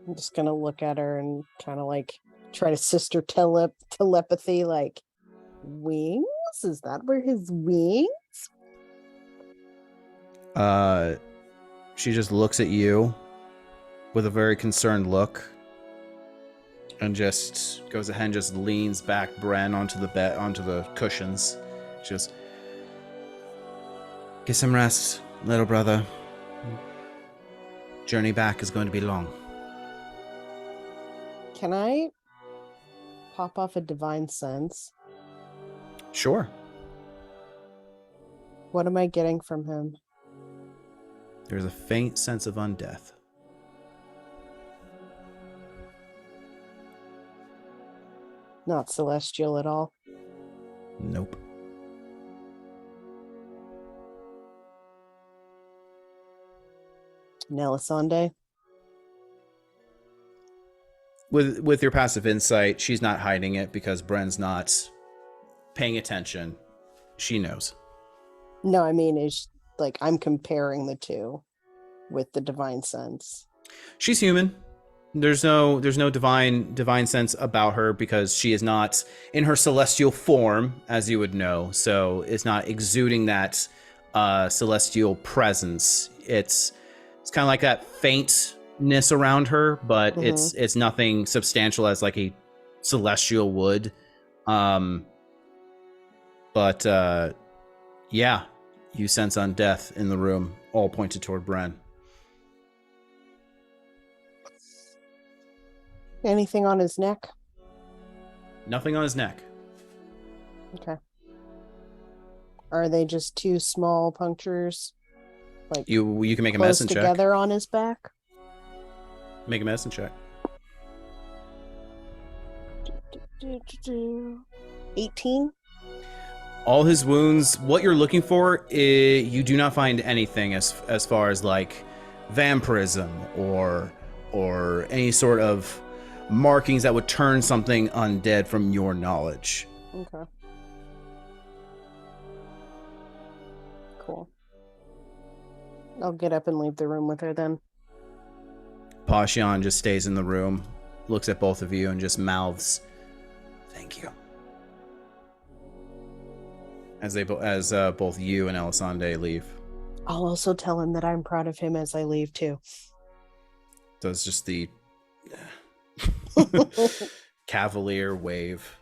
I'm just gonna look at her and kind of like try to sister telepathy, like, wings? Is that where his wings? She just looks at you with a very concerned look and just goes ahead and just leans back Bren onto the bed, onto the cushions. She goes, get some rest, little brother. Journey back is going to be long. Can I pop off a divine sense? Sure. What am I getting from him? There's a faint sense of undeath. Not celestial at all. Nope. Nelisande? With your passive insight, she's not hiding it because Bren's not paying attention. She knows. No, I mean, is like I'm comparing the two with the divine sense. She's human. There's no divine sense about her because she is not in her celestial form, as you would know. So it's not exuding that celestial presence. It's kind of like that faintness around her, but it's nothing substantial as like a celestial would. But yeah, you sense undeath in the room, all pointed toward Bren. Anything on his neck? Nothing on his neck. Okay. Are they just two small punctures? Like You can make a close medicine check. together on his back? Make a medicine check. 18? All his wounds, what you're looking for, you do not find anything as far as like vampirism or any sort of markings that would turn something undead from your knowledge. Okay. Cool. I'll get up and leave the room with her then. Pashan just stays in the room, looks at both of you, and just mouths, "Thank you." As both you and Elisande leave. I'll also tell him that I'm proud of him as I leave too. Does just the cavalier wave.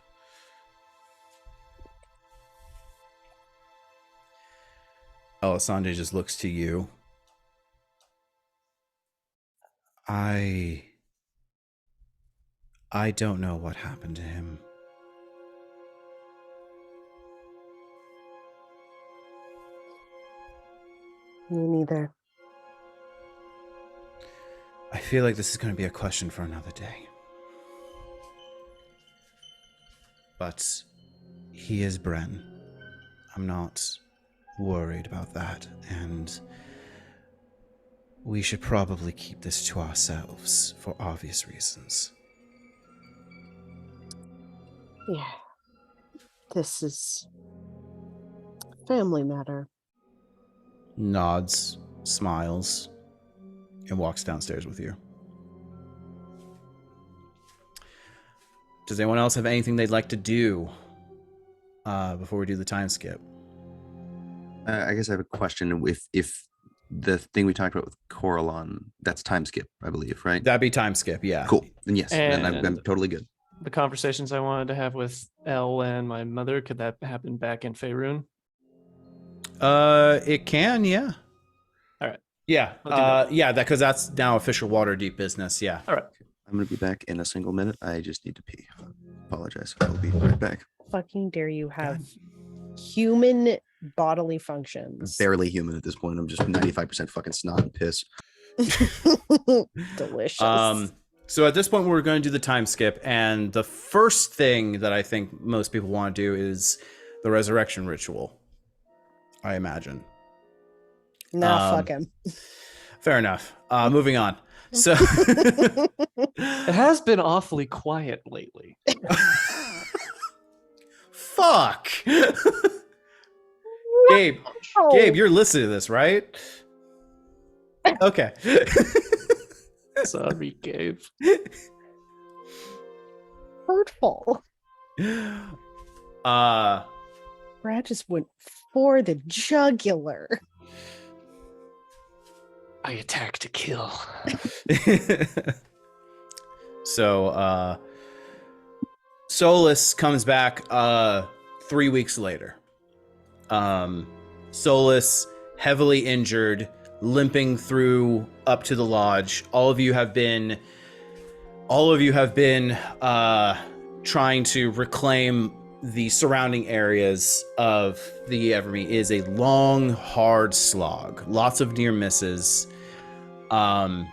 Elisande just looks to you. I don't know what happened to him. Me neither. I feel like this is going to be a question for another day. But he is Bren. I'm not worried about that, and we should probably keep this to ourselves for obvious reasons. Yeah. This is a family matter. nods, smiles, and walks downstairs with you. Does anyone else have anything they'd like to do before we do the time skip? I guess I have a question. If the thing we talked about with Coralon, that's time skip, I believe, right? That'd be time skip, yeah. Cool. Then yes, then I'm And- totally good. The conversations I wanted to have with Elle and my mother, could that happen back in Faerun? It can, yeah. All right. Yeah, I'll do that. yeah, because that's now official Waterdeep business, yeah. All right. I'm gonna be back in a single minute. I just need to pee. Apologize. I'll be right back. Fucking dare you have human bodily functions. Barely human at this point. I'm just 95% fucking snot and piss. Delicious. So at this point, we're going to do the time skip, and the first thing that I think most people want to do is the resurrection ritual. I imagine. Nah, fuck him. Fair enough. Moving on. So It has been awfully quiet lately. fuck. Gabe, Gabe, you're listening to this, right? Okay. Sorry, Gabe. Hurtful. Brad just went for the jugular. I attack to kill. So Solus comes back 3 weeks later. Solus heavily injured, limping through up to the lodge. All of you have been trying to reclaim the surrounding areas of the Evermeet. It is a long, hard slog. Lots of near misses. But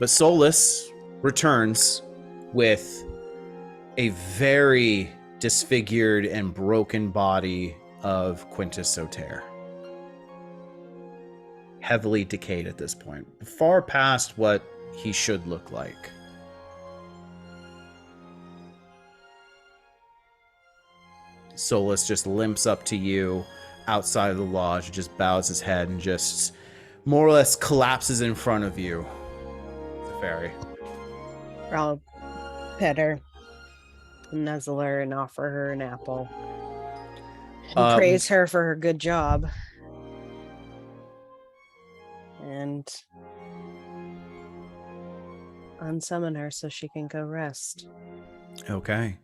Solus returns with a very disfigured and broken body of Quintus Soter. Heavily decayed at this point, far past what he should look like. Solus just limps up to you outside of the lodge, just bows his head and just more or less collapses in front of you. The fairy. I'll pet her, nuzzle her, and offer her an apple. And praise her for her good job. And unsummon her so she can go rest. Okay.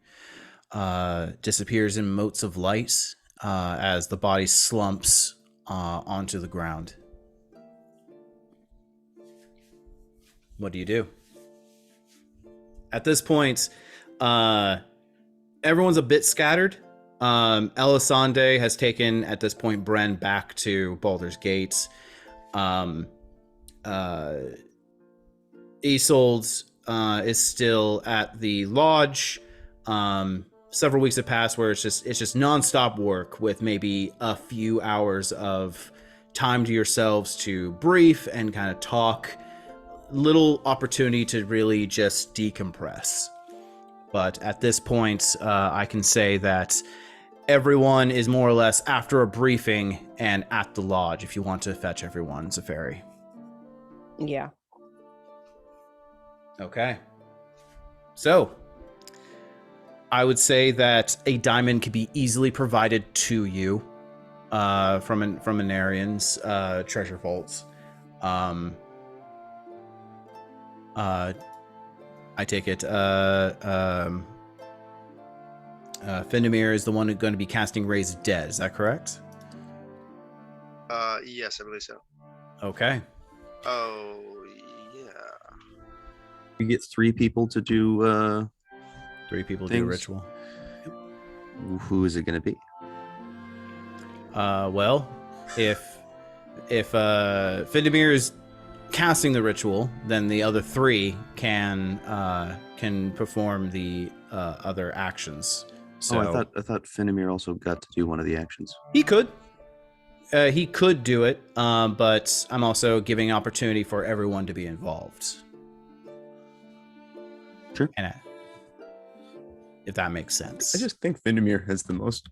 Disappears in motes of light as the body slumps onto the ground. What do you do? At this point, everyone's a bit scattered. Elisande has taken, at this point, Bren back to Baldur's Gate. Isolde is still at the lodge. Several weeks have passed where it's just nonstop work with maybe a few hours of time to yourselves to brief and kind of talk. Little opportunity to really just decompress. But at this point, I can say that everyone is more or less after a briefing and at the lodge if you want to fetch everyone, Zafari. Yeah. Okay. So, I would say that a diamond could be easily provided to you from Anarian's treasure vaults. I take it Findamir is the one who's going to be casting Raise Dead. Is that correct? Yes, I believe so. Okay. Oh, yeah. You get 3 people to do 3 people do a things. ritual. Who is it going to be? Well, if Findamir is casting the ritual, then the other 3 can perform the other actions. So I thought Findamir also got to do one of the actions. he could do it, but I'm also giving opportunity for everyone to be involved. Sure. And if that makes sense. I just think Findamir has the most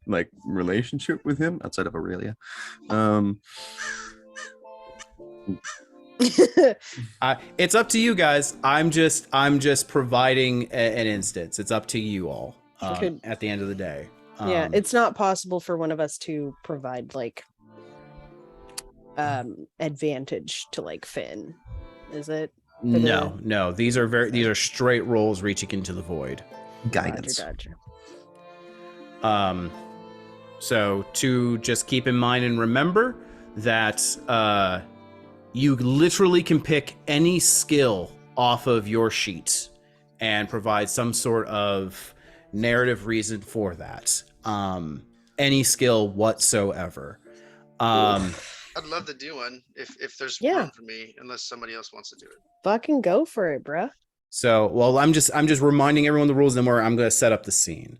relationship with him outside of Aurelia. It's up to you guys. I'm just providing an instance. It's up to you all Okay. at the end of the day. Yeah, it's not possible for one of us to provide like advantage to like Finn, is it? No. These are straight rolls reaching into the void. Guidance. Dodger. So to just keep in mind and remember that you literally can pick any skill off of your sheet and provide some sort of narrative reason for that. Any skill whatsoever. I'd love to do one if there's Yeah. room for me, unless somebody else wants to do it. Fucking go for it, bruh. So, well, I'm just reminding everyone the rules, and I'm going to set up the scene.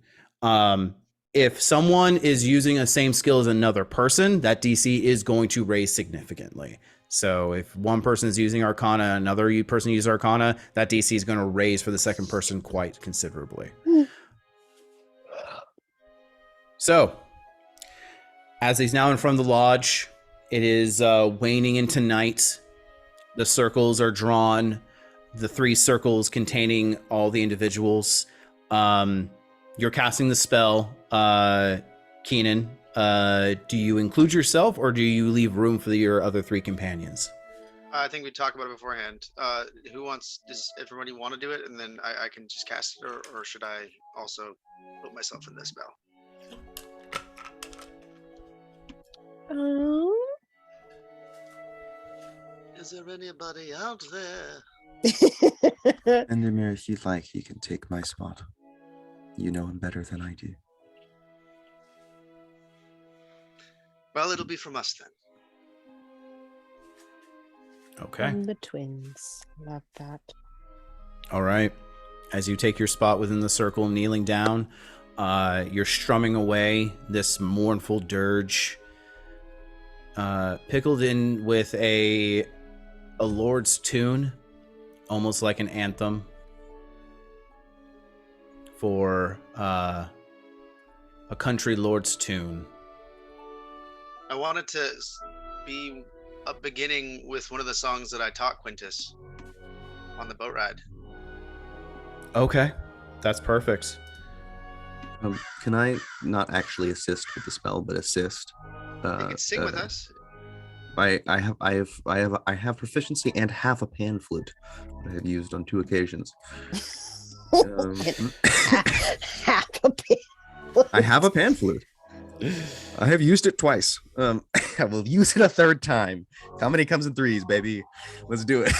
If someone is using the same skill as another person, that DC is going to raise significantly. So if one person is using Arcana, another person uses Arcana, that DC is going to raise for the second person quite considerably. So, as he's now in front of the lodge, it is waning into night. The circles are drawn. The 3 circles containing all the individuals. You're casting the spell, Keenan. Do you include yourself, or do you leave room for your other 3 companions? I think we talked about it beforehand. Does everybody want to do it? And then I can just cast it, or should I also put myself in this spell? Is there anybody out there? Endemir, if you'd like, you can take my spot. You know him better than I do. Well, it'll be from us then. Okay. And the twins. Love that. All right. As you take your spot within the circle, kneeling down, you're strumming away this mournful dirge, pickled in with a lord's tune, almost like an anthem for a country lord's tune. I wanted to be a beginning with one of the songs that I taught Quintus on the boat ride. Okay, that's perfect. Can I not actually assist with the spell, but assist? You can sing with us. I have proficiency and have a pan flute that I have used on 2 occasions. Half a bit. I have a pan flute. I have used it twice. I will use it a 3rd time. How many comes in 3s, baby? Let's do it.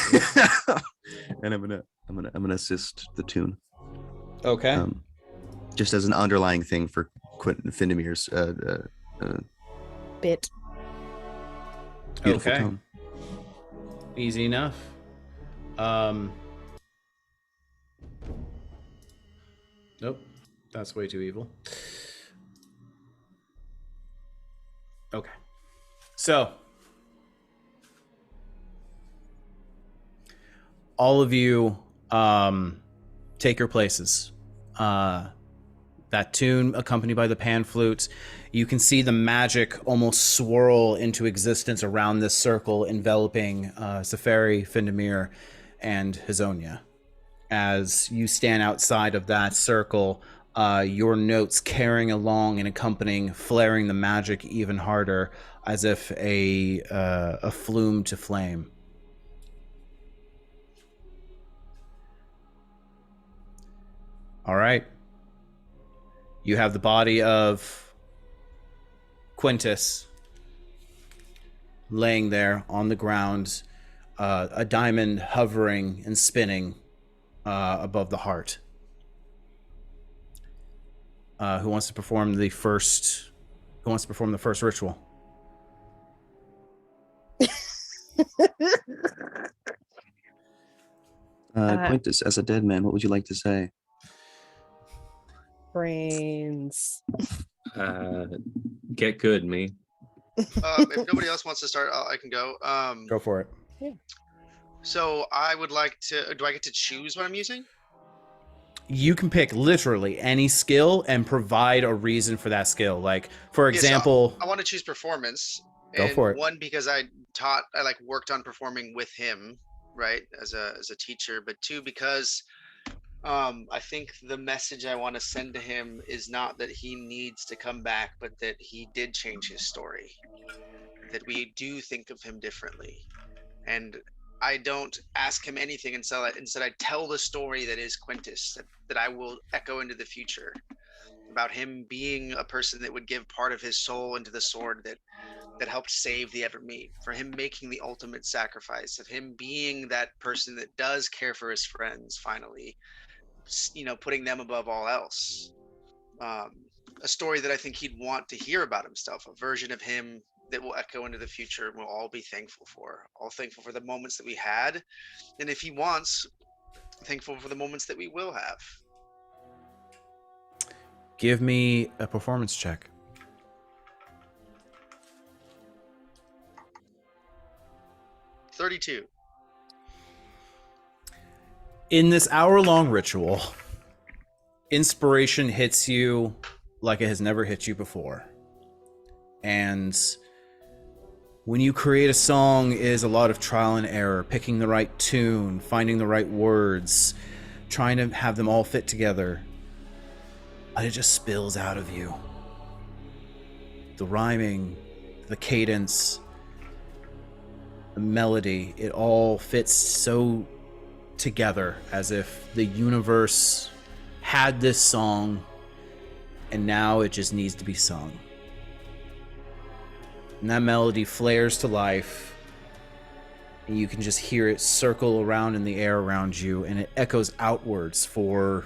And I'm gonna assist the tune. Okay. Just as an underlying thing for Quentin Findemir's Bit. beautiful Okay. tone. Easy enough. Nope. That's way too evil. Okay. So, all of you take your places. That tune accompanied by the pan flute. You can see the magic almost swirl into existence around this circle, enveloping Safari, Findemir, and Hazonia. As you stand outside of that circle, your notes carrying along and accompanying, flaring the magic even harder, as if a flume to flame. All right. You have the body of Quintus laying there on the ground, a diamond hovering and spinning above the heart. Who wants to perform the first ritual? Quintus, as a dead man, what would you like to say? Brains. Get good, me. If nobody else wants to start, I can go. Go for it. So I would like to. Do I get to choose what I'm using? You can pick literally any skill and provide a reason for that skill. Like, for Yeah, so example, I want to choose performance. Go and for it. One, because I I like worked on performing with him, right, as a teacher, but two, because I think the message I want to send to him is not that he needs to come back, but that he did change his story, that we do think of him differently. And I don't ask him anything instead I tell the story that is Quintus, that I will echo into the future, about him being a person that would give part of his soul into the sword that helped save the Evermeet, for him making the ultimate sacrifice, of him being that person that does care for his friends finally, putting them above all else. A story that I think he'd want to hear about himself, a version of him that will echo into the future and we'll all be thankful for. All thankful for the moments that we had, and if he wants, thankful for the moments that we will have. Give me a performance check. $32. In this hour-long ritual, inspiration hits you like it has never hit you before. And when you create a song, it is a lot of trial and error, picking the right tune, finding the right words, trying to have them all fit together. But it just spills out of you. The rhyming, the cadence, the melody, it all fits so together, as if the universe had this song and now it just needs to be sung. And that melody flares to life, and you can just hear it circle around in the air around you, and it echoes outwards for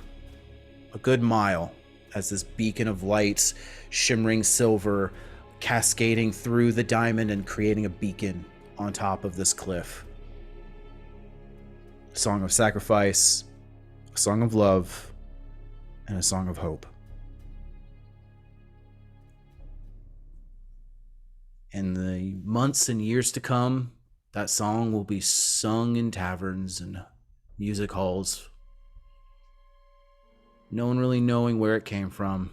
a good mile as this beacon of light, shimmering silver, cascading through the diamond and creating a beacon on top of this cliff. A song of sacrifice, a song of love, and a song of hope. In the months and years to come, that song will be sung in taverns and music halls. No one really knowing where it came from,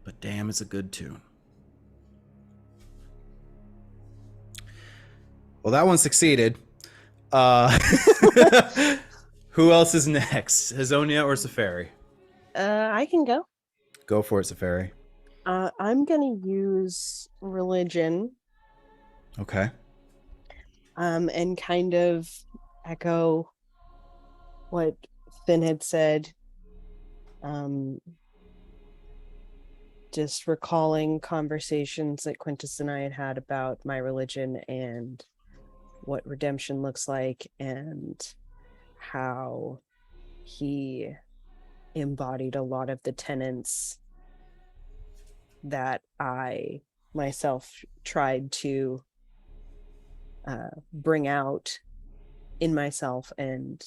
but damn, it's a good tune. Well, that one succeeded. Who else is next? Hazonia or Safari? I can go. Go for it, Safari. I'm gonna use religion, Okay. and kind of echo what Finn had said. Just recalling conversations that Quintus and I had had about my religion and what redemption looks like, and how he embodied a lot of the tenets that I myself tried to bring out in myself and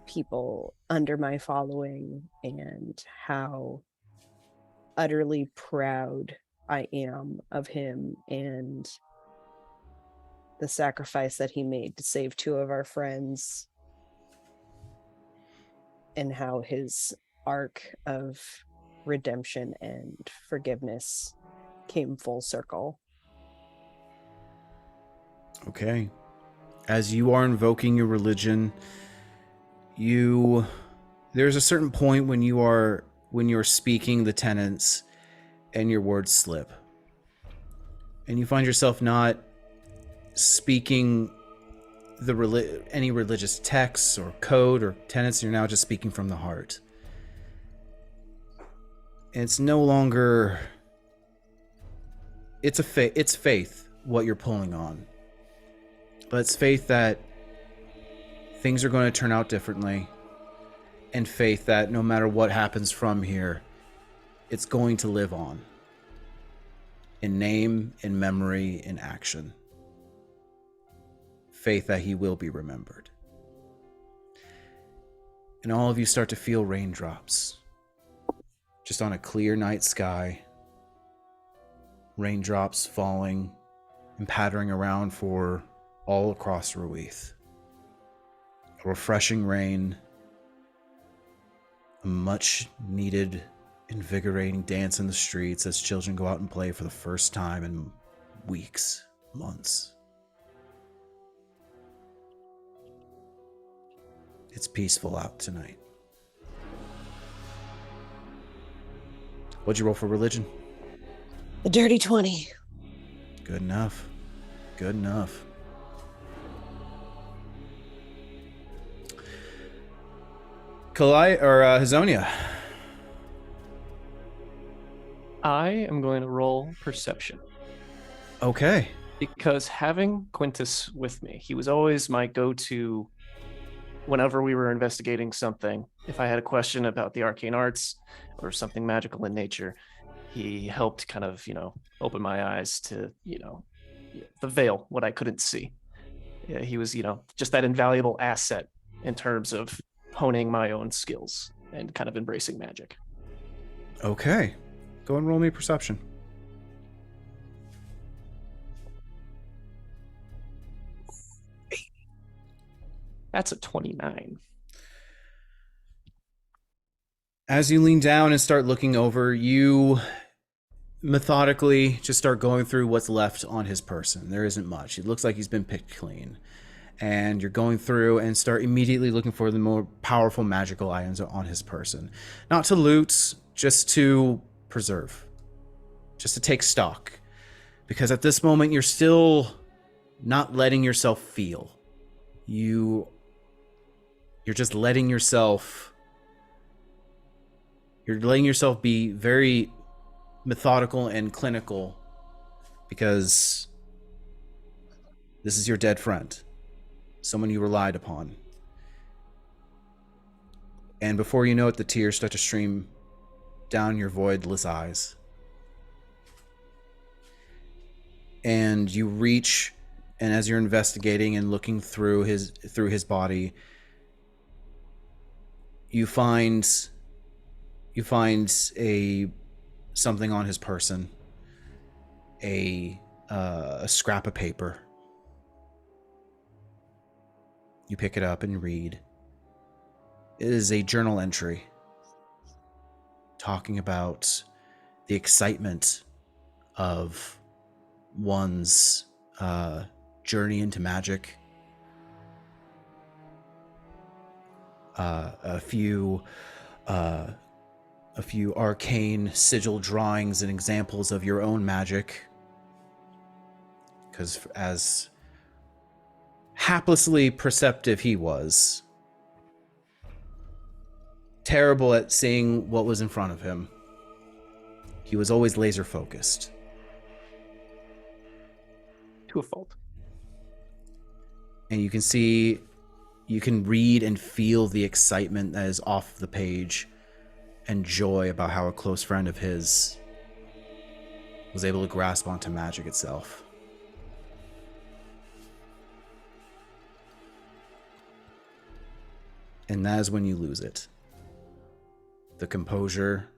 people under my following, and how utterly proud I am of him and the sacrifice that he made to save two of our friends, and how his arc of redemption and forgiveness came full circle. Okay. As you are invoking your religion, there's a certain point when you're speaking the tenets and your words slip. And you find yourself not speaking any religious texts or code or tenets, you're now just speaking from the heart. And it's no longer, it's faith what you're pulling on. But it's faith that things are going to turn out differently, and faith that no matter what happens from here, it's going to live on. In name, in memory, in action. Faith that he will be remembered. And all of you start to feel raindrops. Just on a clear night sky. Raindrops falling and pattering around for all across Ruith. A refreshing rain. A much needed, invigorating dance in the streets as children go out and play for the first time in weeks, months. It's peaceful out tonight. What'd you roll for religion? The dirty 20. Good enough. Good enough. Hazonia. I am going to roll perception. Okay. Because having Quintus with me, he was always my go-to whenever we were investigating something. If I had a question about the arcane arts or something magical in nature, he helped kind of, open my eyes to, the veil, what I couldn't see. Yeah, he was, just that invaluable asset in terms of honing my own skills and kind of embracing magic. Okay. Go and roll me perception. That's a 29. As you lean down and start looking over, you methodically just start going through what's left on his person. There isn't much. It looks like he's been picked clean. And you're going through and start immediately looking for the more powerful magical items on his person. Not to loot, just to preserve. Just to take stock. Because at this moment, you're still not letting yourself feel. You're just letting yourself... You're letting yourself be very methodical and clinical because this is your dead friend, someone you relied upon. And before you know it, the tears start to stream down your voidless eyes. And you reach, and as you're investigating and looking through his body, you find something on his person, a scrap of paper. You pick it up and read. It is a journal entry talking about the excitement of one's journey into magic. A few arcane sigil drawings and examples of your own magic. Because as haplessly perceptive he was, terrible at seeing what was in front of him, he was always laser focused. To a fault. And you can read and feel the excitement that is off the page and joy about how a close friend of his was able to grasp onto magic itself. And that is when you lose it. The composure,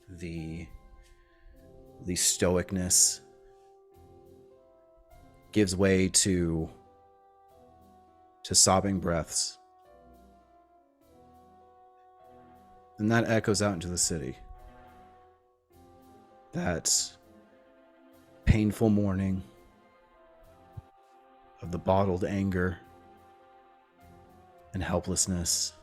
the stoicness gives way to sobbing breaths. And that echoes out into the city. That painful mourning of the bottled anger and helplessness.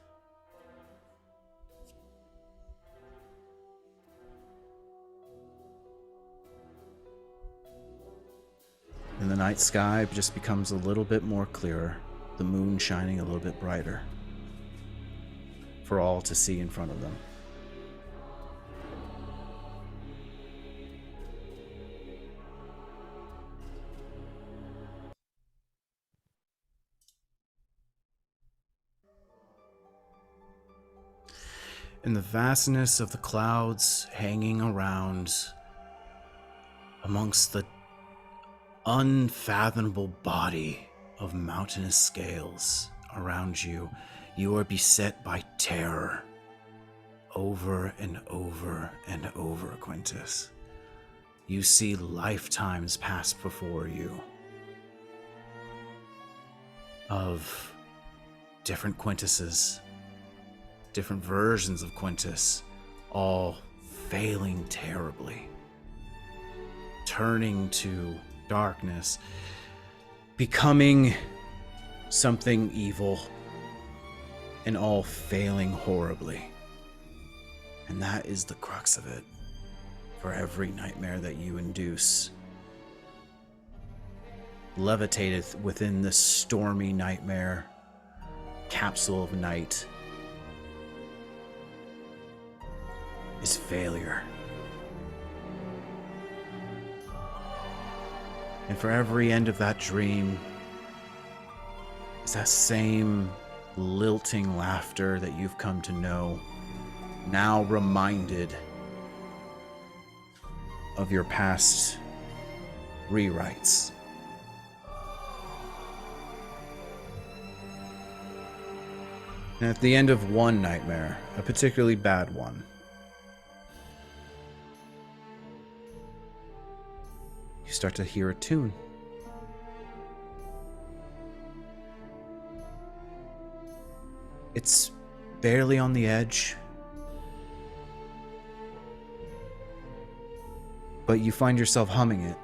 And the night sky just becomes a little bit more clearer, the moon shining a little bit brighter for all to see in front of them. In the vastness of the clouds hanging around amongst the unfathomable body of mountainous scales around you, you are beset by terror over and over and over, Quintus. You see lifetimes pass before you of different Quintuses, different versions of Quintus, all failing terribly, turning to darkness, becoming something evil, and all failing horribly. And that is the crux of it. For every nightmare that you induce, levitateth within this stormy nightmare capsule of night is failure. And for every end of that dream is that same lilting laughter that you've come to know, now reminded of your past rewrites. And at the end of one nightmare, a particularly bad one, you start to hear a tune. It's barely on the edge, but you find yourself humming it.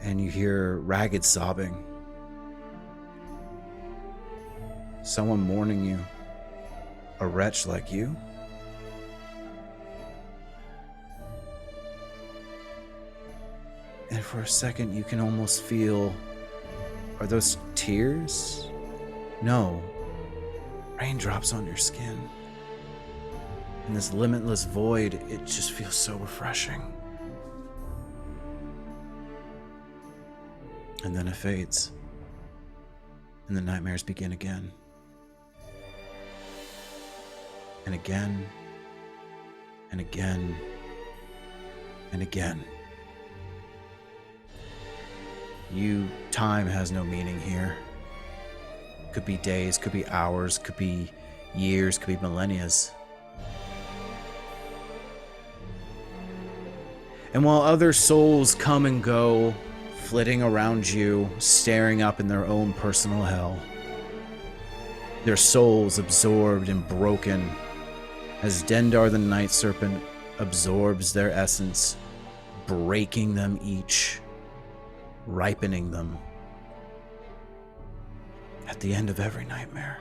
And you hear ragged sobbing. Someone mourning you. A wretch like you. And for a second, you can almost feel, are those tears? No. Raindrops on your skin. In this limitless void, it just feels so refreshing. And then it fades. And the nightmares begin again. And again. And again. And again. Time has no meaning here. Could be days, could be hours, could be years, could be millennias. And while other souls come and go, flitting around you, staring up in their own personal hell, their souls absorbed and broken as Dendar the Night Serpent absorbs their essence, breaking them each, ripening them at the end of every nightmare.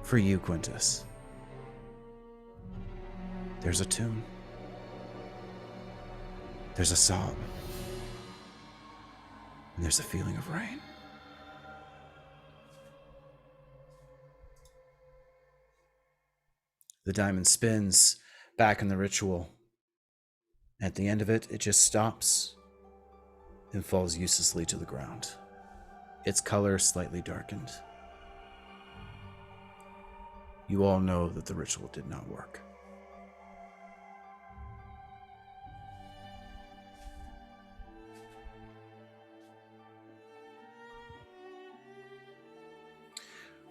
For you, Quintus, there's a tune. There's a sob. And there's a feeling of rain. The diamond spins back in the ritual. At the end of it, it just stops and falls uselessly to the ground. Its color slightly darkened. You all know that the ritual did not work.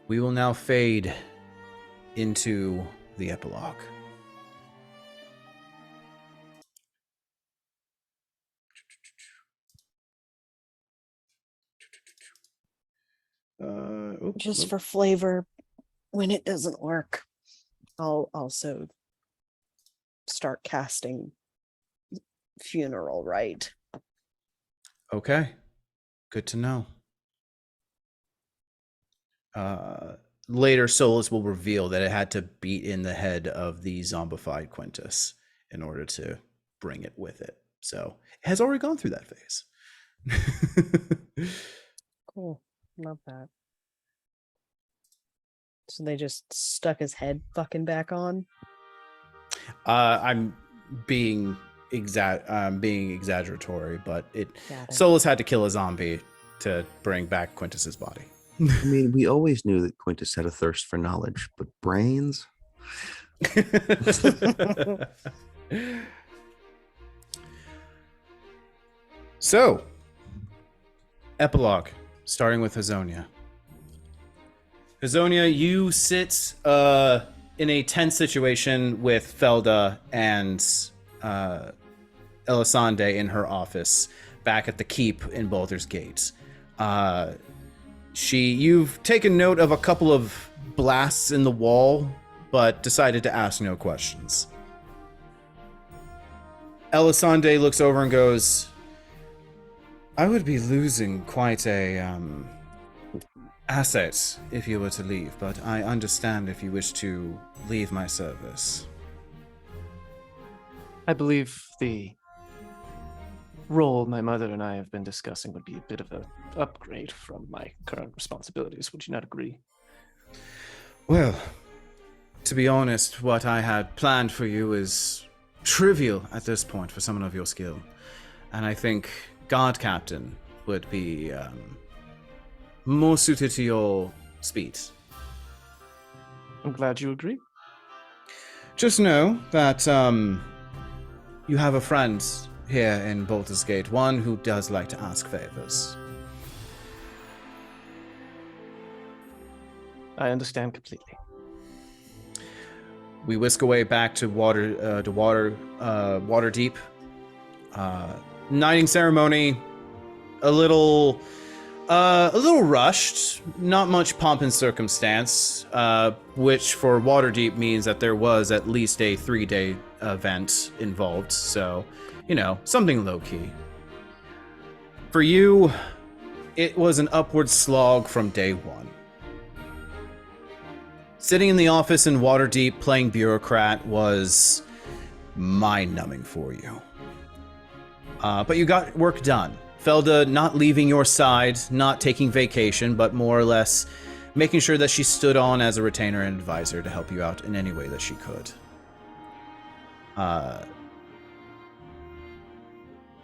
We will now fade into the epilogue. Just for flavor, when it doesn't work, I'll also start casting funeral rite. Okay, good to know. Later, Solus will reveal that it had to beat in the head of the zombified Quintus in order to bring it with it. So it has already gone through that phase. Cool. Love that. So they just stuck his head fucking back on? I'm being exaggeratory, but Got it. Solus had to kill a zombie to bring back Quintus's body. I mean, we always knew that Quintus had a thirst for knowledge, but brains? So, epilogue, starting with Hazonia. Hazonia, you sit in a tense situation with Felda and Elisande in her office back at the keep in Baldur's Gate. You've taken note of a couple of blasts in the wall, but decided to ask no questions. Elisande looks over and goes, I would be losing quite a asset if you were to leave, but I understand if you wish to leave my service. I believe the role my mother and I have been discussing would be a bit of an upgrade from my current responsibilities. Would you not agree? Well, to be honest, what I had planned for you is trivial at this point for someone of your skill. And I think Guard Captain would be more suited to your speed. I'm glad you agree. Just know that you have a friend here in Baldur's Gate, one who does like to ask favors. I understand completely. We whisk away back to Waterdeep. Knighting ceremony, a little rushed. Not much pomp and circumstance, which for Waterdeep means that there was at least a 3-day event involved. So, something low key. For you, it was an upward slog from day one. Sitting in the office in Waterdeep playing bureaucrat was mind-numbing for you. But you got work done. Felda not leaving your side, not taking vacation, but more or less making sure that she stood on as a retainer and advisor to help you out in any way that she could.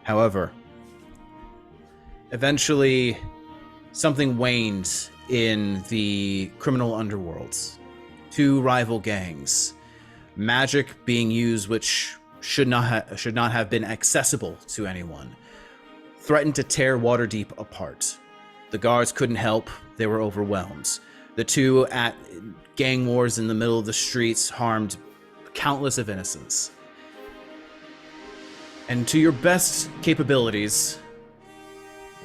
However, eventually something waned in the criminal underworlds. 2 rival gangs, magic being used which should not have been accessible to anyone, threatened to tear Waterdeep apart. The guards couldn't help, they were overwhelmed. The 2 at gang wars in the middle of the streets harmed countless of innocents. And to your best capabilities,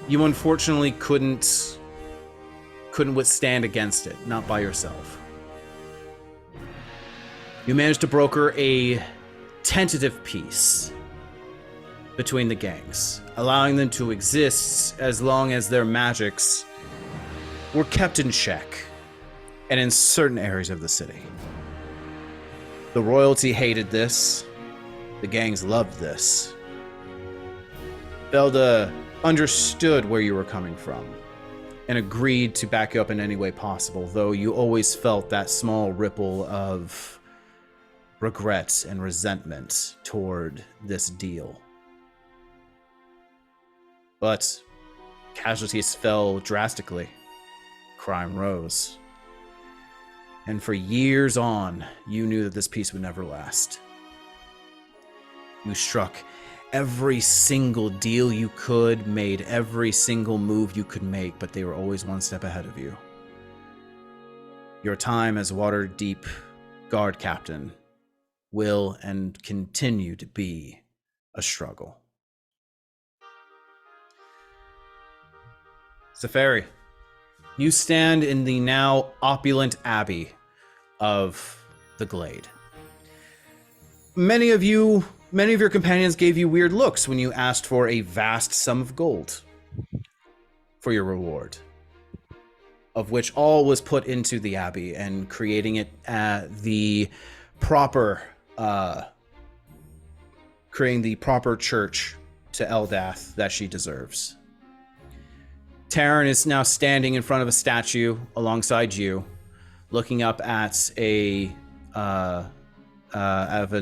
you unfortunately couldn't withstand against it, not by yourself. You managed to broker a tentative peace between the gangs, allowing them to exist as long as their magics were kept in check, and in certain areas of the city. The royalty hated this, the gangs loved this. Felda understood where you were coming from, and agreed to back you up in any way possible, though you always felt that small ripple of regret and resentment toward this deal. But casualties fell drastically. Crime rose. And for years on, you knew that this peace would never last. You struck every single deal you could, made every single move you could make, but they were always one step ahead of you. Your time as Waterdeep Guard Captain will and continue to be a struggle. Safari, you stand in the now opulent abbey of the Glade. Many of your companions gave you weird looks when you asked for a vast sum of gold for your reward, of which all was put into the abbey and creating it the proper creating the proper church to Eldath that she deserves. Taryn is now standing in front of a statue alongside you, looking up at an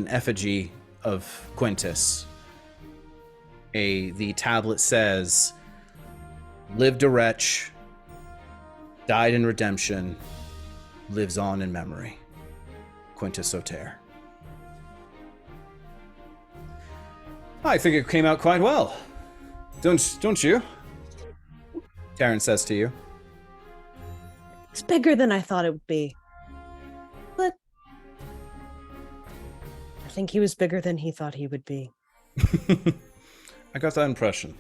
effigy of Quintus. The tablet says, "Lived a wretch, died in redemption, lives on in memory. Quintus Soter." I think it came out quite well. Don't you? Taryn says to you. It's bigger than I thought it would be. But I think he was bigger than he thought he would be. I got that impression.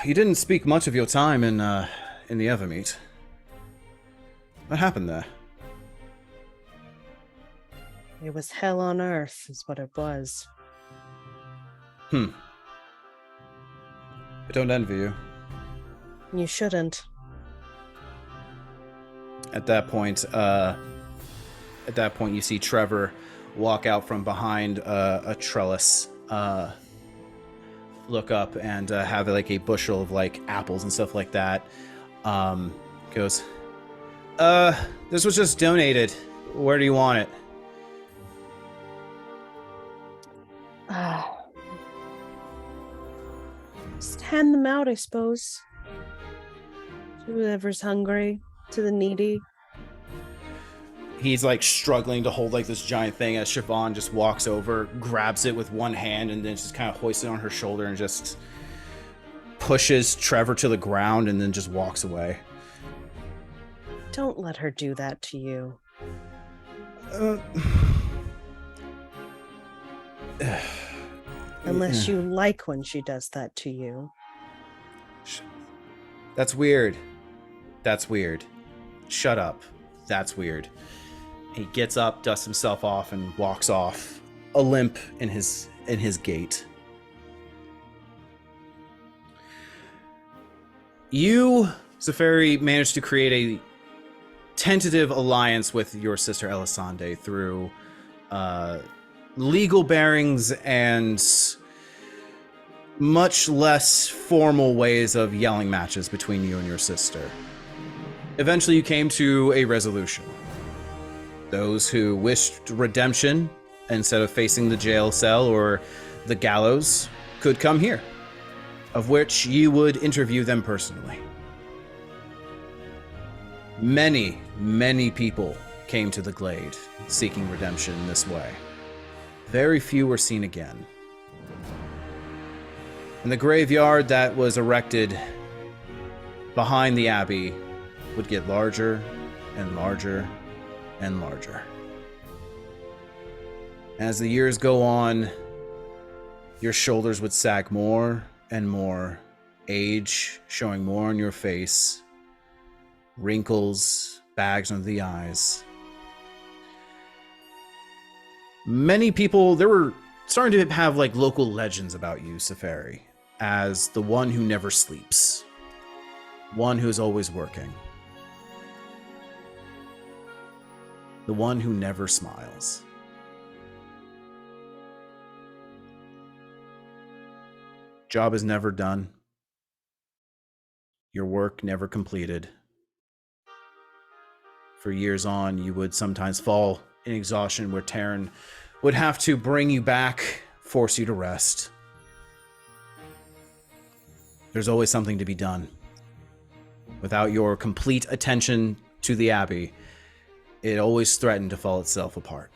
You didn't speak much of your time in the Evermeet. What happened there? It was hell on earth, is what it was. I don't envy you. You shouldn't. At that point, you see Trevor walk out from behind a trellis, look up and have like a bushel of like apples and stuff like that. Goes, this was just donated. Where do you want it? Just hand them out, I suppose. To whoever's hungry, to the needy. He's like struggling to hold like this giant thing as Siobhan just walks over, grabs it with one hand, and then just kind of hoists it on her shoulder and just pushes Trevor to the ground and then just walks away. Don't let her do that to you. Unless you like when she does that to you. That's weird. That's weird. Shut up. That's weird. He gets up, dusts himself off, and walks off, a limp in his gait. You, Zafari, managed to create a tentative alliance with your sister Elisande through legal bearings and much less formal ways of yelling matches between you and your sister. Eventually, you came to a resolution. Those who wished redemption instead of facing the jail cell or the gallows could come here, of which you would interview them personally. Many, many people came to the Glade seeking redemption this way. Very few were seen again. And the graveyard that was erected behind the Abbey would get larger and larger and larger. As the years go on, your shoulders would sag more and more, age showing more on your face, wrinkles, bags under the eyes. Many people, there were starting to have like local legends about you, Safari, as the one who never sleeps, one who is always working, the one who never smiles. Job is never done. Your work never completed. For years on, you would sometimes fall in exhaustion where Terran would have to bring you back, force you to rest. There's always something to be done. Without your complete attention to the Abbey, it always threatened to fall itself apart.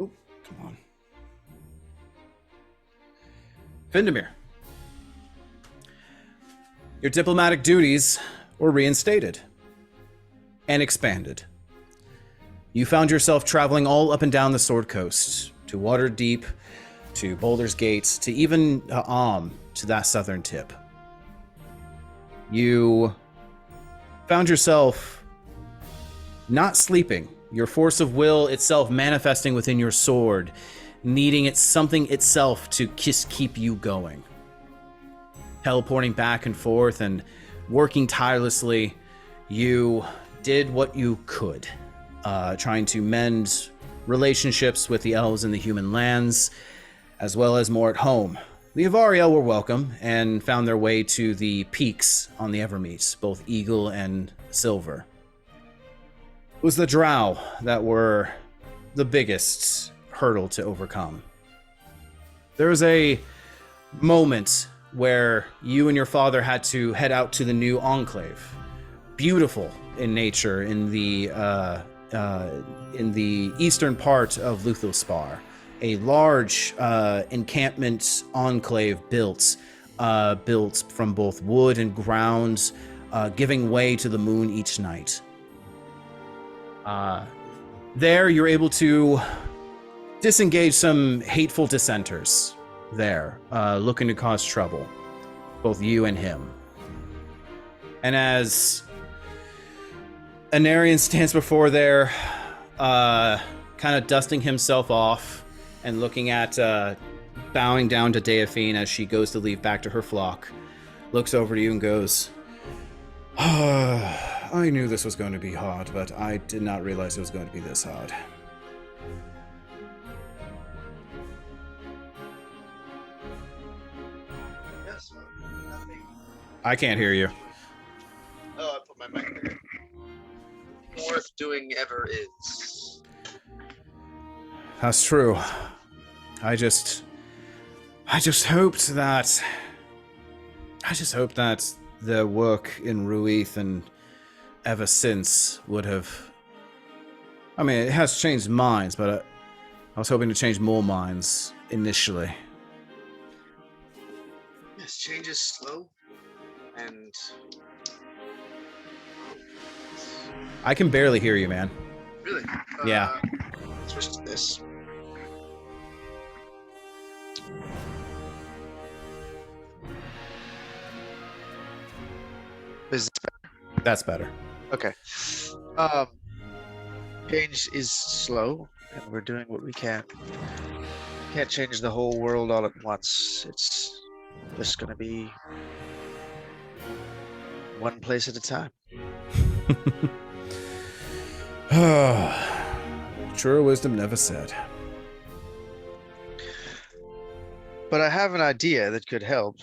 Oop, come on. Vindemir. Your diplomatic duties were reinstated and expanded. You found yourself traveling all up and down the Sword Coast, to Waterdeep, to Baldur's Gate, to even to that southern tip. You found yourself not sleeping, your force of will itself manifesting within your sword, needing something itself to keep you going. Teleporting back and forth and working tirelessly, you did what you could, trying to mend relationships with the elves in the human lands, as well as more at home. The Avariel were welcome and found their way to the peaks on the Evermeet, both Eagle and Silver. It was the Drow that were the biggest hurdle to overcome. There was a moment where you and your father had to head out to the new Enclave. Beautiful in nature in the eastern part of Luthilspar. A large encampment enclave built from both wood and ground, giving way to the moon each night. There, you're able to disengage some hateful dissenters there, looking to cause trouble, both you and him. And as Anarian stands before there, kind of dusting himself off and looking at, bowing down to Deaphine as she goes to leave back to her flock. Looks over to you and goes, I knew this was going to be hard, but I did not realize it was going to be this hard. Yes, nothing. I can't hear you. Oh, I put my mic there. Worth doing ever is. That's true. I just hoped that the work in Ruith and ever since would have. I mean, it has changed minds, but I was hoping to change more minds initially. Yes, change is slow, and I can barely hear you, man. really, Yeah. Switch to this. Is That's better. okay. Change is slow, and we're doing what we can. Can't change the whole world all at once. It's just gonna be one place at a time. Truer wisdom never said. But I have an idea that could help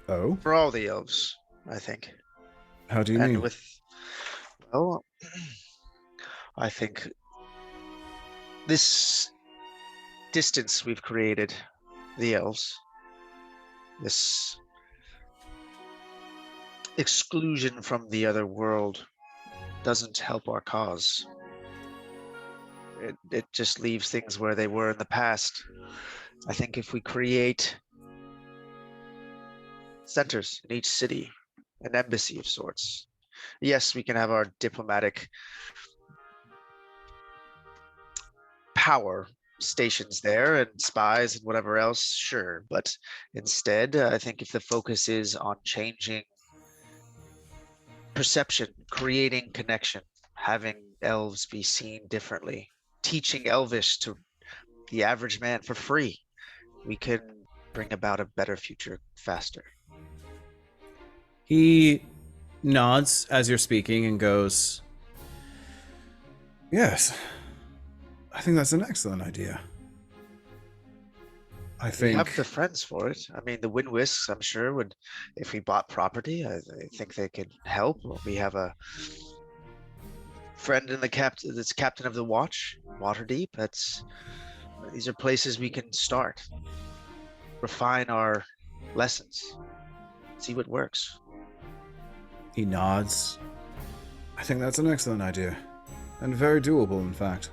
Oh? for all the elves, I think. How do you And mean? well, I think this distance we've created, the elves, this exclusion from the other world doesn't help our cause. It just leaves things where they were in the past. I think if we create centers in each city, an embassy of sorts. Yes, we can have our diplomatic power stations there and spies and whatever else, sure. But instead, I think if the focus is on changing perception, creating connection, having elves be seen differently, teaching Elvish to the average man for free, we can bring about a better future faster. He nods as you're speaking and goes, yes, I think that's an excellent idea. I We think have the friends for it. I mean, the Windwhisks, I'm sure, would, if we bought property, I think they could help. We have a friend in the that's captain of the watch, Waterdeep. These are places we can start, refine our lessons, see what works. he nods. I think that's an excellent idea. And very doable, in fact.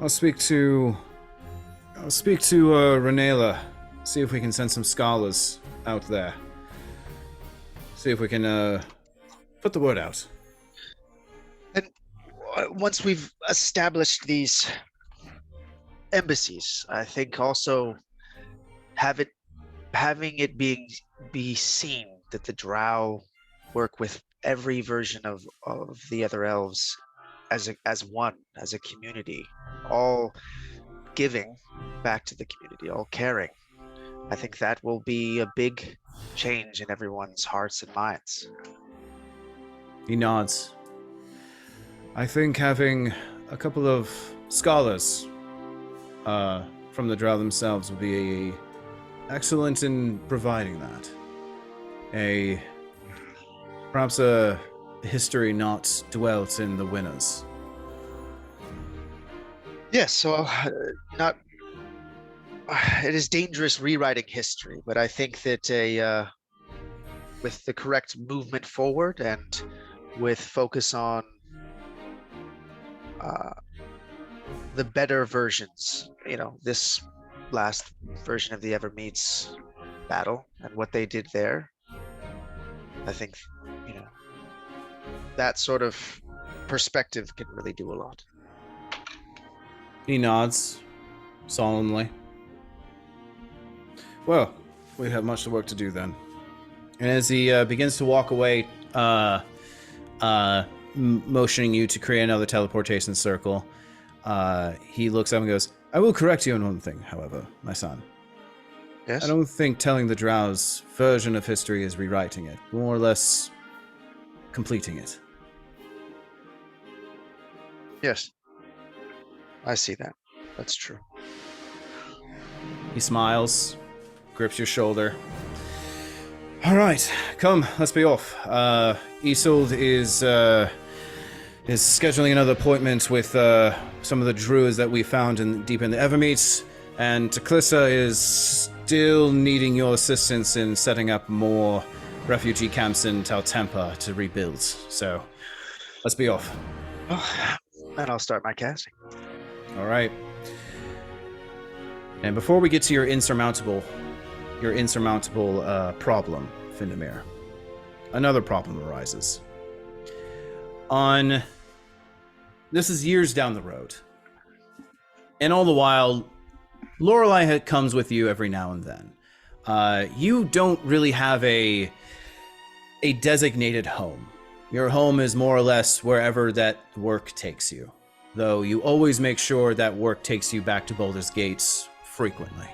I'll speak to Renela, see if we can send some scholars out there. See if we can put the word out. And once we've established these embassies, I think also having it be seen that the Drow work with every version of the other elves as a community, all giving back to the community, all caring. I think that will be a big change in everyone's hearts and minds. He nods. I think having a couple of scholars from the Drow themselves would be excellent in providing that. Perhaps a history not dwelt in the winners. Yes, so it is dangerous rewriting history, but I think that with the correct movement forward and with focus on the better versions, this last version of the Evermeets battle and what they did there, I think, that sort of perspective can really do a lot. He nods solemnly. Well, we have much work to do then. And as he begins to walk away, motioning you to create another teleportation circle. He looks up and goes, I will correct you on one thing, however, my son. Yes. I don't think telling the Drow's version of history is rewriting it, more or less completing it. Yes. I see that. That's true. He smiles, grips your shoulder. All right, come, let's be off. Isolde is scheduling another appointment with some of the druids that we found deep in the Evermeet, and Teclissa is still needing your assistance in setting up more refugee camps in Taltempa to rebuild. So, let's be off. Oh, and I'll start my casting. All right. And before we get to your insurmountable problem, Findamir, another problem arises. This is years down the road, and all the while, Lorelei comes with you every now and then. You don't really have a designated home. Your home is more or less wherever that work takes you, though you always make sure that work takes you back to Baldur's Gates frequently.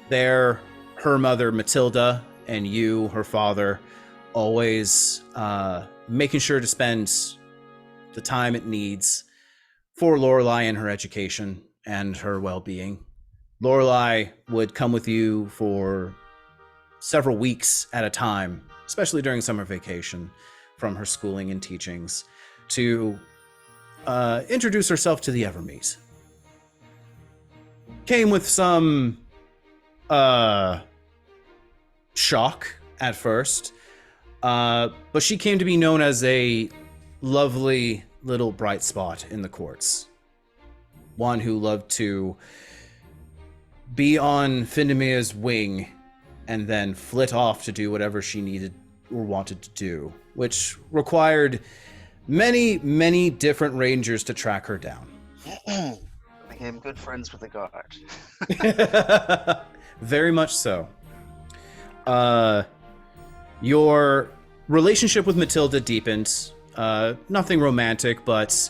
There, her mother Matilda and you, her father, always making sure to spend the time it needs for Lorelei and her education and her well-being. Lorelei would come with you for several weeks at a time, especially during summer vacation from her schooling and teachings, to introduce herself to the Evermeet. Came with some shock at first, but she came to be known as a lovely little bright spot in the courts. One who loved to be on Findamir's wing and then flit off to do whatever she needed or wanted to do, which required many, many different rangers to track her down. Became good friends with the guard. Very much so. Your relationship with Matilda deepened. Nothing romantic, but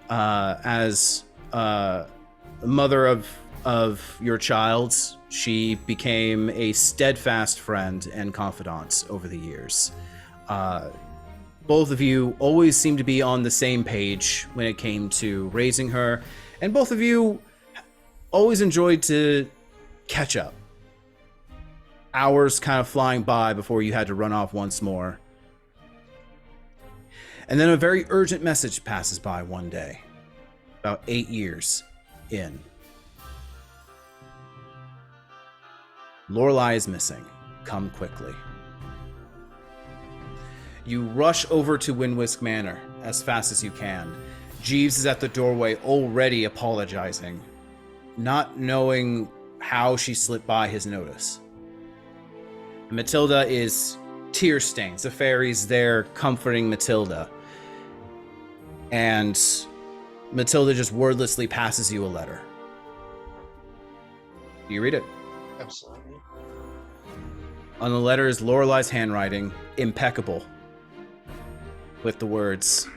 as mother of your child, she became a steadfast friend and confidant over the years. Both of you always seemed to be on the same page when it came to raising her, and both of you always enjoyed to catch up. Hours kind of flying by before you had to run off once more. And then a very urgent message passes by one day, about 8 years in. Lorelei is missing. Come quickly. You rush over to Windwhisk Manor as fast as you can. Jeeves is at the doorway already apologizing, not knowing how she slipped by his notice. Matilda is tear-stained. The fairy's there comforting Matilda. And Matilda just wordlessly passes you a letter. Do you read it? Absolutely. On the letter is Lorelei's handwriting, impeccable, with the words,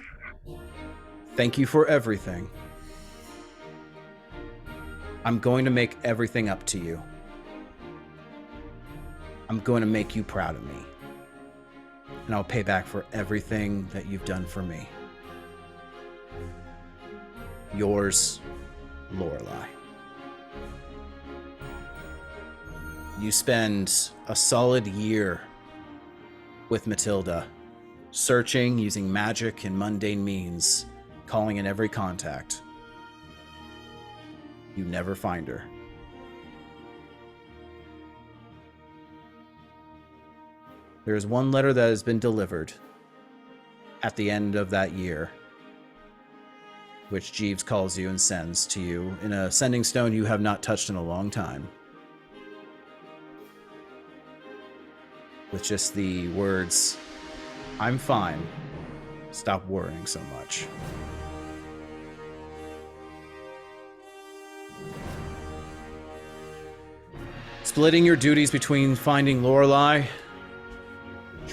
"Thank you for everything. I'm going to make everything up to you. I'm going to make you proud of me. And I'll pay back for everything that you've done for me. Yours, Lorelei." You spend a solid year with Matilda, searching, using magic and mundane means, calling in every contact. You never find her. There is one letter that has been delivered at the end of that year, which Jeeves calls you and sends to you in a sending stone you have not touched in a long time. With just the words, "I'm fine. Stop worrying so much." Splitting your duties between finding Lorelei,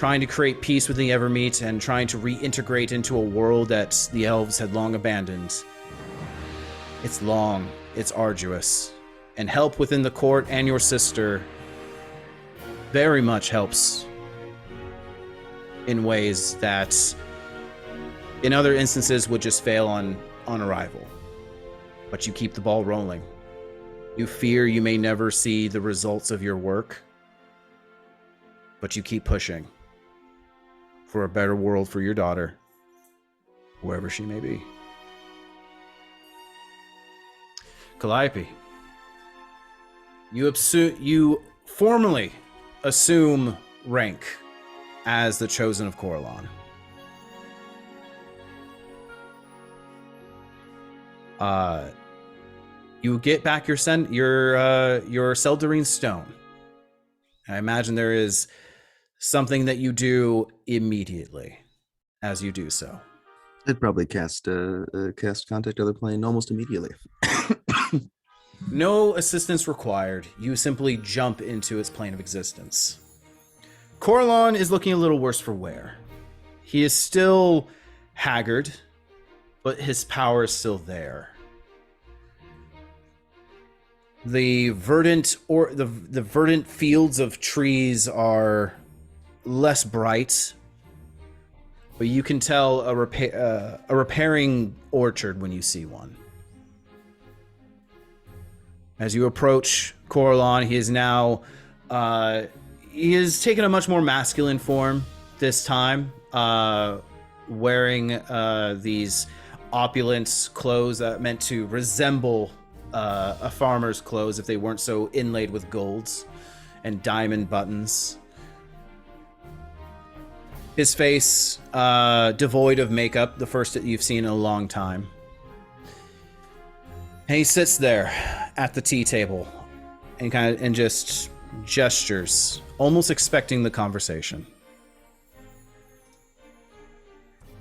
trying to create peace with the Evermeet and trying to reintegrate into a world that the elves had long abandoned. It's long, it's arduous, and help within the court and your sister very much helps in ways that in other instances would just fail on arrival. But you keep the ball rolling. You fear you may never see the results of your work, but you keep pushing for a better world for your daughter, wherever she may be. Calliope, you formally assume rank as the Chosen of Corellon. You get back your Seldarine stone. I imagine there is something that you do immediately as you do so. I'd probably cast contact other plane almost immediately. No assistance required. You simply jump into its plane of existence. Corellon is looking a little worse for wear. He is still haggard, but his power is still there. The verdant fields of trees are less bright, but you can tell a repairing orchard when you see one. As you approach Corellon, he is now he has taken a much more masculine form this time, wearing these opulent clothes that meant to resemble a farmer's clothes if they weren't so inlaid with golds and diamond buttons. His face devoid of makeup, the first that you've seen in a long time. And he sits there at the tea table and just gestures, almost expecting the conversation.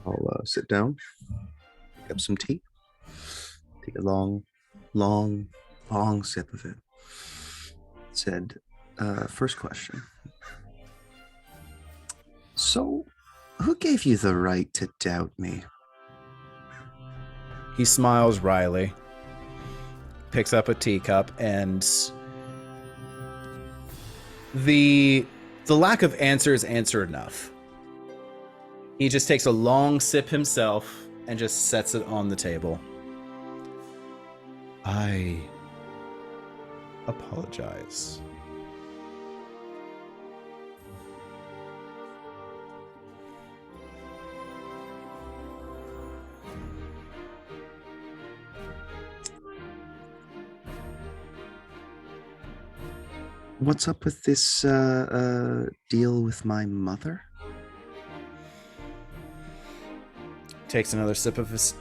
I'll sit down, pick up some tea, take a long sip of it. Said, first question. So, who gave you the right to doubt me? He smiles wryly, picks up a teacup, and the lack of answer is answer enough. He just takes a long sip himself and just sets it on the table. I apologize. What's up with this deal with my mother? Takes another sip of his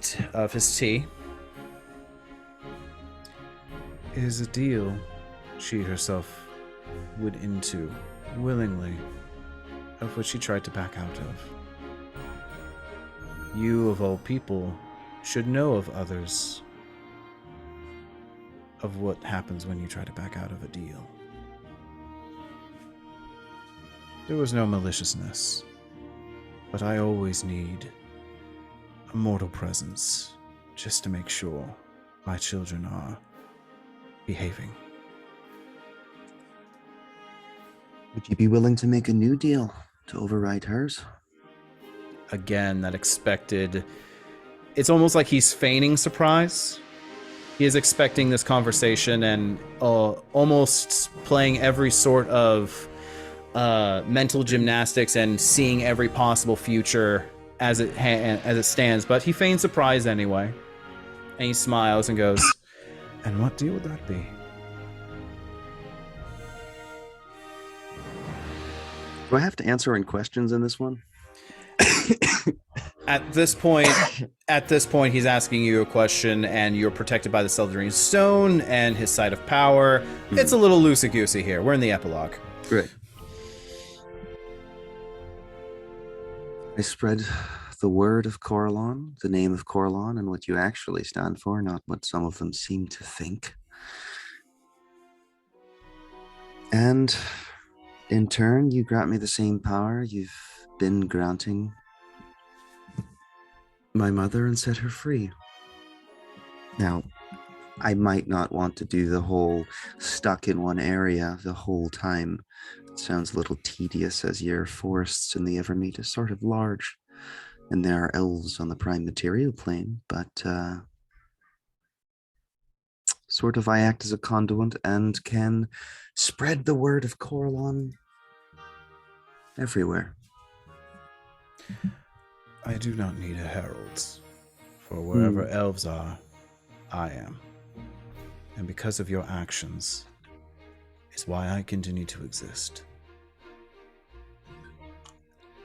tea. It is a deal she herself went into willingly, of which she tried to back out of. You, of all people, should know of others, of what happens when you try to back out of a deal. There was no maliciousness, but I always need a mortal presence just to make sure my children are behaving. Would you be willing to make a new deal to override hers? Again, that expected... It's almost like he's feigning surprise. He is expecting this conversation and almost playing every sort of mental gymnastics and seeing every possible future as it stands, but he feigns surprise anyway. And he smiles and goes, "And what deal would that be?" Do I have to answer any questions in this one? At this point, he's asking you a question, and you're protected by the Seldarine Stone and his Sight of Power. Mm-hmm. It's a little loosey-goosey here. We're in the epilogue. Great. I spread the word of Corellon, the name of Corellon, and what you actually stand for, not what some of them seem to think. And in turn, you grant me the same power you've been granting my mother and set her free. Now, I might not want to do the whole stuck in one area the whole time. It sounds a little tedious, as your forests in the Evermeet is sort of large, and there are elves on the prime material plane, but sort of I act as a conduit and can spread the word of Coralon everywhere. I do not need a herald, for wherever elves are, I am. And because of your actions is why I continue to exist.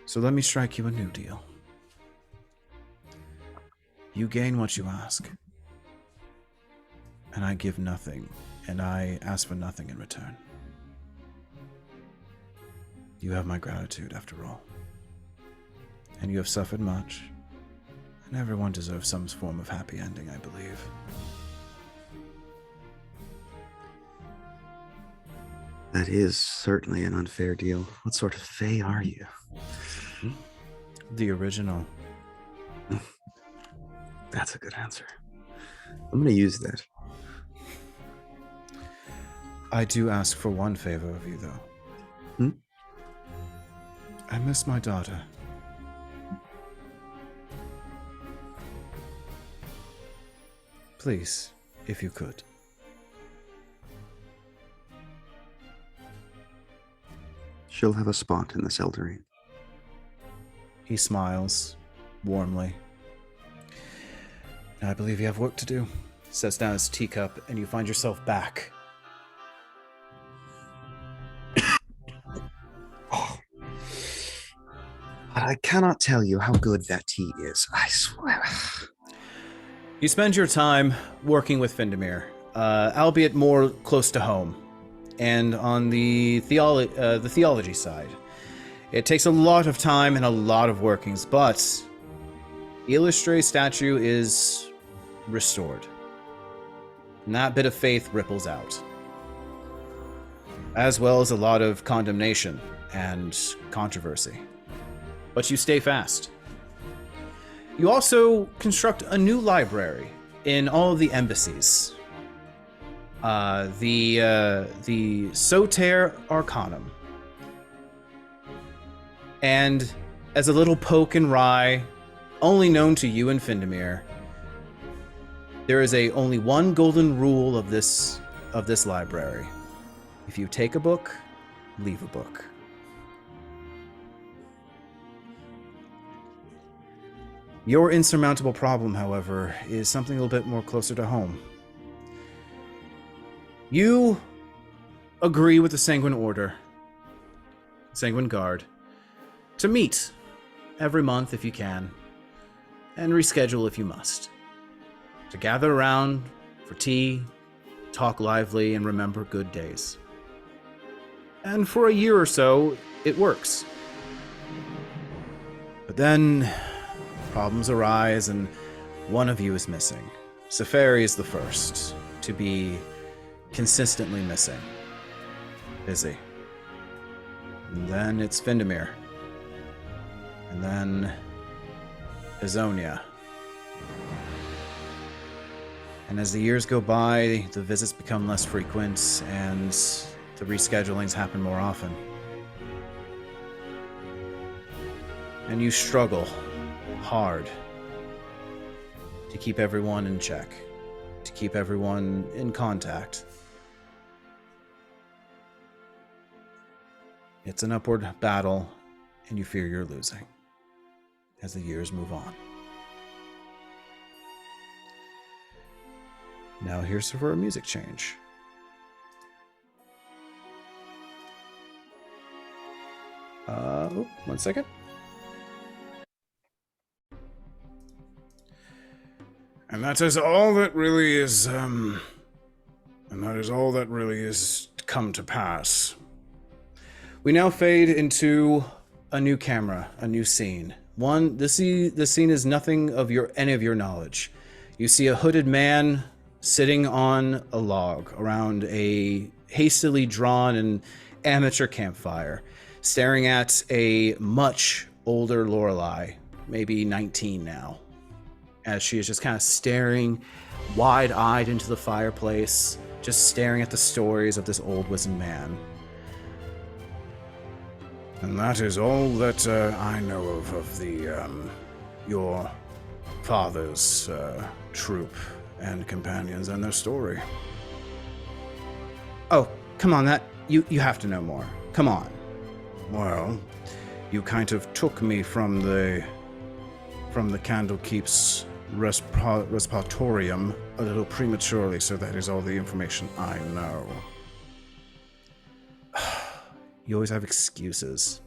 So let me strike you a new deal. You gain what you ask. And I give nothing, and I ask for nothing in return. You have my gratitude, after all. And you have suffered much, and everyone deserves some form of happy ending, I believe. That is certainly an unfair deal. What sort of fae are you? The original. That's a good answer. I'm going to use that. I do ask for one favor of you, though. I miss my daughter. Please, if you could. She'll have a spot in this Elderine. He smiles warmly. I believe you have work to do. Sets down his teacup, and you find yourself back. But I cannot tell you how good that tea is, I swear. You spend your time working with Findemir, albeit more close to home, and on the theology side. It takes a lot of time and a lot of workings, but the Illustre statue is restored. And that bit of faith ripples out, as well as a lot of condemnation and controversy. But you stay fast. You also construct a new library in all of the embassies. The Soter Arcanum. And as a little poke and rye, only known to you and Findemir, there is only one golden rule of this library. If you take a book, leave a book. Your insurmountable problem, however, is something a little bit more closer to home. You agree with the Sanguine Order, Sanguine Guard, to meet every month if you can, and reschedule if you must. To gather around for tea, talk lively, and remember good days. And for a year or so, it works. But then problems arise, and one of you is missing. Safari is the first to be consistently missing. Busy. And then it's Findemir. And then Izonia. And as the years go by, the visits become less frequent, and the reschedulings happen more often. And you struggle hard to keep everyone in check, to keep everyone in contact. It's an upward battle, and you fear you're losing as the years move on. Now here's for a music change. One second. And that is all that really is, come to pass. We now fade into a new camera, a new scene. The scene is nothing of any of your knowledge. You see a hooded man sitting on a log around a hastily drawn and amateur campfire, staring at a much older Lorelei, maybe 19 now, as she is just kind of staring wide-eyed into the fireplace, just staring at the stories of this old wizened man. And that is all that I know of the your father's troop and companions and their story. Oh, come on, that you have to know more. Come on. Well, you kind of took me from the Candlekeep's respiratorium a little prematurely, so that is all the information I know. You always have excuses.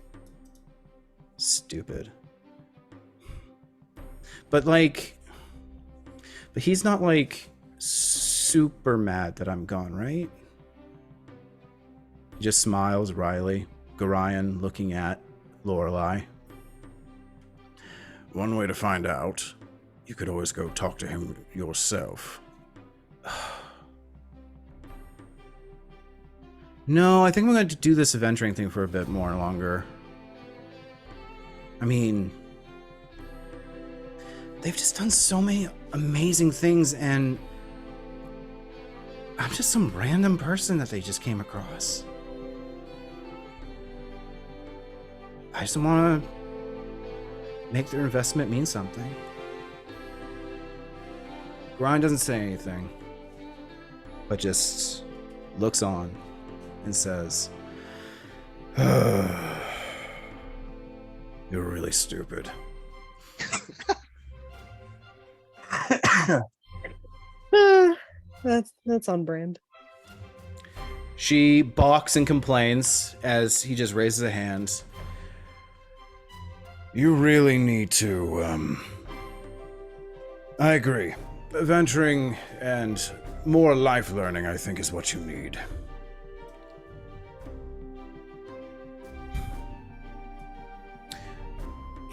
Stupid. But he's not like super mad that I'm gone, right? He just smiles wryly, Gorion looking at Lorelei. One way to find out, you could always go talk to him yourself. No, I think I'm going to do this adventuring thing for a bit more longer. I mean, they've just done so many amazing things, and I'm just some random person that they just came across. I just want to make their investment mean something. Gorion doesn't say anything, but just looks on and says, "You're really stupid." That's on brand. She balks and complains as he just raises a hand. You really need to, I agree. Adventuring and more life learning, I think, is what you need.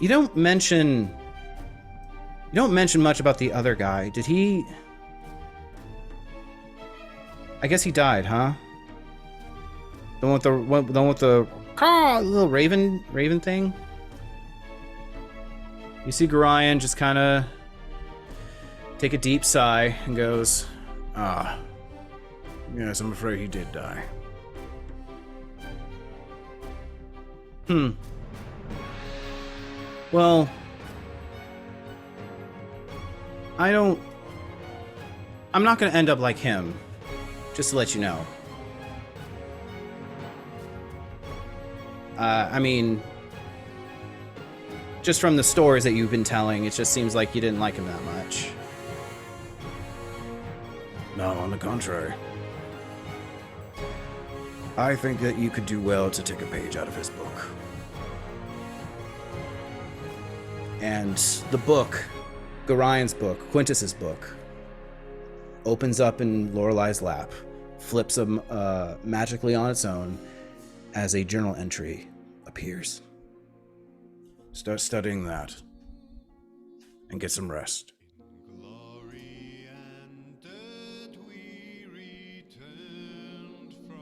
You don't mention much about the other guy. Did he... I guess he died, huh? The one with the little raven thing? You see Gorion just kind of take a deep sigh and goes, yes, I'm afraid he did die. Well, I'm not going to end up like him, just to let you know. I mean, just from the stories that you've been telling, it just seems like you didn't like him that much. No, on the contrary. I think that you could do well to take a page out of his book. And the book, Gorion's book, Quintus's book, opens up in Lorelei's lap, flips them magically on its own as a journal entry appears. Start studying that and get some rest.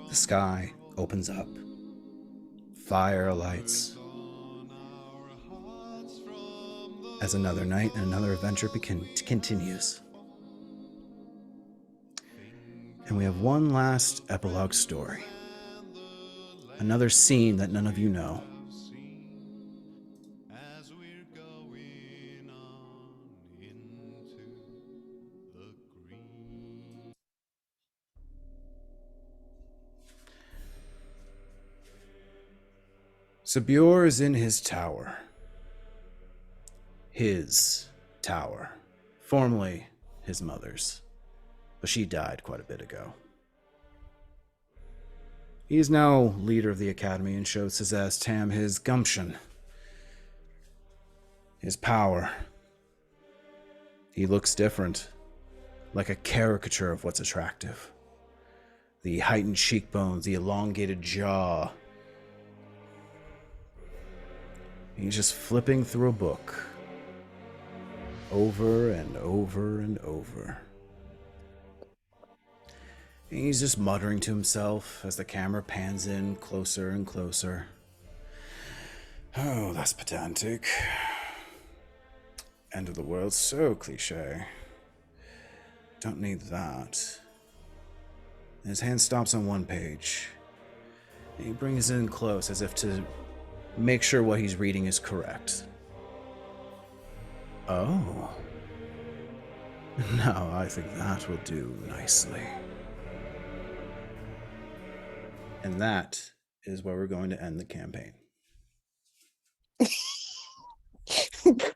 The sky opens up. Fire lights. As another night and another adventure continues. And we have one last epilogue story. Another scene that none of you know. Sabure is in his tower. His tower. Formerly his mother's. But she died quite a bit ago. He is now leader of the academy and shows his ass Tam his gumption. His power. He looks different. Like a caricature of what's attractive. The heightened cheekbones, the elongated jaw. He's just flipping through a book. Over and over and over. He's just muttering to himself as the camera pans in closer and closer. Oh, that's pedantic. End of the world, so cliche. Don't need that. His hand stops on one page. And he brings it in close as if to make sure what he's reading is correct. Oh. Now I think that will do nicely. And that is where we're going to end the campaign.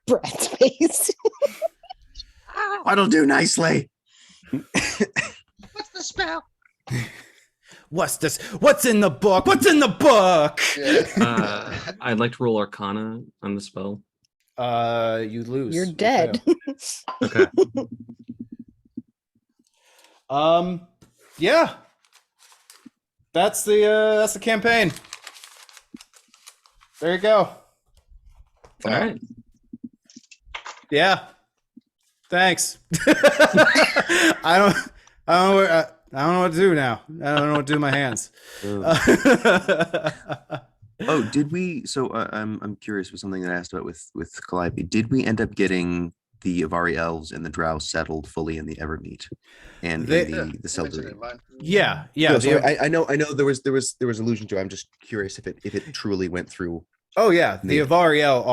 Brad's face. That'll do nicely. What's the spell? What's this? What's in the book? What's in the book? I'd like to roll Arcana on the spell. You lose. You're You dead. Okay. fail. Yeah. That's the campaign. There you go. All right. Yeah. Thanks. I don't know what to do now. I don't know what to do with my hands. Oh, did we? So I'm curious with something that I asked about with Calliope. Did we end up getting the Avari elves and the Drow settled fully in the Evermeet and They- in the You mentioned Seldery? it in mine. Yeah. No, so the- I know there was allusion to it. I'm just curious if it truly went through. Oh yeah, the Native. Avariel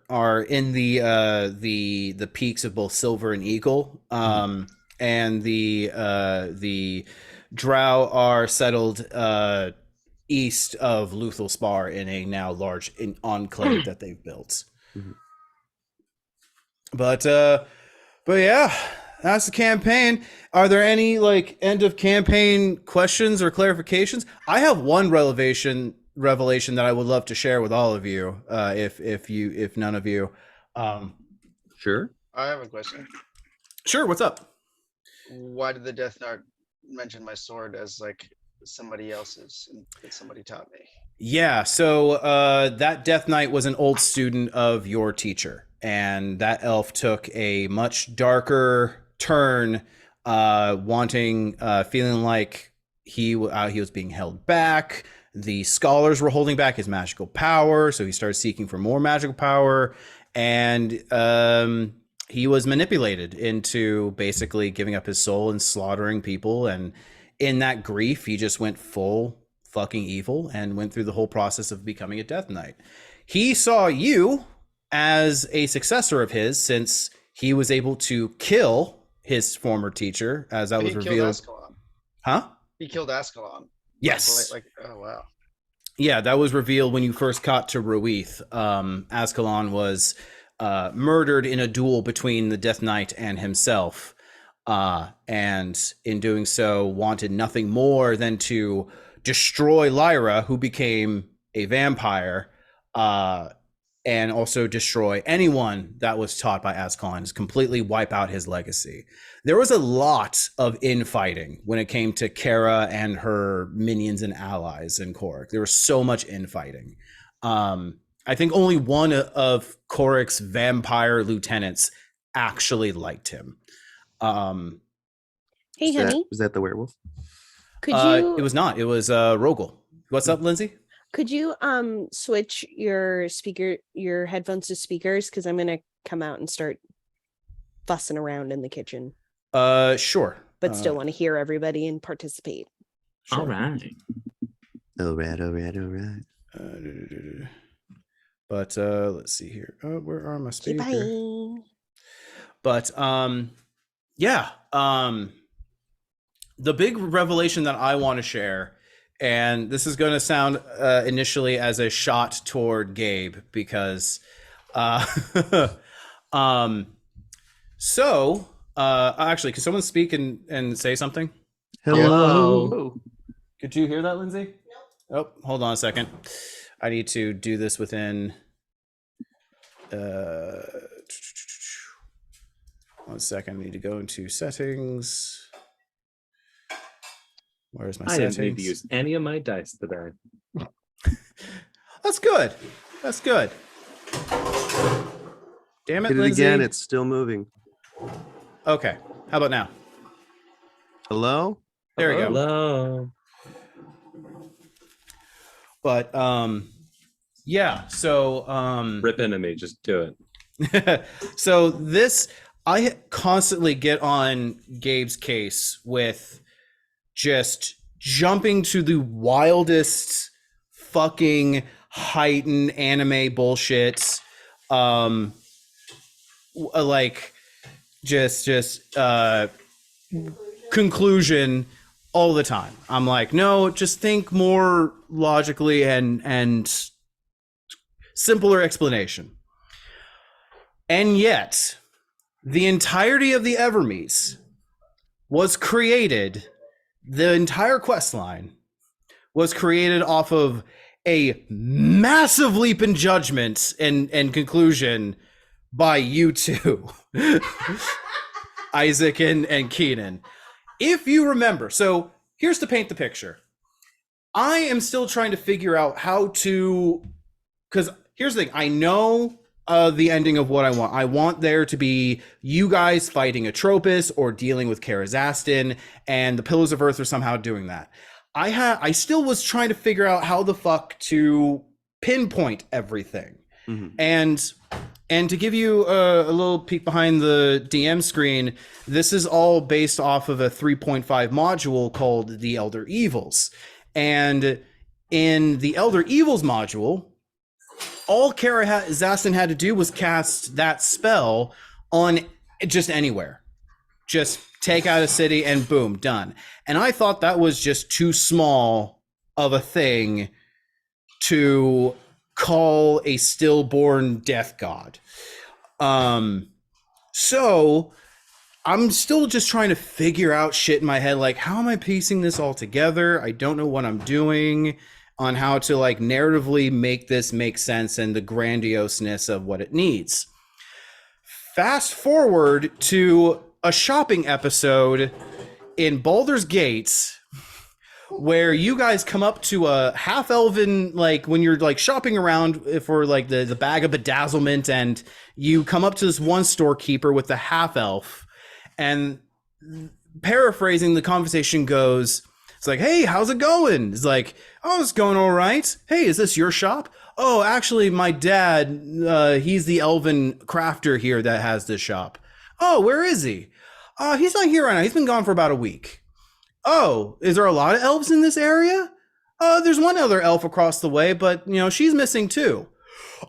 are in the peaks of both Silver and Eagle, and the Drow are settled east of Luthal Spar in a now large enclave that they've built. Mhm. But yeah, that's the campaign. Are there any like end of campaign questions or clarifications? I have one revelation that I would love to share with all of you, if none of you. Sure. I have a question. Sure, what's up? Why did the Death Knight mention my sword as like somebody else's and that somebody taught me? Yeah, so that Death Knight was an old student of your teacher, and that elf took a much darker turn, feeling like he was being held back. The scholars were holding back his magical power, so he started seeking for more magical power, and he was manipulated into basically giving up his soul and slaughtering people. And in that grief, he just went full fucking evil and went through the whole process of becoming a Death Knight. He saw you as a successor of his, since he was able to kill his former teacher, as that He was killed revealed. Ascalon. Huh? He killed Ascalon. Yes. Like, oh wow. Yeah, that was revealed when you first got to Ruith. Ascalon was murdered in a duel between the Death Knight and himself. And in doing so, wanted nothing more than to destroy Lyra, who became a vampire, and also destroy anyone that was taught by Ascalon, just completely wipe out his legacy. There was a lot of infighting when it came to Kara and her minions and allies in Korik. There was so much infighting. I think only one of Korik's vampire lieutenants actually liked him. Hey, honey, Was that the werewolf? could you? It was not. It was Rogel. What's up, Lindsay? Could you switch your headphones to speakers? Because I'm gonna come out and start fussing around in the kitchen, Sure. but still want to hear everybody and participate. Sure. All right. All right. But let's see here. Where are my Okay, speakers? bye. But yeah, the big revelation that I want to share, and this is going to sound initially as a shot toward Gabe, because actually, can someone speak and say something? Hello. Oh, Could you hear that, Lindsay? Nope. Oh, hold on a second. I need to do this within 1 second. I need to go into settings. Where's my I settings? didn't need to use any of my dice today. That's good. That's good. Damn it, Hit it Lindsay. again. It's still moving. Okay. How about now? Hello. There we go. Hello. But yeah, so Rip enemy, just do it. so this I constantly get on Gabe's case with just jumping to the wildest fucking heightened anime bullshit. Like just conclusion all the time. I'm like, no, just think more logically and simpler explanation. And yet, the entirety of the Evermeets was created, the entire quest line was created off of a massive leap in judgment and conclusion by you two, Isaac and Keenan. If you remember, so here's to paint the picture. I am still trying to figure out how to, because here's the thing, I know the ending of what I want. I want there to be you guys fighting Atropos or dealing with Karazastin, and the Pillars of Earth are somehow doing that. I still was trying to figure out how the fuck to pinpoint everything. And to give you a little peek behind the DM screen, this is all based off of a 3.5 module called the Elder Evils. And in the Elder Evils module, all Karazastin had to do was cast that spell on just anywhere. Just take out a city and boom, done. And I thought that was just too small of a thing to call a stillborn death god. So I'm still just trying to figure out shit in my head, like, how am I piecing this all together? I don't know what I'm doing on how to like narratively make this make sense and the grandioseness of what it needs. Fast forward to a shopping episode in Baldur's Gate where you guys come up to a half-elven, like when you're like shopping around for like the bag of bedazzlement, and you come up to this one storekeeper with the half-elf, and paraphrasing the conversation goes, it's like, hey, how's it going? It's like, oh, it's going all right. Hey, is this your shop? Oh, actually, my dad, he's the elven crafter here that has this shop. Oh, where is he? He's not here right now. He's been gone for about a week. Oh, is there a lot of elves in this area? There's one other elf across the way, but, you know, she's missing too.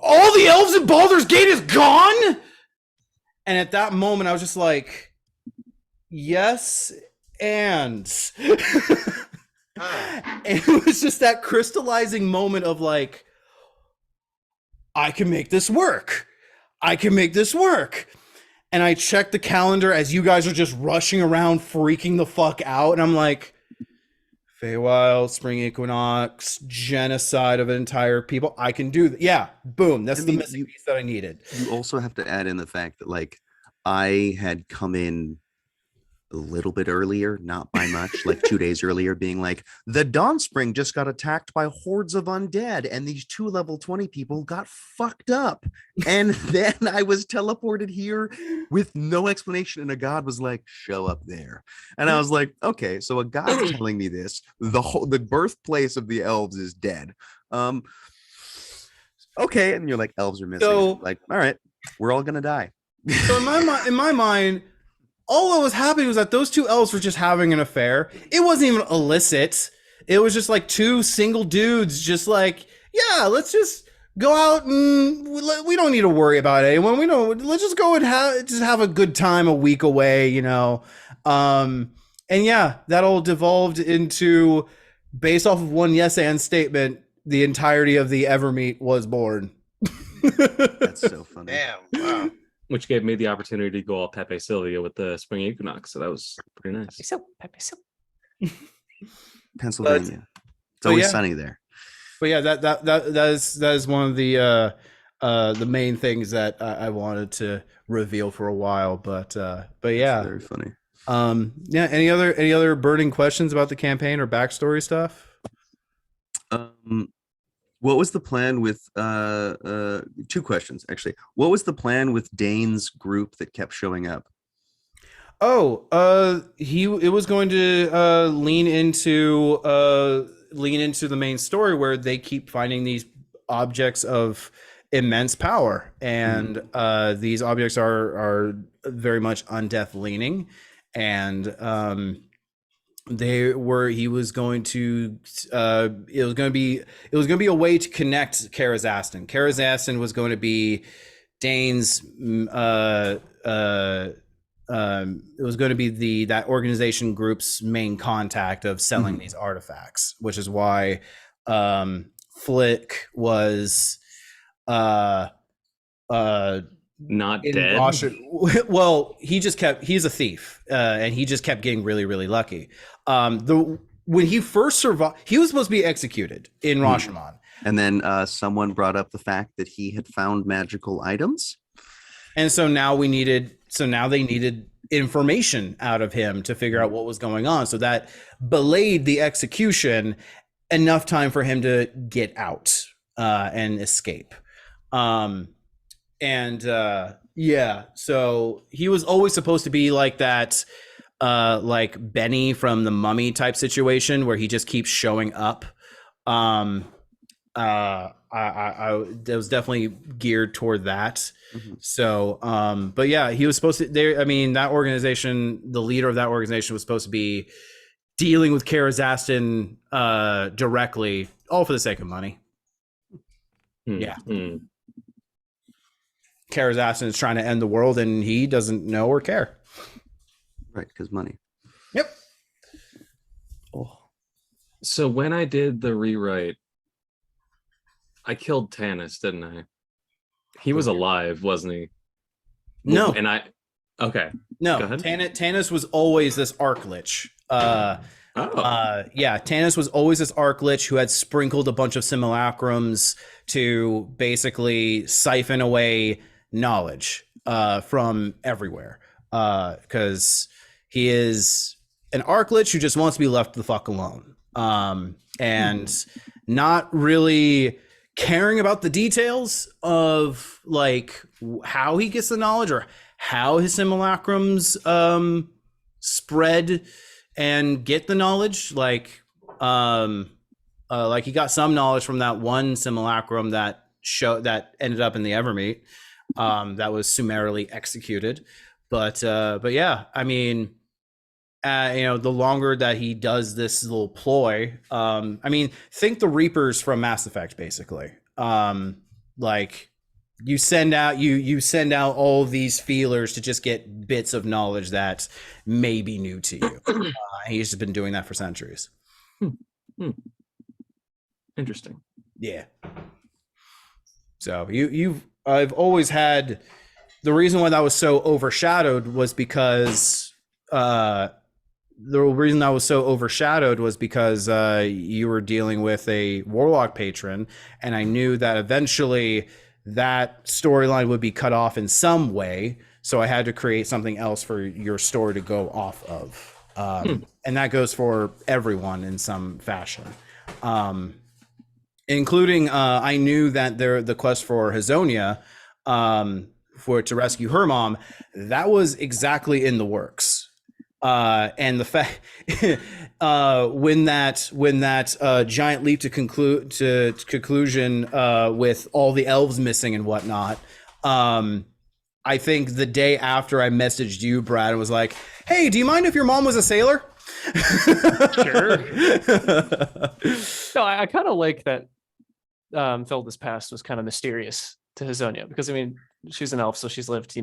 All the elves in Baldur's Gate is gone? And at that moment, I was just like, yes, and... And it was just that crystallizing moment of like, I can make this work. I can make this work. And I checked the calendar as you guys are just rushing around, freaking the fuck out. And I'm like, Feywild, Spring Equinox, genocide of an entire people. I can do that. Yeah, boom. That's the missing piece that I needed. You also have to add in the fact that like I had come in a little bit earlier, not by much, like 2 days earlier, being like, the Dawnspring just got attacked by hordes of undead, and these 2 level 20 people got fucked up. And then I was teleported here with no explanation, and a god was like, show up there. And I was like, okay, so a god's telling me this. The birthplace of the elves is dead. Okay, and you're like, elves are missing. So, like, all right, we're all gonna die. So in my mind, all that was happening was that those 2 elves were just having an affair. It wasn't even illicit. It was just like 2 single dudes just like, yeah, let's just go out and we don't need to worry about anyone. Let's just go and have a good time a week away, you know? And yeah, that all devolved into, based off of one yes and statement, the entirety of the Evermeet was born. That's so funny. Damn. Wow. Which gave me the opportunity to go all Pepe Sylvia with the Spring Equinox. So that was pretty nice. Pennsylvania. It's always sunny there. But yeah, that is one of the main things that I wanted to reveal for a while. But yeah, That's very funny. Yeah. Any other burning questions about the campaign or backstory stuff? What was the plan with 2 questions actually? What was the plan with Dane's group that kept showing up? It was going to lean into the main story where they keep finding these objects of immense power, and these objects are very much undeath leaning, and he was going to it was going to be a way to connect Karazastan. Karazastan was going to be Dane's it was going to be that organization group's main contact of selling these artifacts, which is why Flick was Not in dead. well, he's a thief, and he just kept getting really, really lucky. When he first survived, he was supposed to be executed in Rashomon. And then someone brought up the fact that he had found magical items. And so now they needed information out of him to figure out what was going on. So that belayed the execution enough time for him to get out and escape. Yeah, so he was always supposed to be like that, like Benny from the Mummy type situation where he just keeps showing up. I was definitely geared toward that. So, but yeah, he was supposed to there. I mean, that organization, the leader of that organization was supposed to be dealing with Karazastan directly, all for the sake of money. Yeah. Karazastan is trying to end the world and he doesn't know or care. Right, because money. Yep. So when I did the rewrite, I killed Tanis, didn't I? He was alive, wasn't he? No. And okay. No, Go ahead. Tanis was always this Arc Lich. Yeah, Tanis was always this Arc Lich who had sprinkled a bunch of simulacrums to basically siphon away knowledge from everywhere. Because he is an Arc Lich who just wants to be left the fuck alone. And not really caring about the details of like how he gets the knowledge or how his simulacrums spread and get the knowledge. Like he got some knowledge from that one simulacrum that ended up in the Evermeet that was summarily executed. But yeah, I mean, the longer that he does this little ploy, I mean, think the Reapers from Mass Effect, basically. Like you send out all these feelers to just get bits of knowledge that may be new to you. He's just been doing that for centuries. Interesting. Yeah. So I've always had, the reason why that was so overshadowed was because you were dealing with a Warlock patron, and I knew that eventually that storyline would be cut off in some way, so I had to create something else for your story to go off of. And that goes for everyone in some fashion. Including, I knew that the quest for Hazonia, to rescue her mom, that was exactly in the works. And the fact when that giant leap to conclusion with all the elves missing and whatnot, I think the day after I messaged you, Brad, and was like, "Hey, do you mind if your mom was a sailor?" Sure. No, I kind of like that. Felda's past was kind of mysterious to Hazonia because I mean she's an elf, so she's lived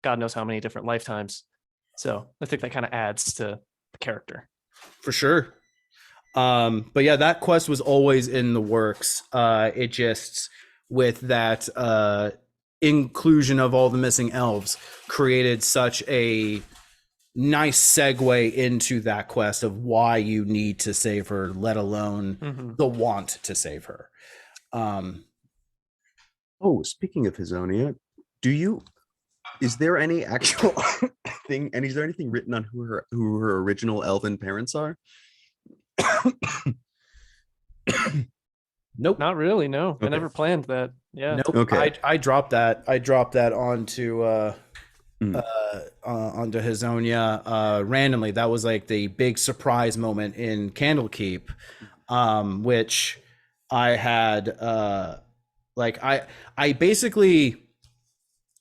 God knows how many different lifetimes. So I think that kind of adds to the character. For sure. But yeah, that quest was always in the works. It just, with that inclusion of all the missing elves, created such a nice segue into that quest of why you need to save her, let alone the want to save her. Speaking of Hazonia, is there any actual thing, and is there anything written on who her original elven parents are? Nope. Not really, no. Okay. I never planned that. Yeah. Nope. Okay. I dropped that onto onto Hazonia randomly. That was like the big surprise moment in Candlekeep, which I had I basically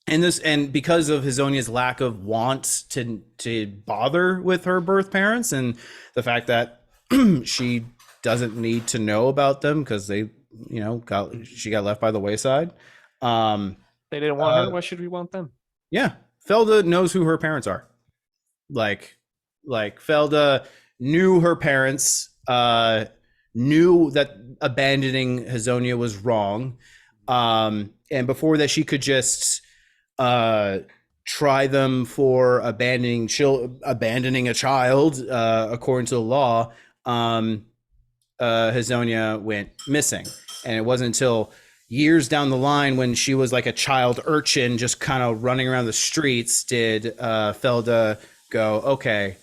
and because of Hazonia's lack of want to bother with her birth parents and the fact that she doesn't need to know about them because they she got left by the wayside. They didn't want her. Why should we want them? Yeah, Felda knows who her parents are. Like Felda knew her parents, knew that abandoning Hazonia was wrong, and before that, she could just try them for abandoning a child according to the law. Hazonia went missing, and it wasn't until years down the line when she was like a child urchin just kind of running around the streets did Felda go, okay,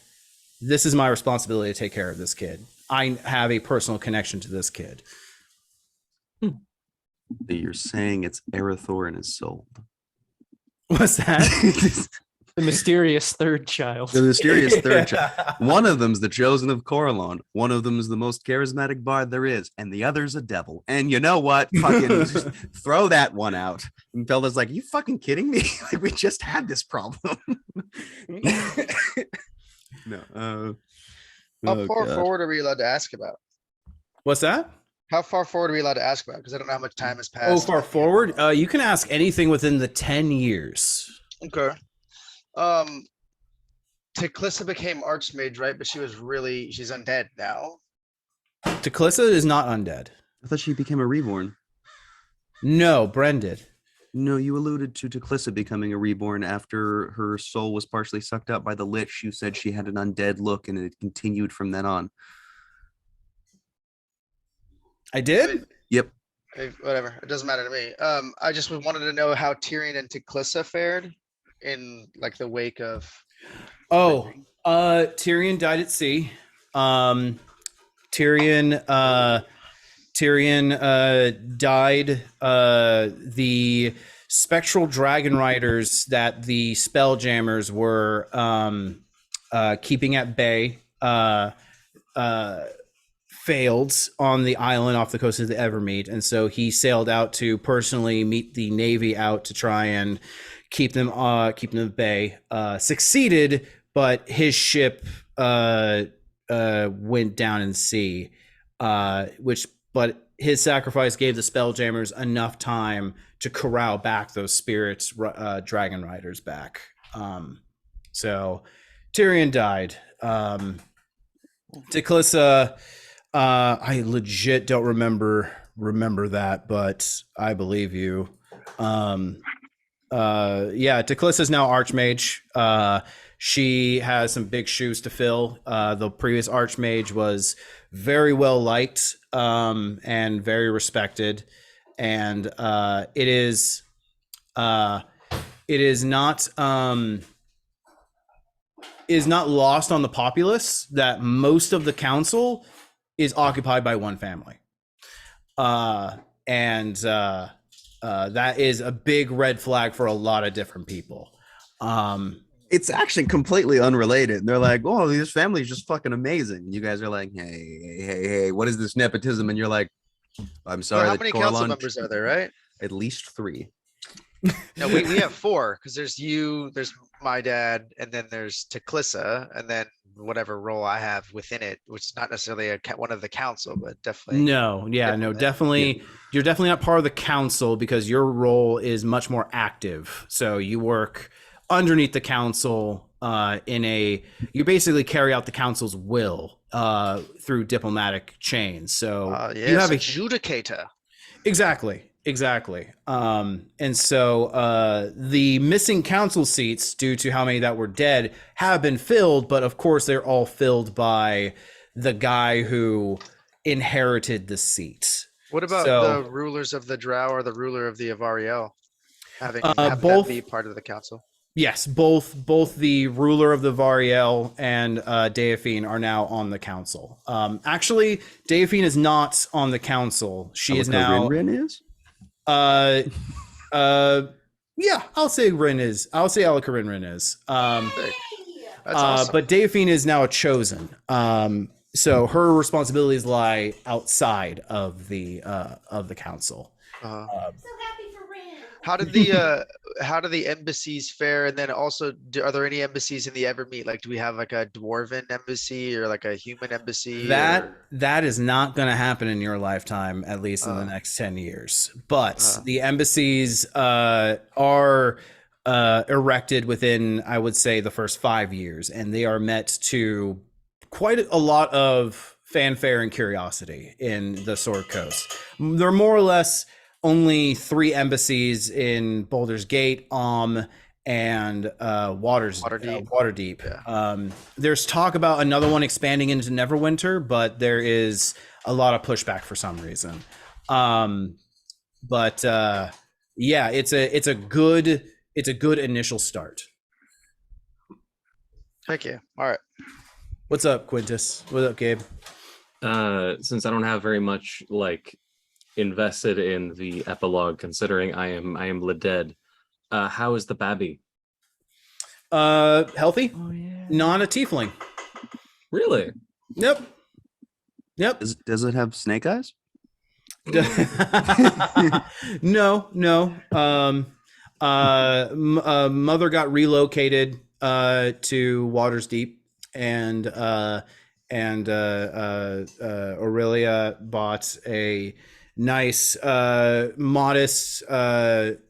this is my responsibility to take care of this kid. I have a personal connection to this kid. You're saying it's Erethdor and his soul. What's that? The mysterious third child. The mysterious third child. Yeah. One of them's the chosen of Coralon. One of them is the most charismatic bard there is, and the other's a devil. And you know what? Fucking just throw that one out. And Felda's like, "You fucking kidding me? Like we just had this problem." No. How far forward are we allowed to ask about? What's that? How far forward are we allowed to ask about? Because I don't know how much time has passed. Oh, far forward? You can ask anything within the 10 years. Okay. Teclissa became Archmage, right? But she's undead now. Teclissa is not undead. I thought she became a reborn. No, Bren did. No, you alluded to Teclissa becoming a reborn after her soul was partially sucked out by the Lich. You said she had an undead look, and it continued from then on. I did? Yep. Whatever. It doesn't matter to me. I just wanted to know how Tyrion and Teclissa fared in like the wake of. Oh, Tyrion died at sea. Tyrion died. The spectral dragon riders that the Spelljammers were keeping at bay failed on the island off the coast of the Evermeet, and so he sailed out to personally meet the Navy out to try and keep them at bay. Succeeded, but his ship went down in sea, but his sacrifice gave the Spelljammers enough time to corral back those spirits, dragon riders back. So Tyrion died. Teclissa, I legit don't remember that, but I believe you. Teclissa is now Archmage. She has some big shoes to fill. The previous Archmage was very well liked and very respected, and it is not lost on the populace that most of the council is occupied by one family, and that is a big red flag for a lot of different people. It's actually completely unrelated. They're like, "Oh, this family is just fucking amazing." You guys are like, "Hey, what is this nepotism?" And you're like, "I'm sorry." How many council members are there? Right? At least 3. No, we have 4 because there's you, there's my dad, and then there's Teclissa, and then whatever role I have within it, which is not necessarily one of the council, but definitely. Definitely. You're definitely not part of the council because your role is much more active. So you work underneath the council you basically carry out the council's will through diplomatic chains. So you have adjudicator. Exactly. And so the missing council seats, due to how many that were dead, have been filled, but of course they're all filled by the guy who inherited the seat. What about the rulers of the Drow or the ruler of the Avariel? Having that be part of the council? Yes, both the ruler of the Variel and Daephine are now on the council. Actually, Daephine is not on the council. She is now. Rin is? Yeah, I'll say Rin is. I'll say Alakarin Rin is. Sick. That's awesome. But Daephine is now a chosen. So her responsibilities lie outside of the council. Uh-huh. So happy for Rin. How do the embassies fare? And then also, are there any embassies in the Evermeet? Like, do we have like a dwarven embassy or like a human embassy? That is not going to happen in your lifetime, at least in the next 10 years. But the embassies are erected within, I would say, the first 5 years, and they are met to quite a lot of fanfare and curiosity in the Sword Coast. There are more or less only 3 embassies in Baldur's Gate, and Waterdeep. Yeah. There's talk about another one expanding into Neverwinter, but there is a lot of pushback for some reason. Yeah, it's a good initial start. Heck yeah. All right. What's up, Quintus? What's up, Gabe? Since I don't have very much like invested in the epilogue, considering I am the dead, how is the babby? Healthy? Oh yeah. Not a tiefling. Really? Yep. Does it have snake eyes? No. Mother got relocated to Waters Deep, and Aurelia bought a nice, modest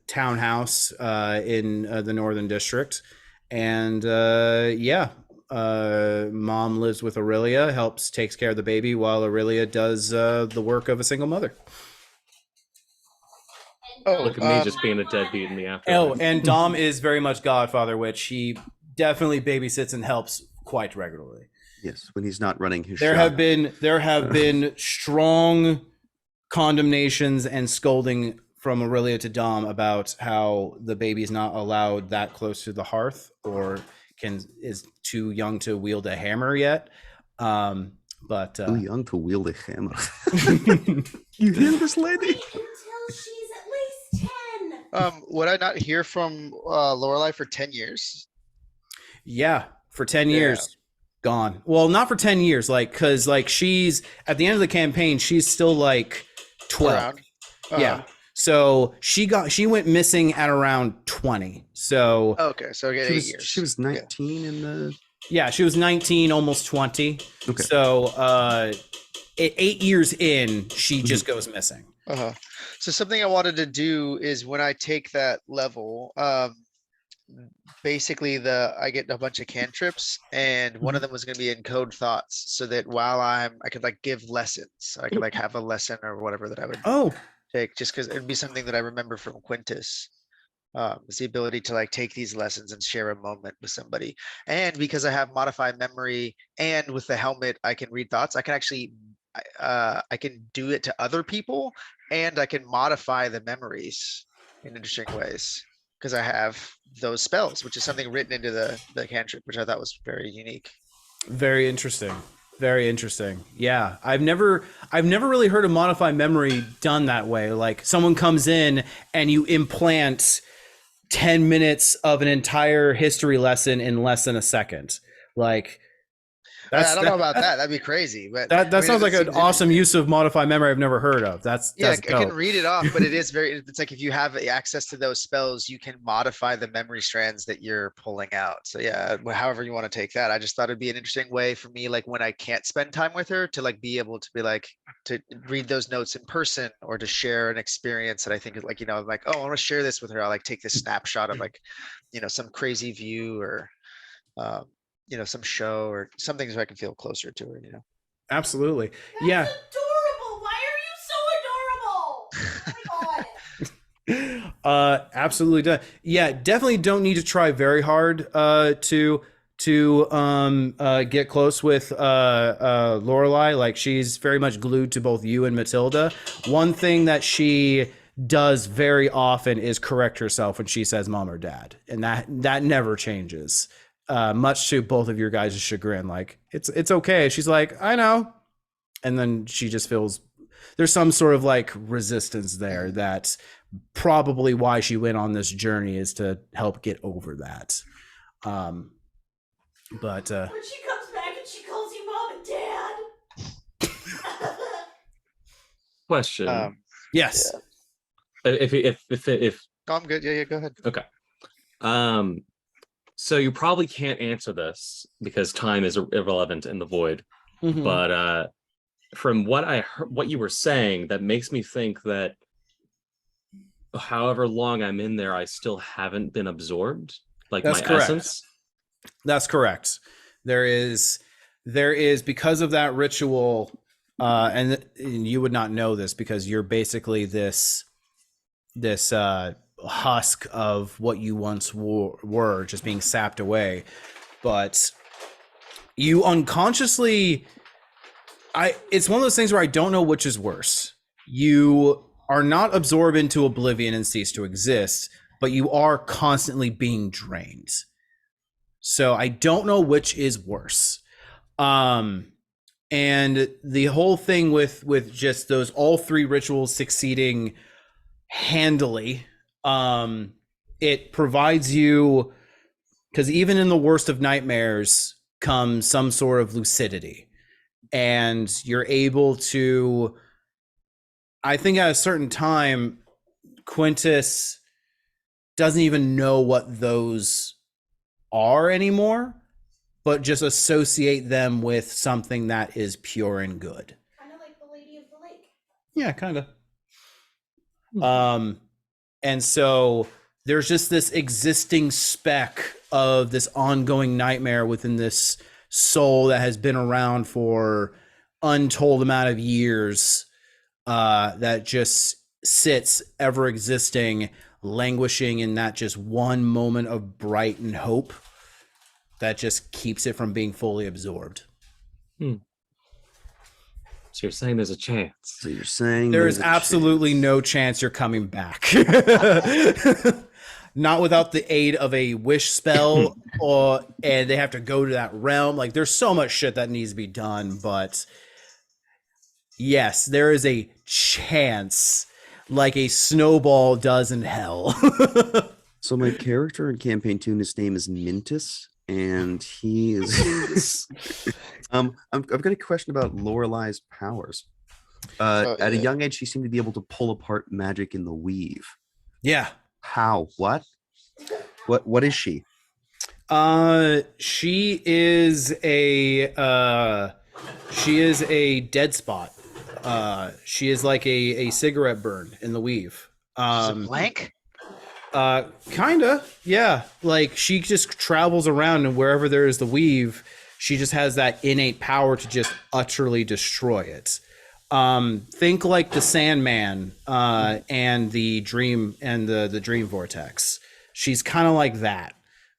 townhouse in the Northern District, and mom lives with Aurelia, takes care of the baby while Aurelia does the work of a single mother. Oh, Look at me just being a deadbeat in the afterlife. Oh, and Dom is very much Godfather, which he definitely babysits and helps quite regularly. Yes, when he's not running his There shop. have been strong condemnations and scolding from Aurelia to Dom about how the baby is not allowed that close to the hearth or is too young to wield a hammer yet. Too young to wield a hammer. You hear this lady? Until she's at least 10. Would I not hear from Lorelai for 10 years? Yeah, for 10 years. Gone. Well, not for 10 years, because she's at the end of the campaign, she's still like 12. Around? Yeah. So she went missing at around 20. So Okay, so again, 8 years. She was 19 in the. yeah, she was 19, almost 20. Okay. So 8 years in, she just goes missing. Uh-huh. So something I wanted to do is when I take that level, basically I get a bunch of cantrips, and one of them was going to be encode thoughts, so that while I could like give lessons. I could like have a lesson or whatever that I would Oh, take, just because it'd be something that I remember from Quintus. It's the ability to like take these lessons and share a moment with somebody. And because I have modified memory and with the helmet, I can read thoughts. I can actually, I can do it to other people, and I can modify the memories in interesting ways because I have those spells, which is something written into the cantrip, which I thought was very unique. very interesting. Very interesting. Yeah, I've never really heard a modify memory done that way. Like someone comes in and you implant 10 minutes of an entire history lesson in less than a second. Like I don't know about that. That'd be crazy. But that I mean, sounds it like an seems awesome interesting. use of modify memory I've never heard of. That's Yeah, I dope. can read it off, but it is it's like if you have access to those spells, you can modify the memory strands that you're pulling out. So yeah, however you want to take that. I just thought it'd be an interesting way for me, like when I can't spend time with her, to like be able to be like to read those notes in person or to share an experience that I think is like, I'm like, oh, I want to share this with her. I'll like take this snapshot of like, some crazy view or some show or something so I can feel closer to her, Absolutely. That's Yeah. adorable. Why are you so adorable? Oh my God. Absolutely. Yeah, definitely don't need to try very hard to get close with Lorelai. Like she's very much glued to both you and Matilda. One thing that she does very often is correct herself when she says mom or dad, and that never changes. Much to both of your guys' chagrin. Like it's okay. She's like, I know, and then she just feels some sort of like resistance there. That's probably why she went on this journey, is to help get over that. But When she comes back and she calls you mom and dad. Question. yes. If No, I'm good. Yeah, go ahead. so you probably can't answer this because time is irrelevant in the void. Mhm. But from what I heard, what you were saying, that makes me think that however long I'm in there, I still haven't been absorbed, like That's my correct. essence. That's correct. There is because of that ritual, and you would not know this because you're basically this husk of what you once were, just being sapped away. But you unconsciously, it's one of those things where I don't know which is worse. You are not absorbed into oblivion and cease to exist, but you are constantly being drained. So I don't know which is worse. And the whole thing with just those all three rituals succeeding handily, it provides you, because even in the worst of nightmares comes some sort of lucidity, and you're able to, I think at a certain time, Quintus doesn't even know what those are anymore, but just associate them with something that is pure and good. Kind of like the Lady of the Lake. Yeah, kind of. And so there's just this existing speck of this ongoing nightmare within this soul that has been around for untold amount of years, that just sits ever existing, languishing in that just one moment of bright and hope that just keeps it from being fully absorbed. So you're saying there's a chance? So you're saying There is there's a absolutely chance. no chance you're coming back. Not without the aid of a wish spell, and they have to go to that realm. Like, there's so much shit that needs to be done, but yes, there is a chance, like a snowball does in hell. So my character in campaign 2, his name is Mintus, and he is. I've got a question about Lorelai's powers. At a young age, she seemed to be able to pull apart magic in the weave. Yeah. How? What is she? She is a dead spot. She is like a cigarette burn in the weave. She's a blank? Kinda, yeah. Like, she just travels around, and wherever there is the weave, she just has that innate power to just utterly destroy it. Think like the Sandman, and the dream vortex. She's kind of like that,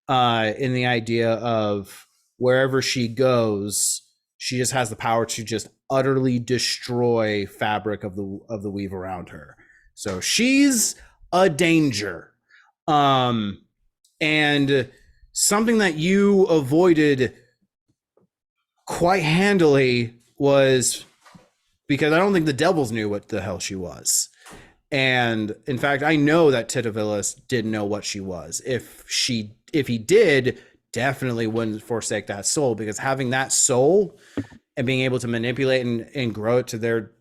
in the idea of wherever she goes, she just has the power to just utterly destroy fabric of the weave around her. So she's a danger. And something that you avoided quite handily was because I don't think the devils knew what the hell she was. And in fact, I know that Titavilus didn't know what she was. If he did, definitely wouldn't forsake that soul, because having that soul and being able to manipulate and grow it to their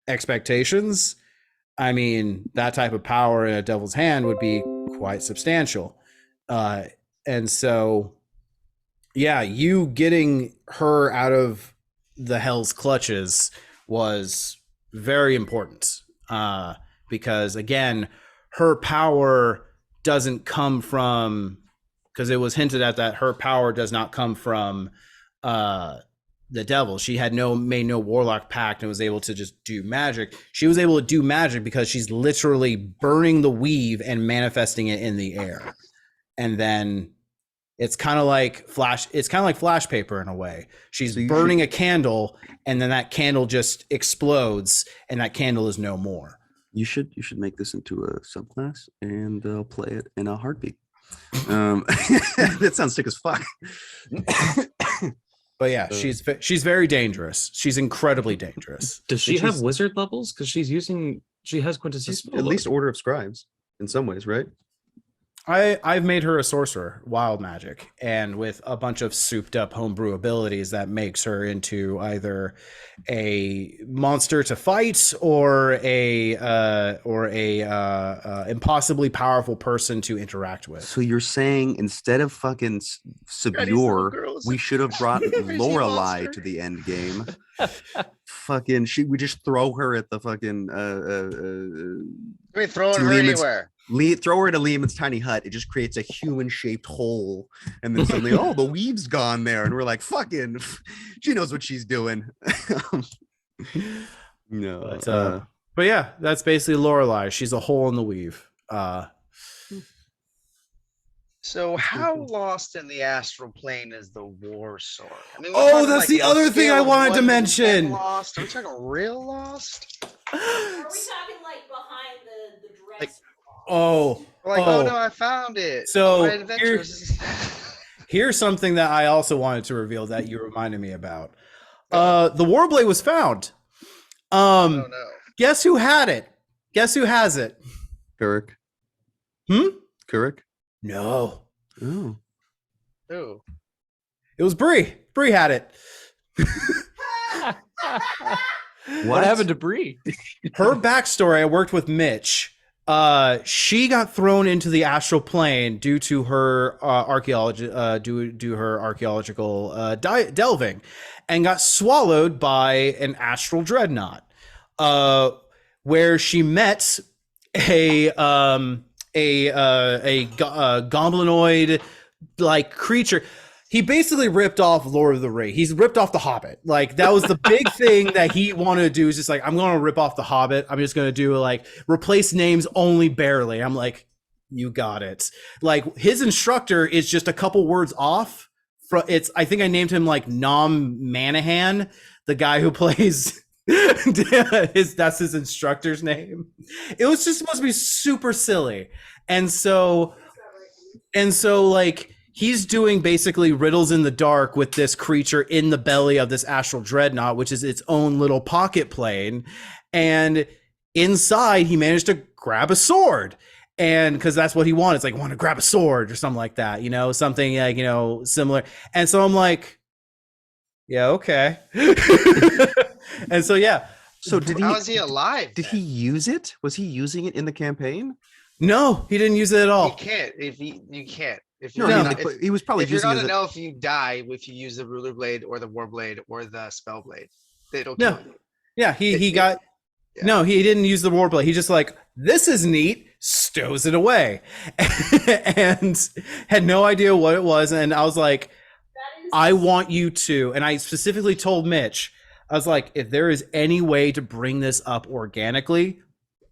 expectations, I mean, that type of power in a devil's hand would be quite substantial. And so, yeah, you getting her out of the hell's clutches was very important, because again, her power doesn't come from, because it was hinted at that her power does not come from the devil. She had made no warlock pact and was able to just do magic. She was able to do magic because she's literally burning the weave and manifesting it in the air. And then it's kind of like flash paper in a way. She's burning a candle, and then that candle just explodes, and that candle is no more. You should make this into a subclass and play it in a heartbeat. That sounds sick as fuck. But yeah, she's very dangerous. She's incredibly dangerous. Does she And have she's- wizard levels? Because she has Quintess's She's at least Order of Scribes in some ways, right? I've made her a sorcerer, wild magic, and with a bunch of souped up homebrew abilities that makes her into either a monster to fight or a impossibly powerful person to interact with. So you're saying instead of fucking Freddy's little Subure, girls. we should have brought Crazy Lorelei monster. to the end game. Fucking, we just throw her at the fucking I mean, throwing To her Lehman's- anywhere. throw her to Lehman's tiny hut. It just creates a human-shaped hole, and then suddenly, oh, the weave's gone there, and we're like, fucking, she knows what she's doing. No, But yeah, that's basically Lorelei. She's a hole in the weave. So how lost in the astral plane is the war sword? I mean, we're Oh, talking, that's the a other thing scale I of wanted to 1 10 mention. Lost? Are we talking real lost? Are we talking like behind the dress? Like- Oh, Like, Oh. oh no, I found it. So, My adventures. here's something that I also wanted to reveal that you reminded me about. The Warblade was found. Oh no. Guess who had it? Guess who has it? Kurik. Hmm? Kurik. No, Oh, Ooh. it was Bree. Bree had it. What happened to Bree? Her backstory, I worked with Mitch. She got thrown into the astral plane due to her archaeological delving, and got swallowed by an astral dreadnought, where she met a goblinoid like creature. He basically ripped off Lord of the Rings. He's ripped off The Hobbit. Like, that was the big thing that he wanted to do, is just like, I'm going to rip off The Hobbit. I'm just going to do like replace names only barely. I'm like, you got it. Like, his instructor is just a couple words off. I think I named him like Nom Manahan, the guy who plays that's his instructor's name. It was just supposed to be super silly. And so like, he's doing basically riddles in the dark with this creature in the belly of this astral dreadnought, which is its own little pocket plane. And inside, he managed to grab a sword. And because that's what he wanted. It's like, want to grab a sword or something like that, something like, similar. And so I'm like, yeah, okay. And so, yeah. so did How is he alive? Did he use it? Was he using it in the campaign? No, he didn't use it at You all. can't. You can't. If No, you're I mean, not, like, he was probably if you're using it. gonna as a- know if you die if you use the ruler blade or the war blade or the spell blade, it'll No. kill you. Yeah, he got Yeah. no, he didn't use the warblade. He just like, this is neat, stows it away, and had no idea what it was. And I was like, That is I want you to, and I specifically told Mitch, I was like, if there is any way to bring this up organically,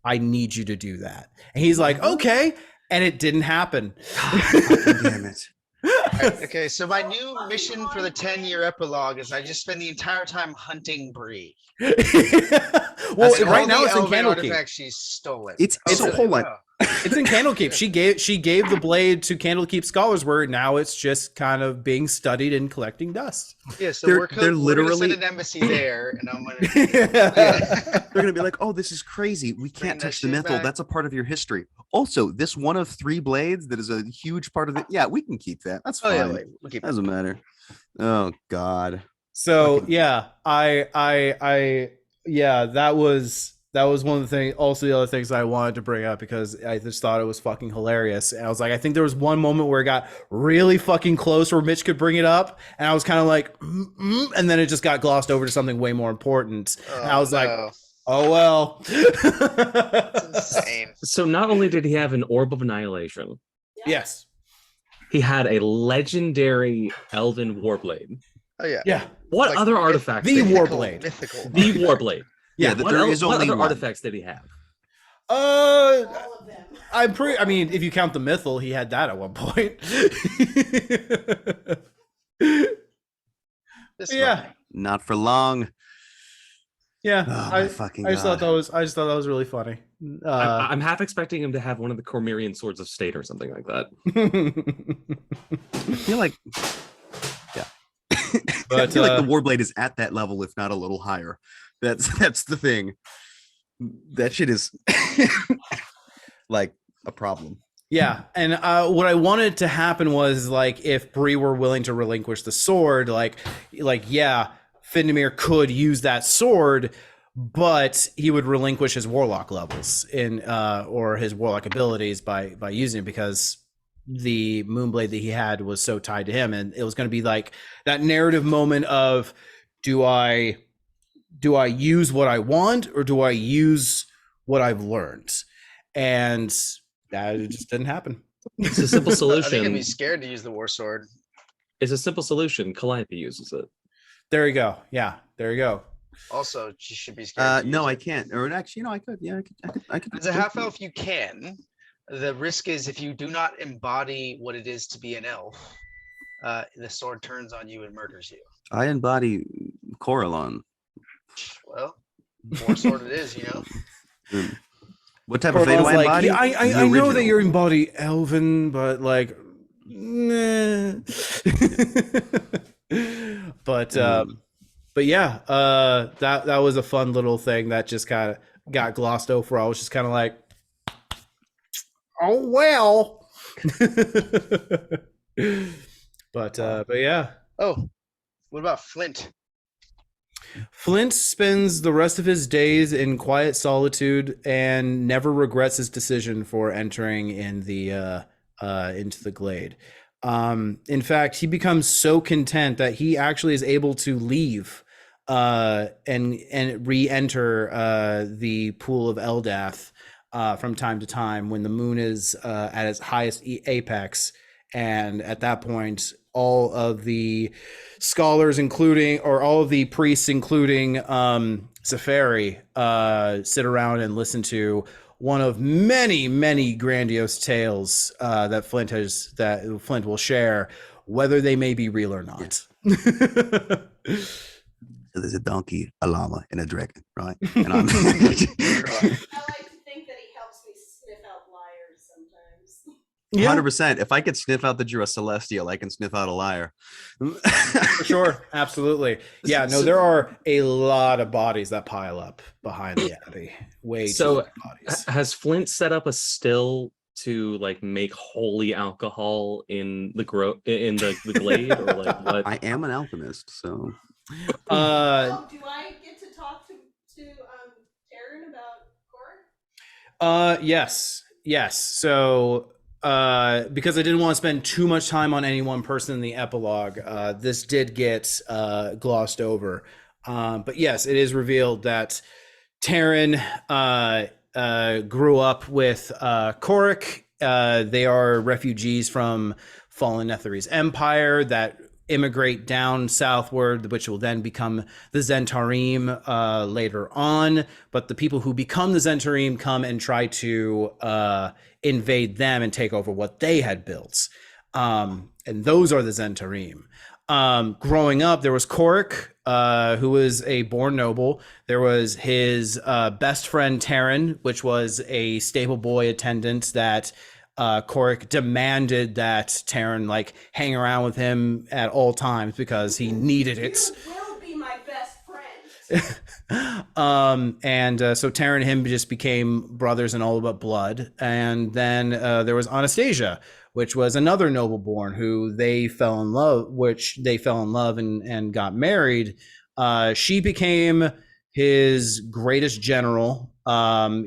I need you to do that. And he's like, okay, and it didn't happen. Fucking damn it. Alright, okay, so my new mission for the 10-year epilogue is I just spend the entire time hunting Bree. Well, That's right all now the it's in elven Candlekeep. artifacts she's stolen. It's- so really? hold on. Wow. It's in Candlekeep. She gave the blade to Candlekeep scholars, where now it's just kind of being studied and collecting dust. Yeah, so They're- we're, they're we're gonna literally- send an embassy there, and I'm gonna. They're gonna be like, "Oh, this is crazy. We Bring can't that touch the shit mythal. back." That's a part of your history." Also, this one of 3 blades that is a huge part of it. Yeah, we can keep that. That's Oh fine. yeah, wait, we'll keep it. Doesn't matter. Oh God. So Fucking- yeah, yeah, that was one of the things. Also, the other things I wanted to bring up, because I just thought it was fucking hilarious. And I was like, I think there was one moment where it got really fucking close, where Mitch could bring it up, and I was kind of like, and then it just got glossed over to something way more important. And I was like, no, oh well. it's insane. So not only did he have an orb of annihilation, Yes. he had a legendary elven warblade. Oh yeah. Yeah. What Like, other myth- artifacts? The did he have? warblade. Mythical. The warblade. Yeah, What, there is what only other one. artifacts did he have? all of them. I mean, if you count the mythal, he had that at one point. This Yeah. one. Not for long. Yeah. Oh my fucking I just thought God. that was really funny. I'm half expecting him to have one of the Cormyrean swords of state or something like that. I feel like I But feel like the Warblade is at that level, if not a little higher. That's the thing. That shit is like a problem. yeah, and what I wanted to happen was like if Bree were willing to relinquish the sword, like yeah, Findemir could use that sword, but he would relinquish his warlock levels in or his warlock abilities by using it, because the Moonblade that he had was so tied to him, and it was going to be like that narrative moment of do I use what I want, or do I use what I've learned? And that just didn't happen. It's a simple I think I'd solution. be scared to use the war sword. It's a simple solution. Calliope uses it. There you go. Yeah, there you go. Also, she should be scared. to No, use I it. can't. Or actually, I could. Yeah, I could. As a half elf, you can. The risk is if you do not embody what it is to be an elf, the sword turns on you and murders you. I embody Coralon. Well, war sword it is, you know. What type of fate do I embody? yeah, I The know that original. you embody Elven, but like, nah. but yeah, that was a fun little thing that just kind of got glossed over. I was just kind of like, oh well. but yeah. Oh, what about Flint? Flint spends the rest of his days in quiet solitude and never regrets his decision for entering in the into the glade. In fact, he becomes so content that he actually is able to leave and re-enter the pool of Eldath from time to time when the moon is at its highest apex. And at that point, all of the scholars, all of the priests, including Safari, sit around and listen to one of many, many grandiose tales that Flint will share, whether they may be real or not. So there's a donkey, a llama, and a dragon, right? And I'm I like to think that he helps me sniff out liars sometimes. 100%. If I could sniff out the Jura Celestial, I can sniff out a liar. For sure, absolutely. Yeah, no, there are a lot of bodies that pile up behind the abbey. Way So, too many bodies. Has Flint set up a still to like make holy alcohol in the the glade, or like what? I am an alchemist, so Uh, Do I get to talk to Taryn about Cora? yes. So, because I didn't want to spend too much time on any one person in the epilogue, this did get glossed over. But yes, it is revealed that Taryn grew up with Korik. They are refugees from fallen Netherese Empire that immigrate down southward, which will then become the Zentarim later on. But the people who become the Zentarim come and try to invade them and take over what they had built. And those are the Zentarim. Growing up, there was Korik, who was a born noble. There was his best friend Taryn, which was a stable boy attendant that Korik demanded that Taryn like hang around with him at all times because he needed it. You will be my best friend. So Taryn and him just became brothers in all but blood. And then there was Anastasia, which was another noble-born who they fell in love and got married. She became his greatest general.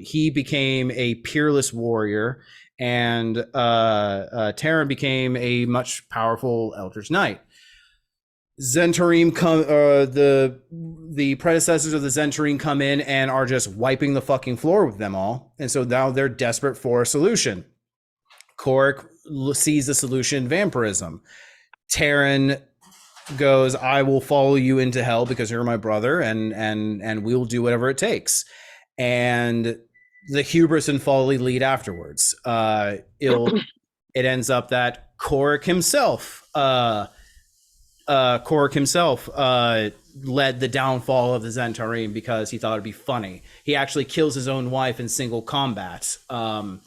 He became a peerless warrior, and Taryn became a much powerful Eldritch Knight. Zentarim the predecessors of the Zentarim come in and are just wiping the fucking floor with them all, and so now they're desperate for a solution. Korik sees the solution: vampirism. Taryn goes, "I will follow you into hell because you're my brother, and we will do whatever it takes." And the hubris and folly lead afterwards. It ends up that Korik himself led the downfall of the Zentarim because he thought it'd be funny. He actually kills his own wife in single combat. And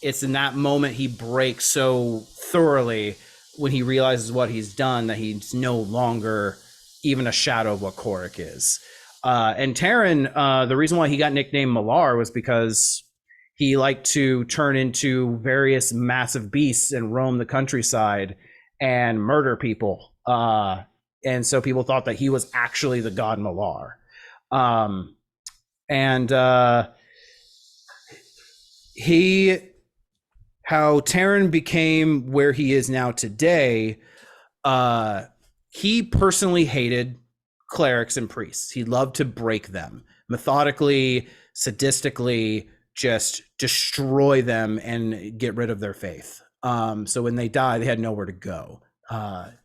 it's in that moment he breaks so thoroughly when he realizes what he's done, that he's no longer even a shadow of what Korik is. And Terran, the reason why he got nicknamed Malar was because he liked to turn into various massive beasts and roam the countryside and murder people. And so people thought that he was actually the god Malar. How Terran became where he is now today, he personally hated clerics and priests. He loved to break them methodically, sadistically, just destroy them and get rid of their faith. So when they died, they had nowhere to go.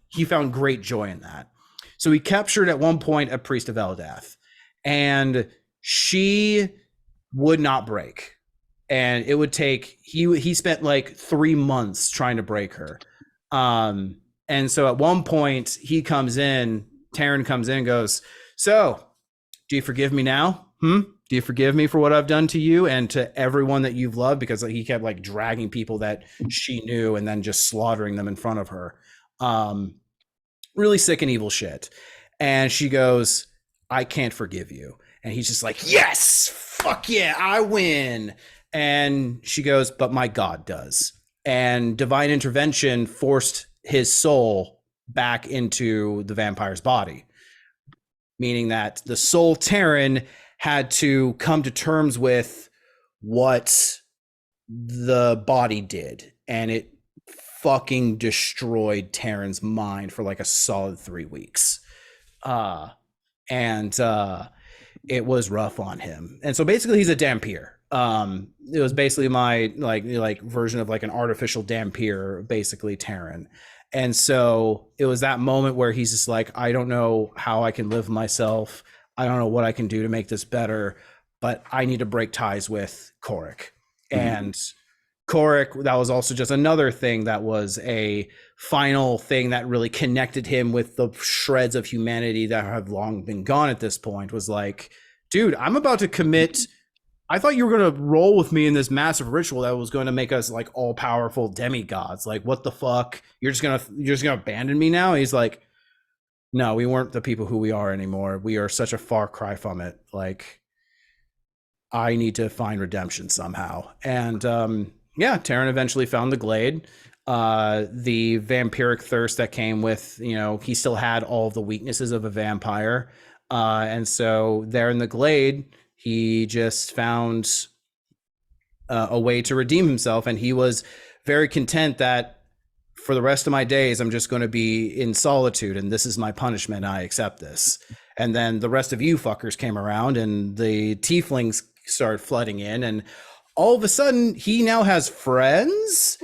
He found great joy in that. So he captured at one point a priest of Eldath, and she would not break. And it would take, he spent like 3 months trying to break her. And so at one point Terran comes in and goes, "So, do you forgive me now? Do you forgive me for what I've done to you and to everyone that you've loved?" Because he kept like dragging people that she knew and then just slaughtering them in front of her. Really sick and evil shit. And she goes, "I can't forgive you." And he's just like, "Yes, fuck yeah, I win." And she goes, "But my God does." And divine intervention forced his soul back into the vampire's body, meaning that the soul Terran had to come to terms with what the body did, and it fucking destroyed Terran's mind for like a solid 3 weeks. It was rough on him. And so basically he's a Dhampir. It was basically my like version of like an artificial Dhampir, basically Terran. And so it was that moment where he's just like, I don't know how I can live myself. I don't know what I can do to make this better, but I need to break ties with Korik. And Korik, that was also just another thing that was a final thing that really connected him with the shreds of humanity that have long been gone at this point, was like, dude, I'm about to commit. I thought you were going to roll with me in this massive ritual that was going to make us like all powerful demigods. Like, what the fuck? You're just going to abandon me now? And he's like, no, we weren't the people who we are anymore. We are such a far cry from it. Like, I need to find redemption somehow. And, yeah, Terran eventually found the glade. The vampiric thirst that came with, he still had all the weaknesses of a vampire. And so there in the glade, he just found a way to redeem himself. And he was very content that for the rest of my days, I'm just going to be in solitude, and this is my punishment. I accept this. And then the rest of you fuckers came around, and the tieflings started flooding in, and all of a sudden he now has friends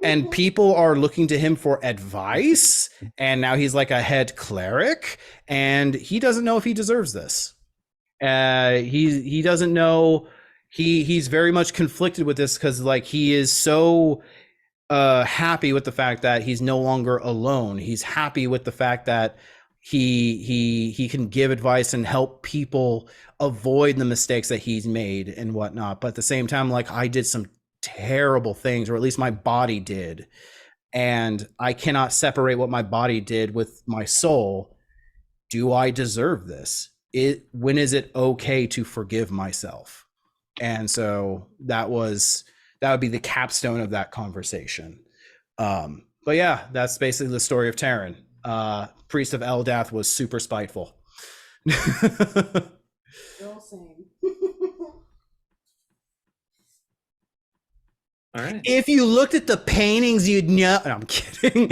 and people are looking to him for advice. And now he's like a head cleric, and he doesn't know if he deserves this. He doesn't know. He's very much conflicted with this, because like he is so happy with the fact that he's no longer alone. He's happy with the fact that he can give advice and help people avoid the mistakes that he's made and whatnot. But at the same time, like, I did some terrible things, or at least my body did, and I cannot separate what my body did with my soul. Do I deserve this? When is it okay to forgive myself? And so that would be the capstone of that conversation. But yeah, that's basically the story of Terran. Priest of Eldath was super spiteful. Still same. All right. If you looked at the paintings, you'd know. No, I'm kidding.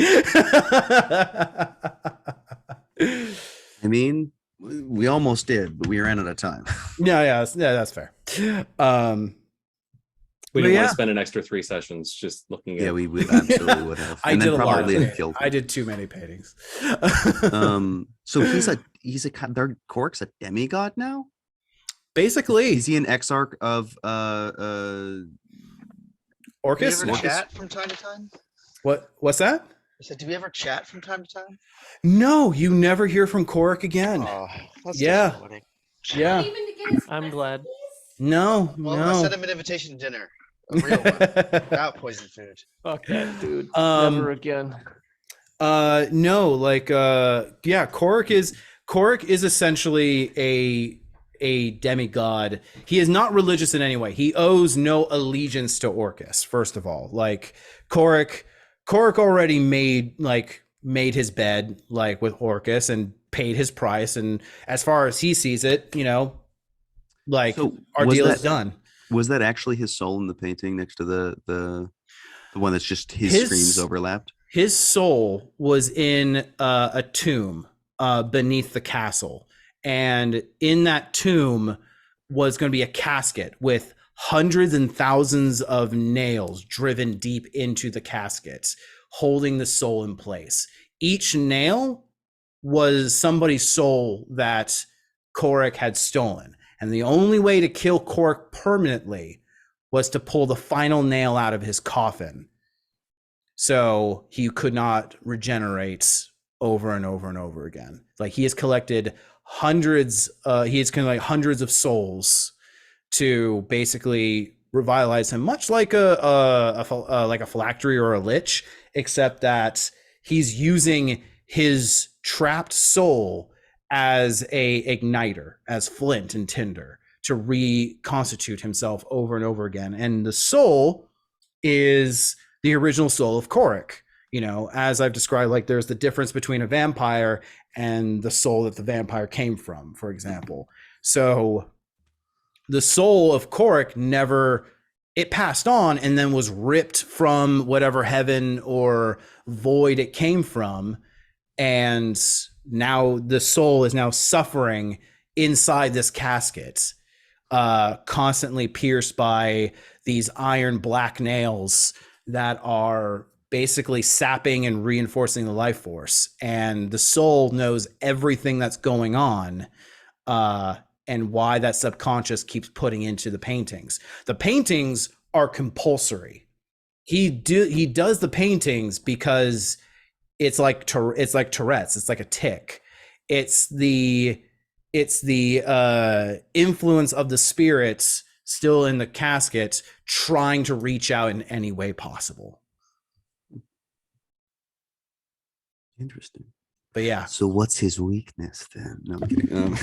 I mean, we almost did, but we ran out of time. Yeah, that's fair. We didn't yeah. want to spend an extra 3 sessions just looking at. Yeah, we absolutely would have. I And did then a lot. probably Of killed. I did too many paintings. So their Korik's a demigod now. Basically, Is he an exarch of Orcus. Do we ever Orcus? chat from time to time? What's that? I said, do we ever chat from time to time? No, you never hear from Korik again. Oh, that's Yeah. disappointing. Yeah. Not even to get his I'm glad. recipes? No, Well, I sent him an invitation to dinner. A real one. Without poison food. Fuck that, dude. Um, Never again. No, like yeah, Korik is essentially a demigod. He is not religious in any way. He owes no allegiance to Orcus, first of all. Like Korik already made his bed like with Orcus and paid his price, and as far as he sees it, you know, like So our was deal that- is done. Was that actually his soul in the painting next to the one that's just his His- screams overlapped? His soul was in a tomb beneath the castle. And in that tomb was going to be a casket with hundreds and thousands of nails driven deep into the casket, holding the soul in place. Each nail was somebody's soul that Korik had stolen. And the only way to kill Korik permanently was to pull the final nail out of his coffin. So he could not regenerate over and over and over again. Like he has collected hundreds of souls to basically revitalize him, much like a phylactery or a lich, except that he's using his trapped soul as a igniter, as flint and tinder, to reconstitute himself over and over again. And the soul is the original soul of Korik. You know, as I've described, like there's the difference between a vampire and the soul that the vampire came from, for example. So the soul of Korik it passed on and then was ripped from whatever heaven or void it came from. And now the soul is now suffering inside this casket, constantly pierced by these iron black nails that are basically sapping and reinforcing the life force. And the soul knows everything that's going on, and why that subconscious keeps putting into the paintings. The paintings are compulsory. He does the paintings because it's like Tourette's. It's like a tick. It's the influence of the spirits still in the casket, trying to reach out in any way possible. Interesting. But yeah, So what's his weakness then? No, I'm kidding.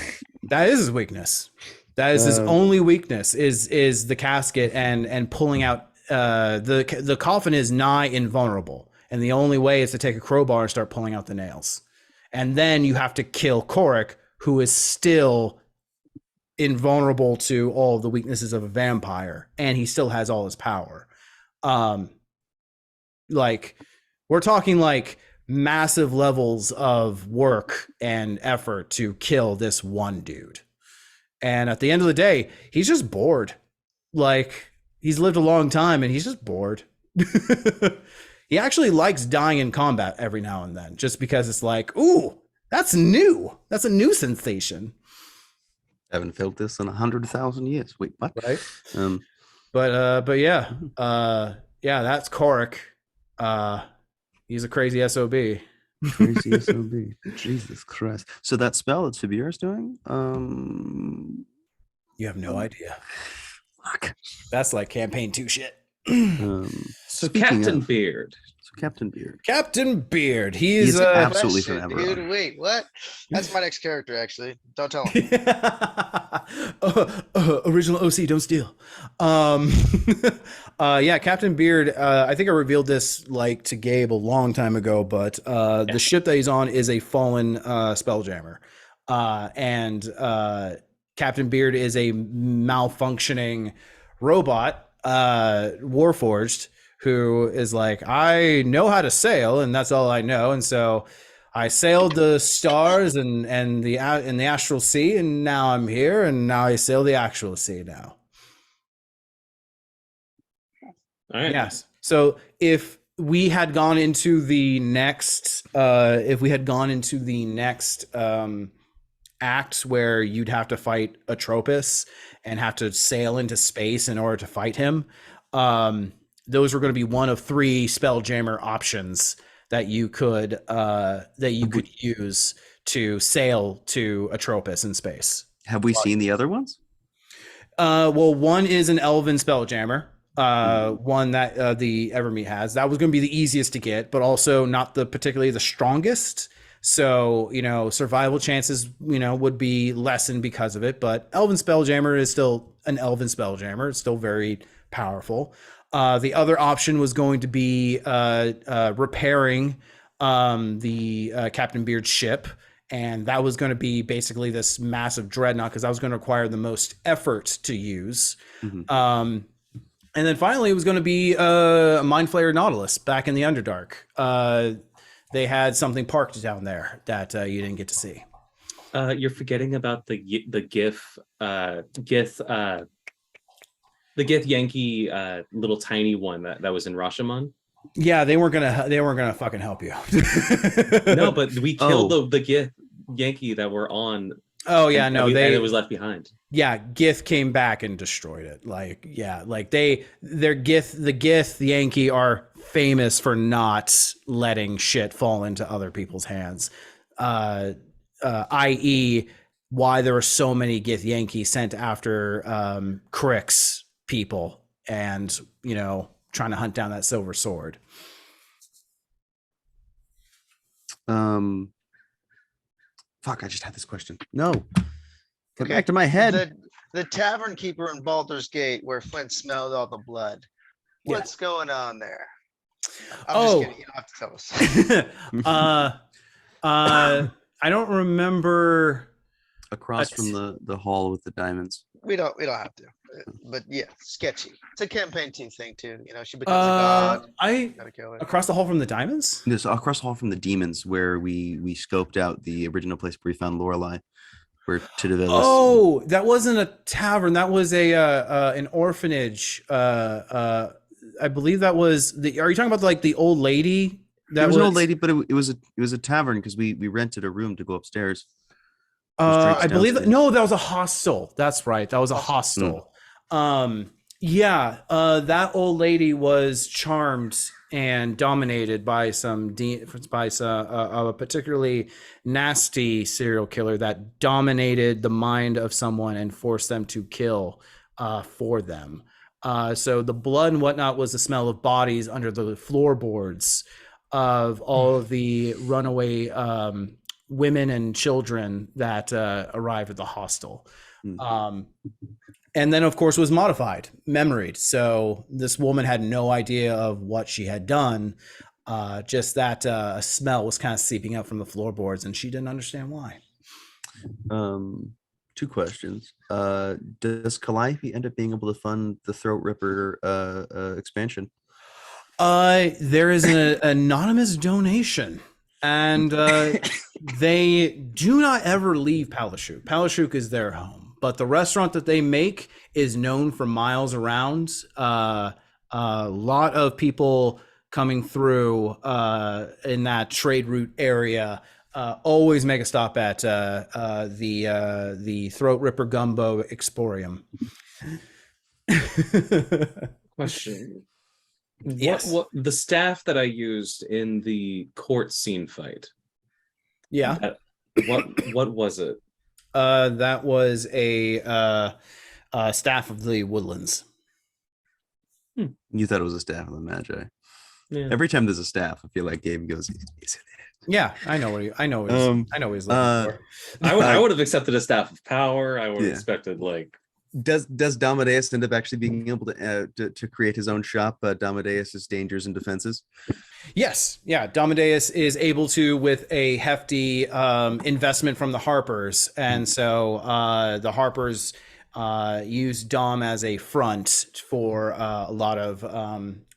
that is his weakness. That is his only weakness is the casket and pulling out the coffin is nigh invulnerable, and the only way is to take a crowbar and start pulling out the nails, and then you have to kill Korik, who is still invulnerable to all of the weaknesses of a vampire, and he still has all his power. Like we're talking like massive levels of work and effort to kill this one dude. And at the end of the day, he's just bored. Like he's lived a long time and he's just bored. He actually likes dying in combat every now and then, just because it's like, ooh, that's new. That's a new sensation. Haven't felt this in 100,000 years. Wait, what? Right. But yeah, that's Korik. He's a crazy SOB. crazy SOB. Jesus Christ. So that spell that Sabir doing? You have no idea. Fuck. That's like campaign 2 shit. So Speaking Captain of- Beard. So Captain Beard. Captain Beard. He's He's absolutely Question, forever. dude. Wait, what? That's my next character, actually. Don't tell him. original OC, don't steal. Yeah, Captain Beard. I think I revealed this like to Gabe a long time ago, but the ship that he's on is a fallen spelljammer, and Captain Beard is a malfunctioning robot, warforged, who is like, I know how to sail, and that's all I know, and so I sailed the stars and the in the astral sea, and now I'm here, and now I sail the actual sea now. All right. Yes. So if we had gone into the next, act where you'd have to fight Atropus and have to sail into space in order to fight him, those were going to be one of 3 Spelljammer options that you could use to sail to Atropus in space. Have we seen the other ones? Well, one is an Elven Spelljammer one that the Evermeet has. That was going to be the easiest to get, but also not particularly the strongest. So, survival chances, would be lessened because of it. But Elven Spelljammer is still an Elven Spelljammer. It's still very powerful. The other option was going to be repairing the Captain Beard's ship. And that was going to be basically this massive dreadnought because that was going to require the most effort to use. And then finally, it was going to be a Mind Flayer Nautilus back in the Underdark. They had something parked down there that you didn't get to see. You're forgetting about the GIF Yankee little tiny one that was in Rashomon. Yeah, they weren't gonna fucking help you. No, but we killed the GIF Yankee that were on. Oh yeah, and it was left behind. Yeah, Gith came back and destroyed it. The Gith Yankee are famous for not letting shit fall into other people's hands. I.e., why there were so many Gith Yankee sent after Crix people and, trying to hunt down that silver sword. Fuck, I just had this question. No. Get back to my head. The tavern keeper in Baldur's Gate where Flint smelled all the blood. What's going on there? I'm just kidding. You don't have to tell us. I don't remember. Across from the hall with the diamonds. We don't have to. But yeah, sketchy. It's a campaign 2 thing too. She becomes a god. Gotta kill her. Across the hall from the diamonds? This across the hall from the demons, where we scoped out the original place where we found Lorelei, where Tidavillis. Oh, that wasn't a tavern. That was an orphanage. I believe that was the. Are you talking about the old lady? That was an old lady, but it was a tavern because we rented a room to go upstairs. I believe that was a hostel. That's right. That was a hostel. That old lady was charmed and dominated by a particularly nasty serial killer that dominated the mind of someone and forced them to kill for them. So the blood and whatnot was the smell of bodies under the floorboards of all of the runaway women and children that arrived at the hostel. And then, of course, was modified, memoried. So this woman had no idea of what she had done. Just that a smell was kind of seeping up from the floorboards, and she didn't understand why. 2 questions. Does Calliope end up being able to fund the Throat Ripper expansion? There is an anonymous donation. And they do not ever leave Palashuk. Palashuk is their home. But the restaurant that they make is known for miles around. A lot of people coming through in that trade route area always make a stop at the Throat Ripper Gumbo Exporium. Question. Yes. What the staff that I used in the court scene fight? Yeah. What was it? That was a staff of the woodlands. You thought it was a staff of the Magi. Yeah. Every time there's a staff, I feel like Gabe goes, "Is it?" Yeah, I know what he's looking for. I would have accepted a staff of power. I would have expected Does Damadeus end up actually being able to create his own shop? Damadeus's dangers and defenses. Yes, yeah. Damadeus is able to with a hefty investment from the Harpers, and so the Harpers use Dom as a front for a lot of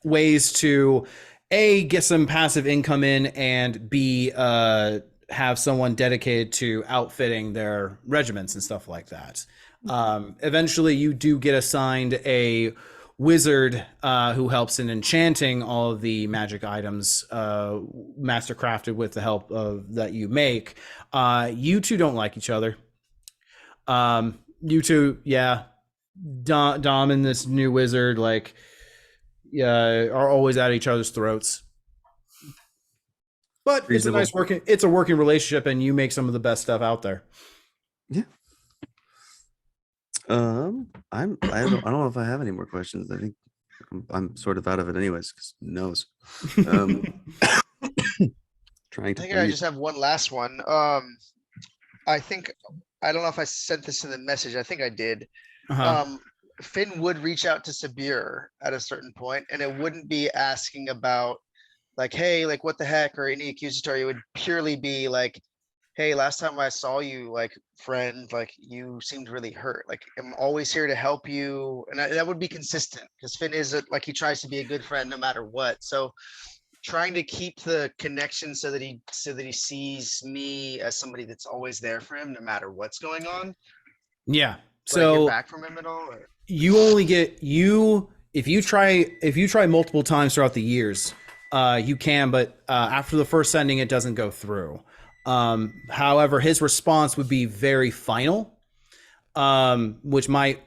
ways to A, get some passive income in, and B, have someone dedicated to outfitting their regiments and stuff like that. Eventually you do get assigned a wizard who helps in enchanting all of the magic items mastercrafted with the help of that you make. You two don't like each other. You two, Dom and this new wizard are always at each other's throats. But Reasonable. It's a working relationship, and you make some of the best stuff out there. Yeah. I don't know if I have any more questions. I think I'm sort of out of it anyways, because who knows? Um, Trying I to think I breathe. just have one last one. I think, I don't know if I sent this in the message. I think I did. Uh-huh. Finn would reach out to Sabir at a certain point, and it wouldn't be asking about like, hey, like what the heck, or any accusatory. It would purely be like, hey, last time I saw you, like friend, like you seemed really hurt. Like I'm always here to help you, and that would be consistent because Finn is like he tries to be a good friend no matter what. So trying to keep the connection so that he sees me as somebody that's always there for him no matter what's going on. Yeah. Would I hear So back from him at all? Or? you only get if you try multiple times throughout the years, you can, but after the first sending, it doesn't go through. However, his response would be very final, which might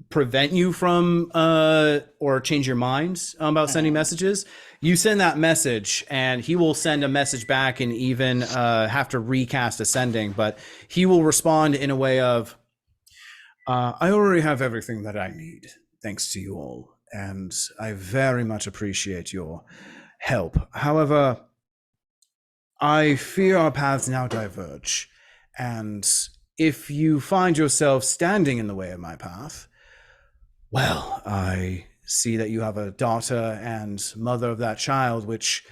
prevent you from or change your mind about sending messages. You send that message and he will send a message back and even have to recast a sending, but he will respond in a way of, I already have everything that I need, thanks to you all, and I very much appreciate your help. However, I fear our paths now diverge, and if you find yourself standing in the way of my path, well, I see that you have a daughter and mother of that child, which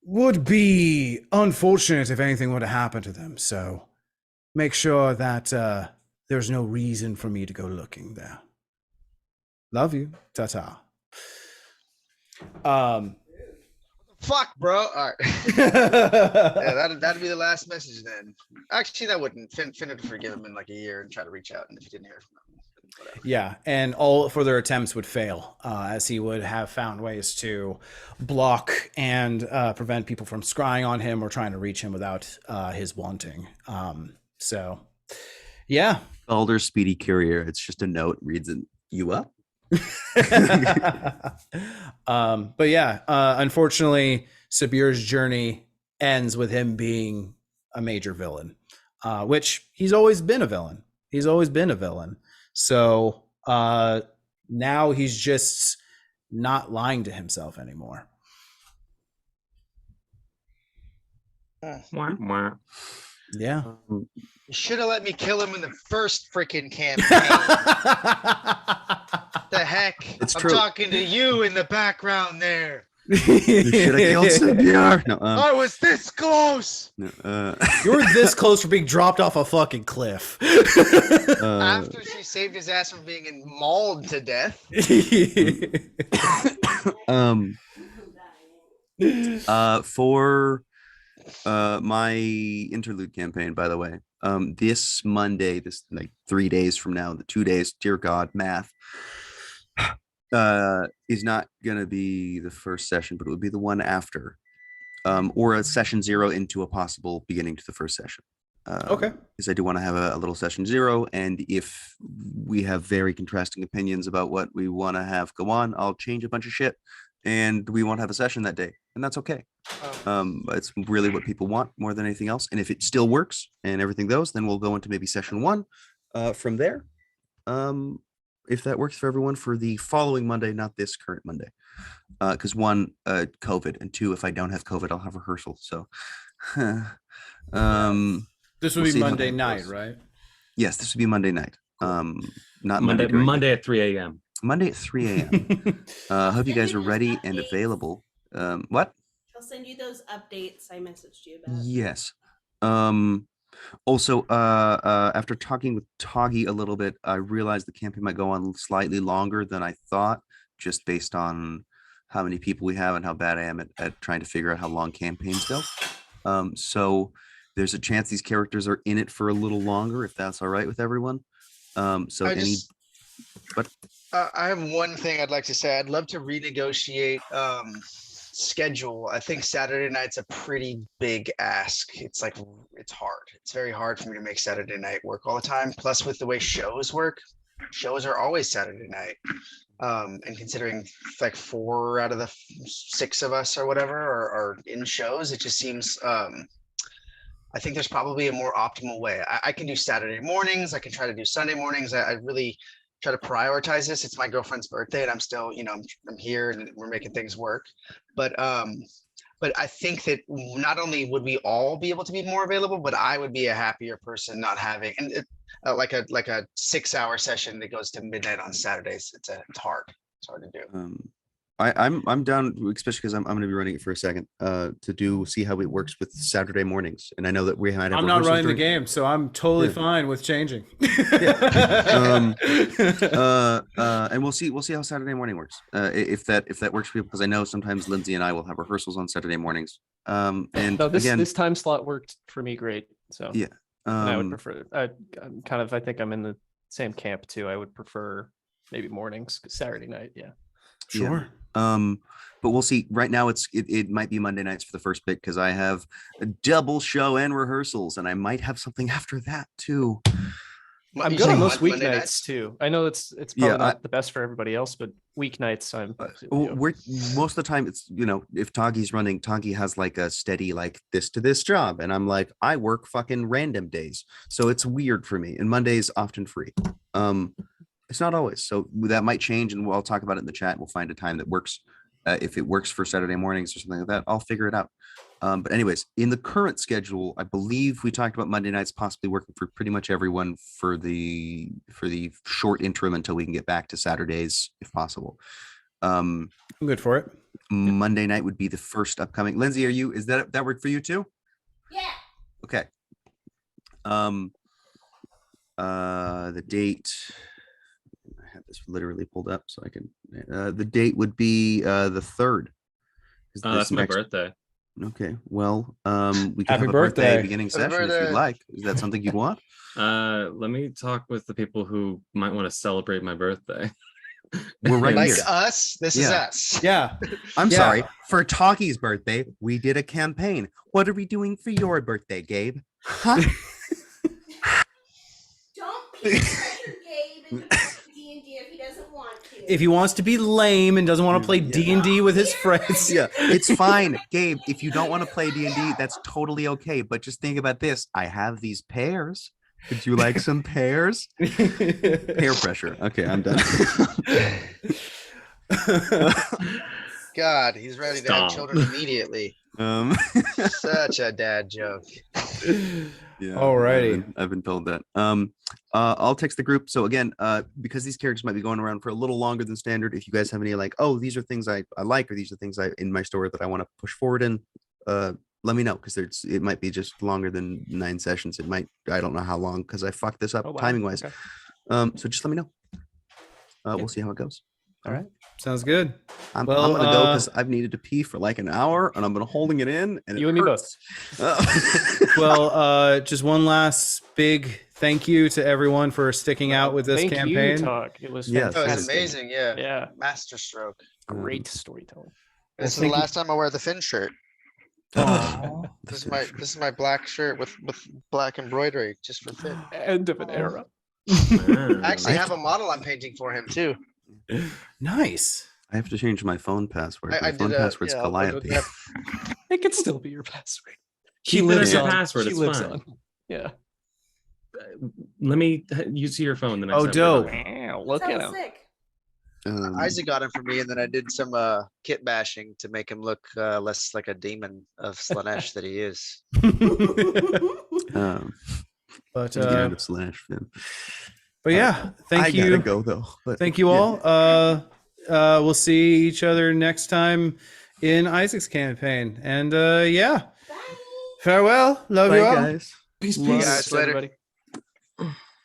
would be unfortunate if anything were to happen to them. So make sure that there's no reason for me to go looking there. Love you. Ta-ta. Fuck, bro. All right. Yeah, that'd be the last message then. Actually, that wouldn't. Finn would forgive him in like a year and try to reach out. And if he didn't hear from him, whatever. Yeah, and all further attempts would fail, as he would have found ways to block and prevent people from scrying on him or trying to reach him without his wanting. So, yeah. Baldur's Speedy Courier. It's just a note, reads it. You up? But yeah, unfortunately, Sabir's journey ends with him being a major villain, which he's always been a villain. He's always been a villain. So now he's just not lying to himself anymore. Wah, wah. Yeah. You should have let me kill him in the first freaking campaign. The heck? It's I'm true. talking to you in the background there. You should have killed Sabir. No, I was this close. no, You're this close for being dropped off a fucking cliff. After she saved his ass from being mauled to death. For my interlude campaign, by the way, this Monday, this like 3 days from now, the 2 days, dear God, math, is not gonna be the first session, but it would be the one after, or a session 0 into a possible beginning to the first session. Okay. Because I do want to have a little session 0, and if we have very contrasting opinions about what we want to have go on, I'll change a bunch of shit, and we won't have a session that day, and that's okay. It's really what people want more than anything else, and if it still works and everything goes, then we'll go into maybe session 1 from there. If that works for everyone, for the following Monday, not this current Monday, because 1, COVID, and 2, if I don't have COVID, I'll have rehearsal. So, This would We'll be see how Monday that night, goes. right? yes, this would be Monday night. Not Monday, during the- Monday at 3 a.m. Monday at 3 a.m. Hope you guys are ready and available. What? I'll send you those updates I messaged you about. Yes. Also, after talking with Toggy a little bit, I realized the campaign might go on slightly longer than I thought, just based on how many people we have and how bad I am at trying to figure out how long campaigns go. So there's a chance these characters are in it for a little longer, if that's all right with everyone. So I any just- what? I have one thing I'd like to say. I'd love to renegotiate schedule. I think Saturday night's a pretty big ask. It's like, it's hard. It's very hard for me to make Saturday night work all the time. Plus with the way shows work, shows are always Saturday night. And considering like 4 out of the 6 of us or whatever are in shows, it just seems, I think there's probably a more optimal way. I can do Saturday mornings. I can try to do Sunday mornings. I really, try to prioritize this. It's my girlfriend's birthday, and I'm still, I'm here, and we're making things work. But I think that not only would we all be able to be more available, but I would be a happier person not having like a 6-hour session that goes to midnight on Saturdays. It's hard. It's hard to do. I'm down, especially because I'm going to be running it for a second to see how it works with Saturday mornings. And I know that we might have. I'm not running the during- game, so I'm totally fine with changing. and we'll see how Saturday morning works. If that works for people, because I know sometimes Lindsay and I will have rehearsals on Saturday mornings. And No, this again, this time slot worked for me great. So Yeah, and I would prefer. I'm kind of. I think I'm in the same camp too. I would prefer maybe mornings, Saturday night. Yeah. Sure. But we'll see. Right now, it might be Monday nights for the first bit because I have a double show and rehearsals, and I might have something after that too. I'm You good say on most Monday weeknights nights? too. I know it's probably Yeah, not the best for everybody else, but weeknights I'm. Well, we're most of the time it's if Toggy's running, Toggy has like a steady like this to this job, and I'm like I work fucking random days, so it's weird for me. And Monday's often free. It's not always, so that might change, and we'll talk about it in the chat. We'll find a time that works. If it works for Saturday mornings or something like that, I'll figure it out. But anyways, in the current schedule, I believe we talked about Monday nights possibly working for pretty much everyone for the short interim until we can get back to Saturdays if possible. I'm good for it. Monday night would be the first upcoming. Lindsay, is that work for you too? Yeah. Okay. The date. I have this literally pulled up so I can. The date would be the 3rd. That's my birthday. Okay. Well, we can Happy have a birthday birthday. beginning Happy session if birthday. you'd like. Is that something you'd want? Let me talk with the people who might want to celebrate my birthday. We're right Like here. us, this is Yeah. us. Yeah. I'm Yeah. sorry. For Toggy's birthday, we did a campaign. What are we doing for your birthday, Gabe? Huh? Don't peer pressure Gabe into D&D if he doesn't want to. If he wants to be lame and doesn't want to play Yeah. D&D with his friends. Yeah, it's fine, Gabe. If you don't want to play D&D, that's totally okay. But just think about this. I have these pears. Would you like some pears? Peer pressure. Okay, I'm done. God, he's ready to have Stop. children immediately. um, Such a dad joke. yeah, Alrighty. I've been told that. I'll text the group. So again, because these characters might be going around for a little longer than standard, if you guys have any like, oh, these are things I like, or these are things in my story that I want to push forward in, let me know, because it might be just longer than 9 sessions. It might, I don't know how long, because I fucked this up Oh, wow. timing wise. Okay. So just let me know. We'll see how it goes. All right. Sounds good. I'm Well, gonna go because I've needed to pee for like an hour, and I've been holding it in, and You it and me hurts. Well, just one last big thank you to everyone for sticking out with this Thank campaign. you, Talk. It was Yes. Oh, it's fantastic. amazing. Yeah. Yeah, Masterstroke. great storytelling. This is the thank you. last time I wear the Finn shirt. Aw. This is my black shirt with black embroidery just for Finn. End of an era. Ah, I actually have a model I'm painting for him too. Nice. I have to change my phone password. I My phone did password's I'll go Calliope. do that. It could still be your password. Keep it as your on. password, She it's lives fine. on. Yeah. Let me use your phone the next Oh, time. we're dope. done. Wow, look at Sounds him. sick. Isaac got him for me, and then I did some kit bashing to make him look less like a demon of Slanesh that he is. But Get out of Slash, Finn. yeah, thank I you. gotta go though. But Thank you yeah. all. We'll see each other next time in Isaac's campaign. And yeah, Bye. farewell. Love Bye, you all. guys. Peace, Love peace, guys. Later. everybody.